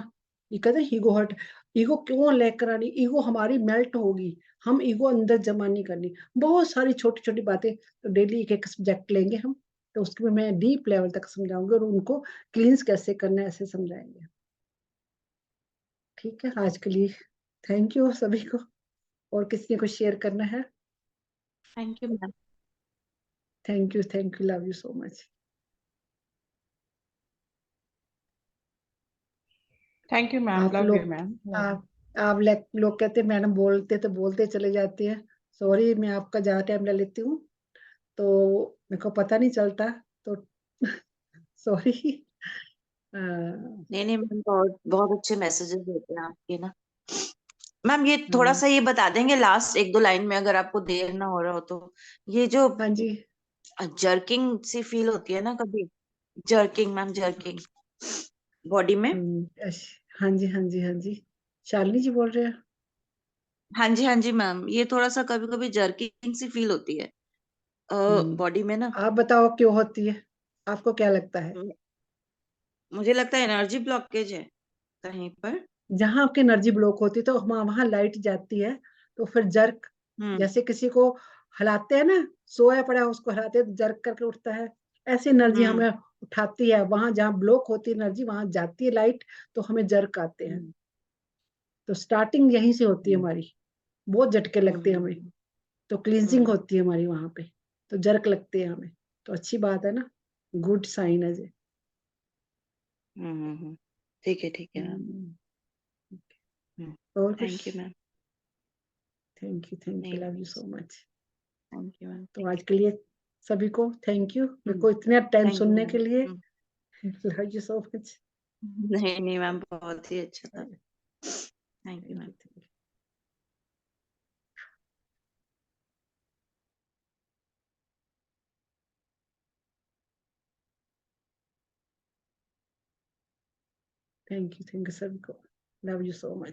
ये कहते हैं ईगो हर्ट, ईगो क्यों लेकर आनी, ईगो हमारी मेल्ट होगी, हम ईगो अंदर जमा नहीं करनी। बहुत सारी छोटी छोटी बातें, तो डेली एक एक सब्जेक्ट लेंगे हम, तो उसमें मैं डीप लेवल तक समझाऊंगी और उनको क्लींस कैसे करना है ऐसे समझाएंगे। ठीक है, आज के लिए थैंक यू सभी को, और किसी को शेयर करना है? Thank you ma'am. Thank you, love you so much. Thank you ma'am, आप लव यू लोग, मैम। आप लोग कहते हैं मैडम बोलते तो बोलते चले जाते हैं, सॉरी मैं आपका ज्यादा टाइम ले लेती हूँ, तो मेरे को पता नहीं चलता, तो सॉरी। नहीं नहीं मैम, बहुत बहुत अच्छे मैसेजेस देते हैं आपके ना मैम। ये थोड़ा सा ये बता देंगे लास्ट एक दो लाइन में, अगर आपको देर ना हो रहा हो तो, ये जो हाँ जी, जर्किंग सी फील होती है ना कभी, जर्किंग मैम, जर्किंग बॉडी में। हाँ जी, हाँ जी, हाँ जी, शालिनी जी बोल रहे हैं? हाँ जी मैम, ये थोड़ा सा कभी कभी जर्किंग सी फील होती है बॉडी में ना। आप बताओ क्यों होती है, आपको क्या लगता है? मुझे लगता है एनर्जी ब्लॉकेज है कहीं पर। जहां आपकी एनर्जी ब्लॉक होती है तो वहां लाइट जाती है, तो फिर जर्क, हम्म जैसे किसी को हिलाते हैं ना, सोया पड़ा है उसको हिलाते हैं तो जर्क करके उठता है, ऐसी एनर्जी हम्म हमें उठाती है, वहां जहाँ ब्लॉक होती है एनर्जी वहां जाती है लाइट, तो हमें जर्क आते हैं। हम्म तो स्टार्टिंग यहीं से होती है हम्म हमारी, बहुत झटके लगते हैं हमें, हम्म तो क्लींजिंग हम्म होती है हमारी वहां पे, तो जर्क लगते हैं हमें, तो अच्छी बात है ना, गुड साइन है जी। ठीक है मैम। और कुछ? Thank you ma'am. Thank you, नहीं love ma'am, you so much. Thank you ma'am, तो थैंक आज के लिए सभी को थैंक यू, यू। मेरे को इतना टाइम थैंक यू सुनने के मैम। लिए, लव यू सो मच। नहीं नहीं मैम, बहुत ही अच्छा था। Thank you thank ma'am. You, thank you. Thank you सभी को, लव यू सो मच।